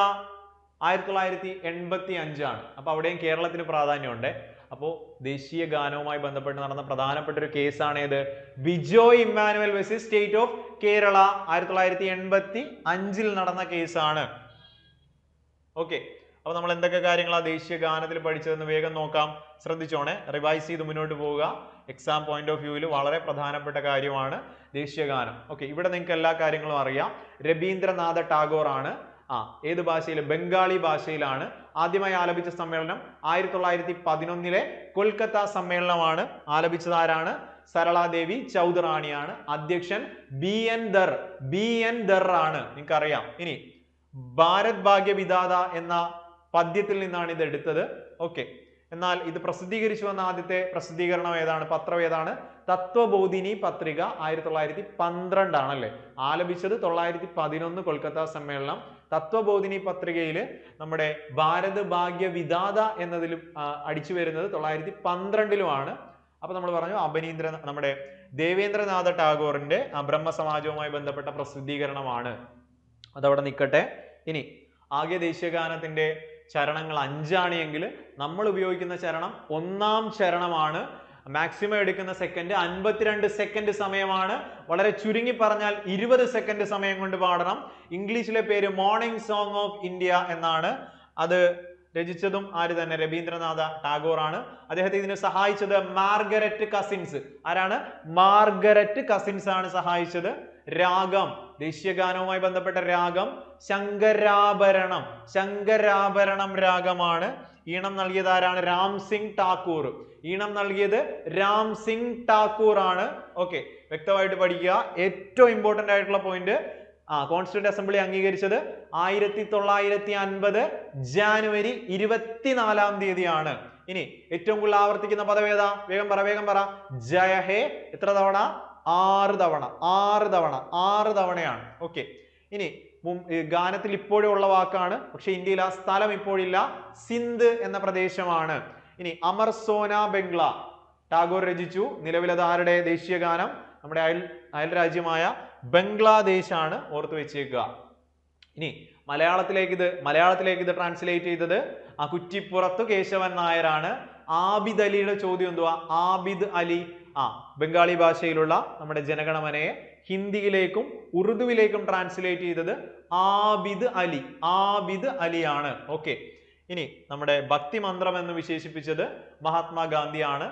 1985 അപ്പോൾ അവിടെയും കേരളത്തിന് പ്രാധാന്യമുണ്ട്. അപ്പോൾ ദേശീയ ഗാനവുമായി ബന്ധപ്പെട്ട് നടന്ന പ്രധാനപ്പെട്ട ഒരു കേസാണ് ഏത്? Bijoy Emmanuel versus state of Kerala 1985 നടന്ന കേസാണ്. ഓക്കെ, അപ്പൊ നമ്മൾ എന്തൊക്കെ കാര്യങ്ങളാണ് ദേശീയ ഗാനത്തിൽ പഠിച്ചതെന്ന് വേഗം നോക്കാം. ശ്രദ്ധിച്ചോണേ, റിവൈസ് ചെയ്ത് മുന്നോട്ട് പോവുക. എക്സാം പോയിന്റ് ഓഫ് വ്യൂവിൽ വളരെ പ്രധാനപ്പെട്ട കാര്യമാണ് ദേശീയ ഗാനം. ഓക്കെ, ഇവിടെ നിങ്ങൾക്ക് എല്ലാ കാര്യങ്ങളും അറിയാം. രവീന്ദ്രനാഥ ടാഗോർ ആണ്. ഏത് ഭാഷയിൽ? ബംഗാളി ഭാഷയിലാണ്. ആദ്യമായി ആലപിച്ച സമ്മേളനം 1911 കൊൽക്കത്ത സമ്മേളനമാണ്. ആലപിച്ചത് ആരാണ്? സരളാദേവി ചൗധറാണിയാണ്. അധ്യക്ഷൻ BN ദർ ആണ്. നിങ്ങൾക്കറിയാം. ഇനി ഭാരത് ഭാഗ്യ വിധാത എന്ന പദ്യത്തിൽ നിന്നാണ് ഇത് എടുത്തത്. ഓക്കെ, എന്നാൽ ഇത് പ്രസിദ്ധീകരിച്ചു വന്ന ആദ്യത്തെ പ്രസിദ്ധീകരണം ഏതാണ്? പത്രം ഏതാണ്? തത്വബോധിനി പത്രിക 1912 ആണല്ലേ. ആലപിച്ചത് 911 കൊൽക്കത്ത സമ്മേളനം. തത്വബോധിനി പത്രികയിൽ നമ്മുടെ ഭാരത് ഭാഗ്യ വിധാത എന്നതിലും അടിച്ചു വരുന്നത് 912 അപ്പൊ നമ്മൾ പറഞ്ഞു നമ്മുടെ ദേവേന്ദ്രനാഥ ടാഗോറിന്റെ ബ്രഹ്മസമാജവുമായി ബന്ധപ്പെട്ട പ്രസിദ്ധീകരണമാണ്. അതവിടെ നിൽക്കട്ടെ. ഇനി ആകെ ദേശീയ ഗാനത്തിന്റെ ചരണങ്ങൾ 5 എങ്കിൽ നമ്മൾ ഉപയോഗിക്കുന്ന ചരണം 1-ാം ചരണമാണ്. മാക്സിമം എടുക്കുന്ന സെക്കൻഡ് 52 സെക്കൻഡ് സമയമാണ്. വളരെ ചുരുങ്ങി പറഞ്ഞാൽ 20 സെക്കൻഡ് സമയം കൊണ്ട് പാടണം. ഇംഗ്ലീഷിലെ പേര് മോർണിംഗ് സോങ് ഓഫ് ഇന്ത്യ എന്നാണ്. അത് രചിച്ചതും ആര് തന്നെ? രവീന്ദ്രനാഥ ടാഗോർ ആണ്. അദ്ദേഹത്തെ ഇതിന് സഹായിച്ചത് മാർഗരറ്റ് കസിൻസ്. ആരാണ്? മാർഗരറ്റ് കസിൻസ് ആണ് സഹായിച്ചത്. രാഗം, ദേശീയ ഗാനവുമായി ബന്ധപ്പെട്ട രാഗം ശങ്കരാഭരണം. ശങ്കരാഭരണം രാഗമാണ്. ഈണം നൽകിയത് ആരാണ്? രാം സിംഗ് ഠാക്കൂർ. ഈണം നൽകിയത് രാം സിംഗ് ഠാക്കൂർ ആണ്. ഓക്കെ, വ്യക്തമായിട്ട് പഠിക്കുക. ഏറ്റവും ഇമ്പോർട്ടന്റ് ആയിട്ടുള്ള പോയിന്റ്, കോൺസ്റ്റിറ്റ്യൂന്റ് അസംബ്ലി അംഗീകരിച്ചത് 1950 ജാനുവരി 24-ാം തീയതിയാണ്. ഇനി ഏറ്റവും കൂടുതൽ ആവർത്തിക്കുന്ന പദം ഏതാ? വേഗം പറ. ജയ ഹേ എത്ര തവണ? 6 തവണ. 6 തവണയാണ്. ഓക്കെ, ഇനി ഗാനത്തിൽ ഇപ്പോഴും ഉള്ള വാക്കാണ്, പക്ഷെ ഇന്ത്യയിൽ ആ സ്ഥലം ഇപ്പോഴില്ല. സിന്ധ് എന്ന പ്രദേശമാണ്. ഇനി അമർ സോന ബംഗ്ല ടാഗോർ രചിച്ചു. നിലവിലത് ആരുടെ ദേശീയ ഗാനം? നമ്മുടെ അയൽ രാജ്യമായ ബംഗ്ലാദേശ് ആണ്. ഓർത്തു വെച്ചേക്കുക. ഇനി മലയാളത്തിലേക്ക് ഇത് ട്രാൻസ്ലേറ്റ് ചെയ്തത് ആ കുറ്റിപ്പുറത്തു കേശവൻ നായരാണ്. ആബിദ് അലിയുടെ ചോദ്യം എന്തുവാ? ആബിദ് അലി ബംഗാളി ഭാഷയിലുള്ള നമ്മുടെ ജനഗണമനയെ ഹിന്ദിയിലേക്കും ഉറുദുവിലേക്കും ട്രാൻസ്ലേറ്റ് ചെയ്തത് ആബിദ് അലിയാണ്. ഓക്കെ, ഇനി നമ്മുടെ ഭക്തി മന്ത്രം എന്ന് വിശേഷിപ്പിച്ചത് മഹാത്മാഗാന്ധിയാണ്.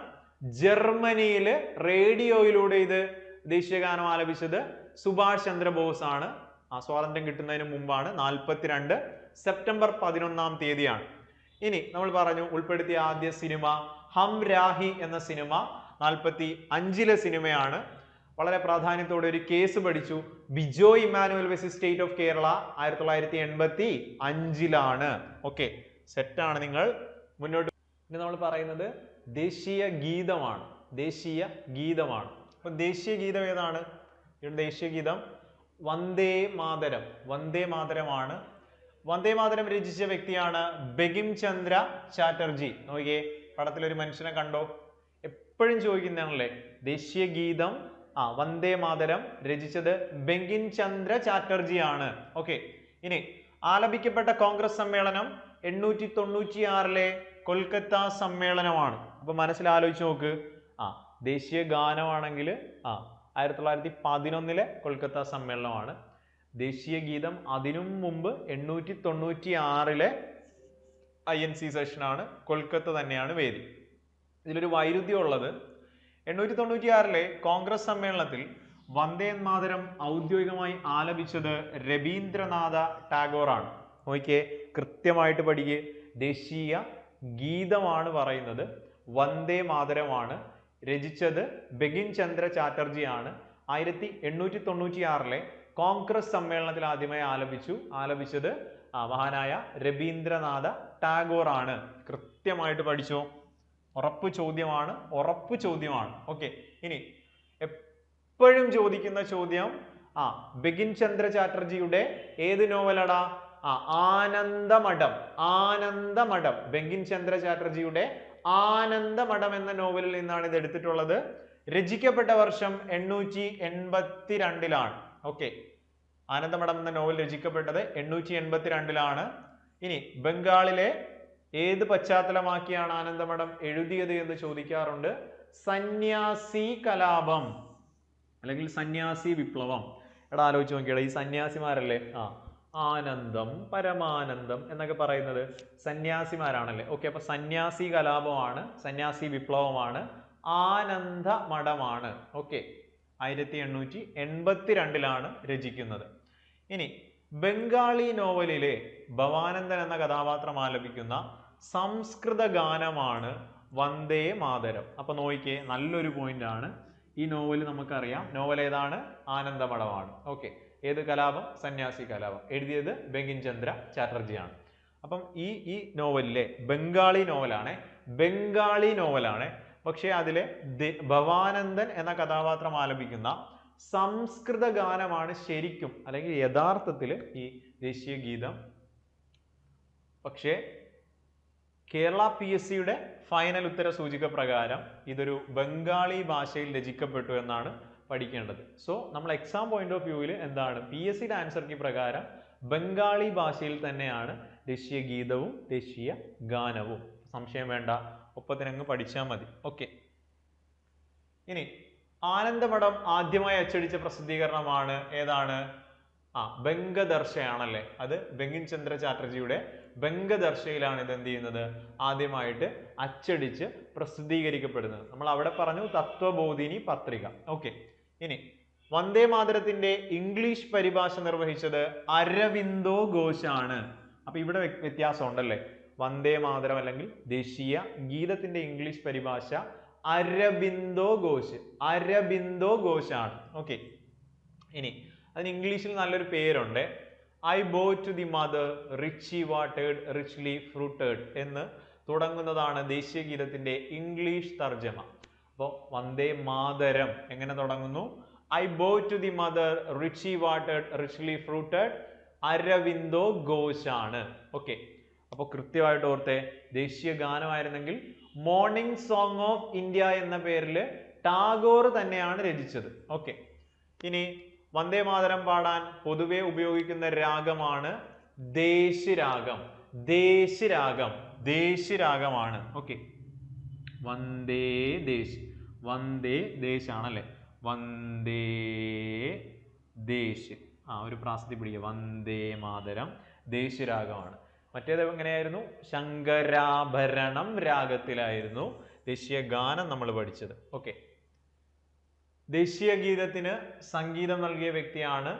ജർമ്മനിയില് റേഡിയോയിലൂടെ ഇത് ദേശീയഗാനം ആലപിച്ചത് സുഭാഷ് ചന്ദ്രബോസ് ആണ്. സ്വാതന്ത്ര്യം കിട്ടുന്നതിന് മുമ്പാണ്. 42 സെപ്റ്റംബർ 11-ാം തീയതിയാണ്. ഇനി നമ്മൾ പറഞ്ഞു ഉൾപ്പെടുത്തിയ ആദ്യ സിനിമ ഹം രാഹി എന്ന സിനിമ 45-ലെ സിനിമയാണ്. വളരെ പ്രാധാന്യത്തോടെ ഒരു കേസ് പഠിച്ചു. Bijoy Emmanuel versus state of Kerala 1985-ലാണ്. ഓക്കെ, സെറ്റാണ്. നിങ്ങൾ മുന്നോട്ട്. ഇനി നമ്മൾ പറയുന്നത് ദേശീയ ഗീതമാണ്. അപ്പൊ ദേശീയ ഗീതം ഏതാണ്? ദേശീയ ഗീതം വന്ദേ മാതരമാണ്. വന്ദേ മാതരം രചിച്ച വ്യക്തിയാണ് ബങ്കിം ചന്ദ്ര ചാറ്റർജി. നോക്കിയേ, പടത്തിലൊരു മനുഷ്യനെ കണ്ടോ? എപ്പോഴും ചോദിക്കുന്നതാണല്ലേ ദേശീയ ഗീതം. വന്ദേ മാതരം രചിച്ചത് ബങ്കിം ചന്ദ്ര ചാറ്റർജി ആണ്. ഓക്കെ, ഇനി ആലപിക്കപ്പെട്ട കോൺഗ്രസ് സമ്മേളനം 896-ലെ കൊൽക്കത്ത സമ്മേളനമാണ്. അപ്പൊ മനസ്സിലാലോചിച്ച് നോക്ക്. ദേശീയ ഗാനമാണെങ്കിൽ 1911-ലെ കൊൽക്കത്ത സമ്മേളനമാണ്. ദേശീയ ഗീതം അതിനും മുമ്പ് 896-ലെ INC സെഷനാണ്. കൊൽക്കത്ത തന്നെയാണ് വേദി. ഇതിലൊരു വൈരുദ്ധ്യം ഉള്ളത്, 896-ലെ കോൺഗ്രസ് സമ്മേളനത്തിൽ വന്ദേ മാതരം ഔദ്യോഗികമായി ആലപിച്ചത് രവീന്ദ്രനാഥ ടാഗോർ ആണ്. നോക്കിയേ, കൃത്യമായിട്ട് പഠിക്കുക. ദേശീയ ഗീതമാണ് പറയുന്നത്, വന്ദേ മാതരമാണ്. രചിച്ചത് ബങ്കിം ചന്ദ്ര ചാറ്റർജി ആണ്. 1896-ലെ കോൺഗ്രസ് സമ്മേളനത്തിൽ ആദ്യമായി ആലപിച്ചത് മഹാനായ രവീന്ദ്രനാഥ ടാഗോർ ആണ്. കൃത്യമായിട്ട് പഠിച്ചോ. ഉറപ്പ് ചോദ്യമാണ്. ഓക്കെ, ഇനി എപ്പോഴും ചോദിക്കുന്ന ചോദ്യം, ബങ്കിം ചന്ദ്ര ചാറ്റർജിയുടെ ഏത് നോവലടാ? ആനന്ദമഠം. ബങ്കിം ചന്ദ്ര ചാറ്റർജിയുടെ ആനന്ദമഠം എന്ന നോവലിൽ നിന്നാണ് ഇത് എടുത്തിട്ടുള്ളത്. രചിക്കപ്പെട്ട വർഷം 882-ലാണ്. ഓക്കെ, ആനന്ദമഠം എന്ന നോവൽ രചിക്കപ്പെട്ടത് 882-ലാണ്. ഇനി ബംഗാളിലെ ഏത് പശ്ചാത്തലമാക്കിയാണ് ആനന്ദമഠം എഴുതിയത് എന്ന് ചോദിക്കാറുണ്ട്. സന്യാസി കലാപം അല്ലെങ്കിൽ സന്യാസി വിപ്ലവം. ആലോചിച്ച് നോക്കിയാൽ ഈ സന്യാസിമാരല്ലേ ആനന്ദം പരമാനന്ദം എന്നൊക്കെ പറയുന്നത് സന്യാസിമാരാണല്ലേ. ഓക്കെ, അപ്പൊ സന്യാസി കലാപമാണ്, സന്യാസി വിപ്ലവമാണ്, ആനന്ദമഠമാണ്. ഓക്കെ, 1882-ലാണ് രചിക്കുന്നത്. ഇനി ബംഗാളി നോവലിലെ ഭവാനന്ദൻ എന്ന കഥാപാത്രം ആലപിക്കുന്ന സംസ്കൃത ഗാനമാണ് വന്ദേ മാതരം. അപ്പൊ നോക്കിയേ, നല്ലൊരു പോയിന്റ് ആണ്. ഈ നോവൽ നമുക്കറിയാം. നോവൽ ഏതാണ്? ആനന്ദമഠമാണ്. ഓക്കെ, ഏത് കലാപം? സന്യാസി കലാപം. എഴുതിയത് ബങ്കിം ചന്ദ്ര ചാറ്റർജിയാണ്. അപ്പം ഈ നോവലിലെ ബംഗാളി നോവലാണ്. പക്ഷെ അതിലെ ഭവാനന്ദൻ എന്ന കഥാപാത്രം ആലപിക്കുന്ന സംസ്കൃത ഗാനമാണ് ശരിക്കും അല്ലെങ്കിൽ യഥാർത്ഥത്തിൽ ഈ ദേശീയ ഗീതം. പക്ഷേ കേരള PSCയുടെ ഫൈനൽ ഉത്തര സൂചിക പ്രകാരം ഇതൊരു ബംഗാളി ഭാഷയിൽ രചിക്കപ്പെട്ടു എന്നാണ് പഠിക്കേണ്ടത്. സോ നമ്മൾ എക്സാം പോയിന്റ് ഓഫ് വ്യൂവിൽ എന്താണ്, PSCയുടെ ആൻസർ കീ പ്രകാരം ബംഗാളി ഭാഷയിൽ തന്നെയാണ് ദേശീയ ഗീതവും ദേശീയ ഗാനവും. സംശയം വേണ്ട, ഒപ്പത്തിനങ്ങ് പഠിച്ചാൽ മതി. ഓക്കെ, ഇനി ആനന്ദമഠം ആദ്യമായി അച്ചടിച്ച പ്രസിദ്ധീകരണമാണ് ഏതാണ്? ബംഗദർശയാണല്ലേ. അത് ബങ്കിം ചന്ദ്ര ചാറ്റർജിയുടെ ബംഗദർശയിലാണ് ഇത് എന്ത് ചെയ്യുന്നത്, ആദ്യമായിട്ട് അച്ചടിച്ച് പ്രസിദ്ധീകരിക്കപ്പെടുന്നത്. നമ്മൾ അവിടെ പറഞ്ഞു തത്വബോധിനി പത്രിക. ഓക്കെ. ഇനി വന്ദേ മാതരത്തിന്റെ ഇംഗ്ലീഷ് പരിഭാഷ നിർവഹിച്ചത് അരവിന്ദോ ഘോഷാണ്. അപ്പൊ ഇവിടെ വ്യത്യാസം ഉണ്ടല്ലേ. വന്ദേ മാതരം അല്ലെങ്കിൽ ദേശീയ ഗീതത്തിന്റെ ഇംഗ്ലീഷ് പരിഭാഷ അരബിന്ദോ ഘോഷാണ്. ഓക്കെ. ഇനി അതിന് ഇംഗ്ലീഷിൽ നല്ലൊരു പേരുണ്ട്. I bow to the mother richly വാട്ടേഡ് റിച്ച്ലി ഫ്രൂട്ടേഡ് എന്ന് തുടങ്ങുന്നതാണ് ദേശീയ ഗീതത്തിന്റെ ഇംഗ്ലീഷ് തർജ്ജമ. അപ്പോൾ വന്ദേ മാതരം എങ്ങനെ തുടങ്ങുന്നു? I bow to the mother richly വാട്ടേഡ് റിച്ച്ലി ഫ്രൂട്ടേഡ് അരവിന്ദോ ഘോഷാണ്. ഓക്കെ. അപ്പോൾ കൃത്യമായിട്ട് ഓർത്തെ, ദേശീയ ഗാനമായിരുന്നെങ്കിൽ മോർണിംഗ് സോങ് ഓഫ് ഇന്ത്യ എന്ന പേരിൽ ടാഗോർ തന്നെയാണ് രചിച്ചത്. ഓക്കെ. ഇനി വന്ദേ മാതരം പാടാൻ പൊതുവെ ഉപയോഗിക്കുന്ന രാഗമാണ് ദേശരാഗമാണ്. ഓക്കെ. വന്ദേ ദേശ് ആണല്ലേ. വന്ദേ ദേശ് ഒരു പ്രാസത്തി പിടിക്കുക. വന്ദേ മാതരം ദേശരാഗമാണ്. മറ്റേത് എങ്ങനെയായിരുന്നു? ശങ്കരാഭരണം രാഗത്തിലായിരുന്നു ദേശീയ ഗാനം നമ്മൾ പഠിച്ചത്. ഓക്കെ. ദേശീയ ഗീതത്തിന് സംഗീതം നൽകിയ വ്യക്തിയാണ്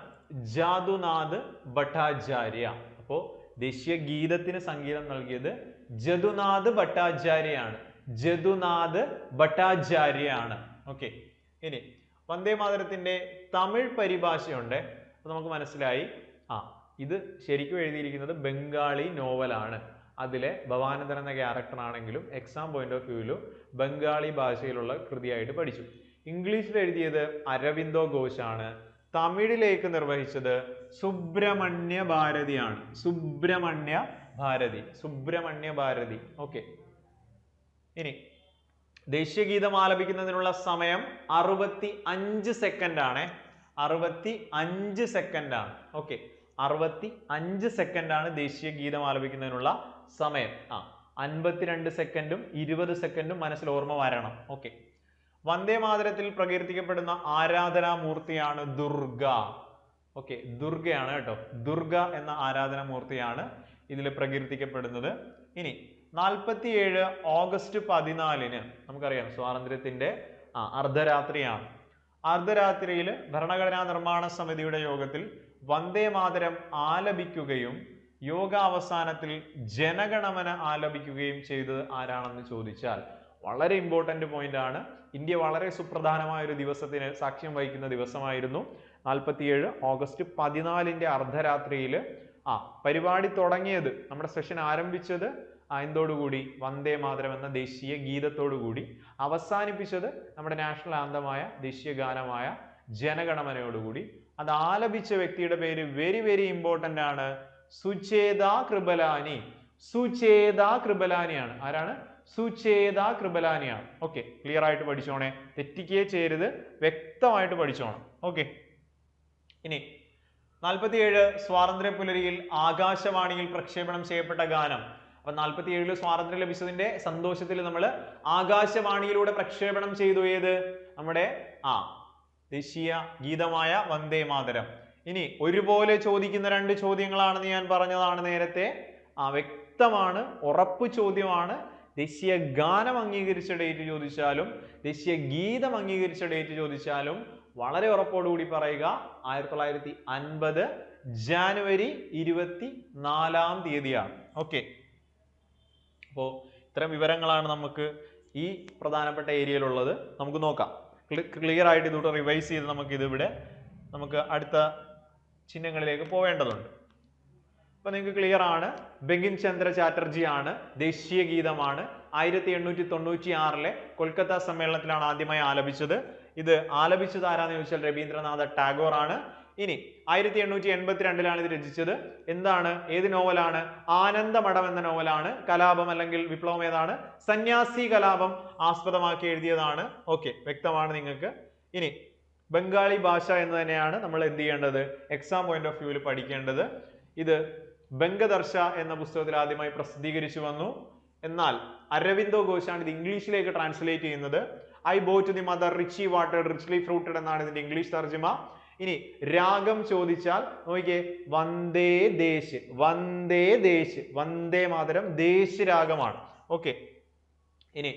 ജാദുനാഥ് ഭട്ടാചാര്യ. അപ്പോ ദേശീയ ഗീതത്തിന് സംഗീതം നൽകിയത് ജദുനാഥ് ഭട്ടാചാര്യാണ്. ഓക്കെ. ഇനി വന്ദേ മാതരത്തിന്റെ തമിഴ് പരിഭാഷയുണ്ട്. അപ്പൊ നമുക്ക് മനസ്സിലായി ഇത് ശരിക്കും എഴുതിയിരിക്കുന്നത് ബംഗാളി നോവലാണ്. അതിലെ ഭവാനന്ദൻ എന്ന ക്യാരക്ടർ ആണെങ്കിലും എക്സാം പോയിന്റ് ഓഫ് വ്യൂവിൽ ബംഗാളി ഭാഷയിലുള്ള കൃതിയായിട്ട് പഠിച്ചു. ഇംഗ്ലീഷിൽ എഴുതിയത് അരവിന്ദോ ഘോഷാണ്. തമിഴിലേക്ക് നിർവഹിച്ചത് സുബ്രഹ്മണ്യ ഭാരതി. ഓക്കെ. ഇനി ദേശീയ ഗീതം ആലപിക്കുന്നതിനുള്ള സമയം 65 സെക്കൻഡ് ആണ്. 65 സെക്കൻഡ് ആണ്. ഓക്കെ. 65 സെക്കൻഡ് ആണ് ദേശീയ ഗീതം ആലപിക്കുന്നതിനുള്ള സമയം. 52 സെക്കൻഡും 20 സെക്കൻഡും മനസ്സിൽ ഓർമ്മ വരണം. ഓക്കെ. വന്ദേ മാതരത്തിൽ പ്രകീർത്തിക്കപ്പെടുന്ന ആരാധനാമൂർത്തിയാണ് ദുർഗ. ഓക്കെ. ദുർഗയാണ് കേട്ടോ. ദുർഗ എന്ന ആരാധനാമൂർത്തിയാണ് ഇതിൽ പ്രകീർത്തിക്കപ്പെടുന്നത്. ഇനി 47 ഓഗസ്റ്റ് 14 നമുക്കറിയാം സ്വാതന്ത്ര്യത്തിന്റെ അർദ്ധരാത്രിയാണ്. അർദ്ധരാത്രിയിൽ ഭരണഘടനാ നിർമ്മാണ സമിതിയുടെ യോഗത്തിൽ വന്ദേ മാതരം ആലപിക്കുകയും യോഗാവസാനത്തിൽ ജനഗണമന ആലപിക്കുകയും ചെയ്തത് ആരാണെന്ന് ചോദിച്ചാൽ വളരെ ഇമ്പോർട്ടന്റ് പോയിന്റ് ആണ്. ഇന്ത്യ വളരെ സുപ്രധാനമായ ഒരു ദിവസത്തിന് സാക്ഷ്യം വഹിക്കുന്ന ദിവസമായിരുന്നു 47 ഓഗസ്റ്റ് 14 അർദ്ധരാത്രിയിൽ പരിപാടി തുടങ്ങിയത്. നമ്മുടെ സെഷൻ ആരംഭിച്ചത് എന്തോടുകൂടി? വന്ദേ മാതരം എന്ന ദേശീയ ഗീതത്തോടുകൂടി. അവസാനിപ്പിച്ചത് നമ്മുടെ നാഷണൽ ആന്തമായ ദേശീയ ഗാനമായ ജനഗണമനയോടുകൂടി. അത് ആലപിച്ച വ്യക്തിയുടെ പേര് വെരി വെരി ഇമ്പോർട്ടന്റ് ആണ്. സുചേതാ കൃപലാനിയാണ്. ആരാണ്? സുചേതാ കൃപലാനിയാണ്. ഓക്കെ. ക്ലിയർ ആയിട്ട് പഠിച്ചോണേ, തെറ്റിക്കേ ചെയ്യരുത്, വ്യക്തമായിട്ട് പഠിച്ചോണം. ഓക്കെ. ഇനി 47 സ്വാതന്ത്ര്യ പുലരിയിൽ ആകാശവാണിയിൽ പ്രക്ഷേപണം ചെയ്യപ്പെട്ട ഗാനം. അപ്പൊ 47 സ്വാതന്ത്ര്യം ലഭിച്ചതിന്റെ സന്തോഷത്തിൽ നമ്മൾ ആകാശവാണിയിലൂടെ പ്രക്ഷേപണം ചെയ്തു ഏത്? നമ്മുടെ ദേശീയ ഗീതമായ വന്ദേ മാതരം. ഇനി ഒരുപോലെ ചോദിക്കുന്ന 2 ചോദ്യങ്ങളാണെന്ന് ഞാൻ പറഞ്ഞതാണ് നേരത്തെ. വ്യക്തമാണ്, ഉറപ്പ് ചോദ്യമാണ്. ദേശീയ ഗാനം അംഗീകരിച്ച ഡേറ്റ് ചോദിച്ചാലും ദേശീയ ഗീതം അംഗീകരിച്ച ഡേറ്റ് ചോദിച്ചാലും വളരെ ഉറപ്പോടുകൂടി പറയുക 1950 ജാനുവരി 24 തീയതിയാണ്. ഓക്കെ. അപ്പോൾ ഇത്തരം വിവരങ്ങളാണ് നമുക്ക് ഈ പ്രധാനപ്പെട്ട ഏരിയയിലുള്ളത്. നമുക്ക് നോക്കാം. ക്ലിയർ ആയിട്ട് ഇതോട്ട് റിവൈസ് ചെയ്ത് നമുക്ക് അടുത്ത ചിഹ്നങ്ങളിലേക്ക് പോവേണ്ടതുണ്ട്. അപ്പൊ നിങ്ങൾക്ക് ക്ലിയർ ആണ്. ബങ്കിം ചന്ദ്ര ചാറ്റർജി ആണ്. ദേശീയ ഗീതമാണ്. 1896 കൊൽക്കത്ത സമ്മേളനത്തിലാണ് ആദ്യമായി ആലപിച്ചത്. ഇത് ആലപിച്ചത് ആരാന്ന് ചോദിച്ചാൽ രവീന്ദ്രനാഥ ടാഗോർ ആണ്. ഇനി 1882 ഇത് രചിച്ചത്. എന്താണ്? ഏത് നോവലാണ്? ആനന്ദമഠം എന്ന നോവലാണ്. കലാപം അല്ലെങ്കിൽ വിപ്ലവം ഏതാണ്? സന്യാസി കലാപം ആസ്പദമാക്കി എഴുതിയതാണ്. ഓക്കെ, വ്യക്തമാണ് നിങ്ങൾക്ക്. ഇനി ബംഗാളി ഭാഷ എന്ന് തന്നെയാണ് നമ്മൾ എന്ത് ചെയ്യേണ്ടത്? എക്സാം പോയിന്റ് ഓഫ് വ്യൂവിൽ പഠിക്കേണ്ടത്. ഇത് ബംഗദർശ എന്ന പുസ്തകത്തിൽ ആദ്യമായി പ്രസിദ്ധീകരിച്ചു വന്നു. എന്നാൽ അരവിന്ദോ ഘോഷാണ് ഇത് ഇംഗ്ലീഷിലേക്ക് ട്രാൻസ്ലേറ്റ് ചെയ്യുന്നത്. I bow to the mother richly water richly fruited എന്നാണ് ഇതിന്റെ ഇംഗ്ലീഷ് തർജ്ജമ. ഇനി രാഗം ചോദിച്ചാൽ നോക്കിയേ, വന്ദേ ദേശ്, വന്ദേ ദേശ്, വന്ദേ മാതരം ദേശ് രാഗമാണ്. ഓക്കെ. ഇനി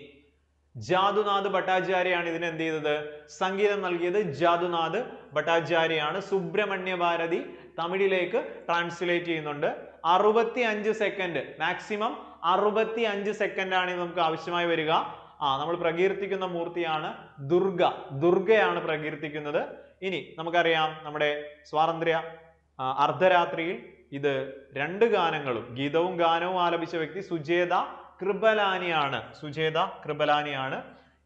ജാദുനാഥ് ഭട്ടാചാര്യയാണ് ഇതിന് എന്ത് ചെയ്തത്, സംഗീതം നൽകിയത് ജാദുനാഥ് ഭട്ടാചാര്യയാണ്. സുബ്രഹ്മണ്യ ഭാരതി തമിഴിലേക്ക് ട്രാൻസ്ലേറ്റ് ചെയ്യുന്നുണ്ട്. 65 സെക്കൻഡ്, മാക്സിമം 65 സെക്കൻഡ് ആണ് നമുക്ക് ആവശ്യമായി വരിക. നമ്മൾ പ്രകീർത്തിക്കുന്ന മൂർത്തിയാണ് ദുർഗ, ദുർഗയാണ് പ്രകീർത്തിക്കുന്നത്. ഇനി നമുക്കറിയാം നമ്മുടെ സ്വാതന്ത്ര്യ അർദ്ധരാത്രിയിൽ ഇത് 2 ഗാനങ്ങളും, ഗീതവും ഗാനവും ആലപിച്ച വ്യക്തി സുജേത കൃപലാനിയാണ്, സുജേത കൃപലാനിയാണ്.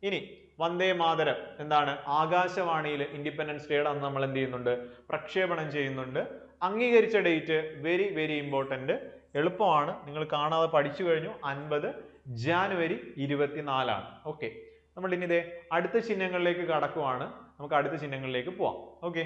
ഇനി വന്ദേ മാതരം എന്താണ്, ആകാശവാണിയിൽ ഇൻഡിപെൻഡൻസ് ഡേയുടെ അന്ന് നമ്മൾ എന്ത് ചെയ്യുന്നുണ്ട്, പ്രക്ഷേപണം ചെയ്യുന്നുണ്ട്. അംഗീകരിച്ച ഡേറ്റ് വെരി വെരി ഇമ്പോർട്ടന്റ്, എളുപ്പമാണ്, നിങ്ങൾ കാണാതെ പഠിച്ചു കഴിഞ്ഞു. 50 ജാനുവരി 24 ആണ്. ഓക്കെ. നമ്മൾ ഇനി അടുത്ത ചിഹ്നങ്ങളിലേക്ക് കടക്കുവാണ്. നമുക്ക് അടുത്ത ചിഹ്നങ്ങളിലേക്ക് പോവാം. ഓക്കെ.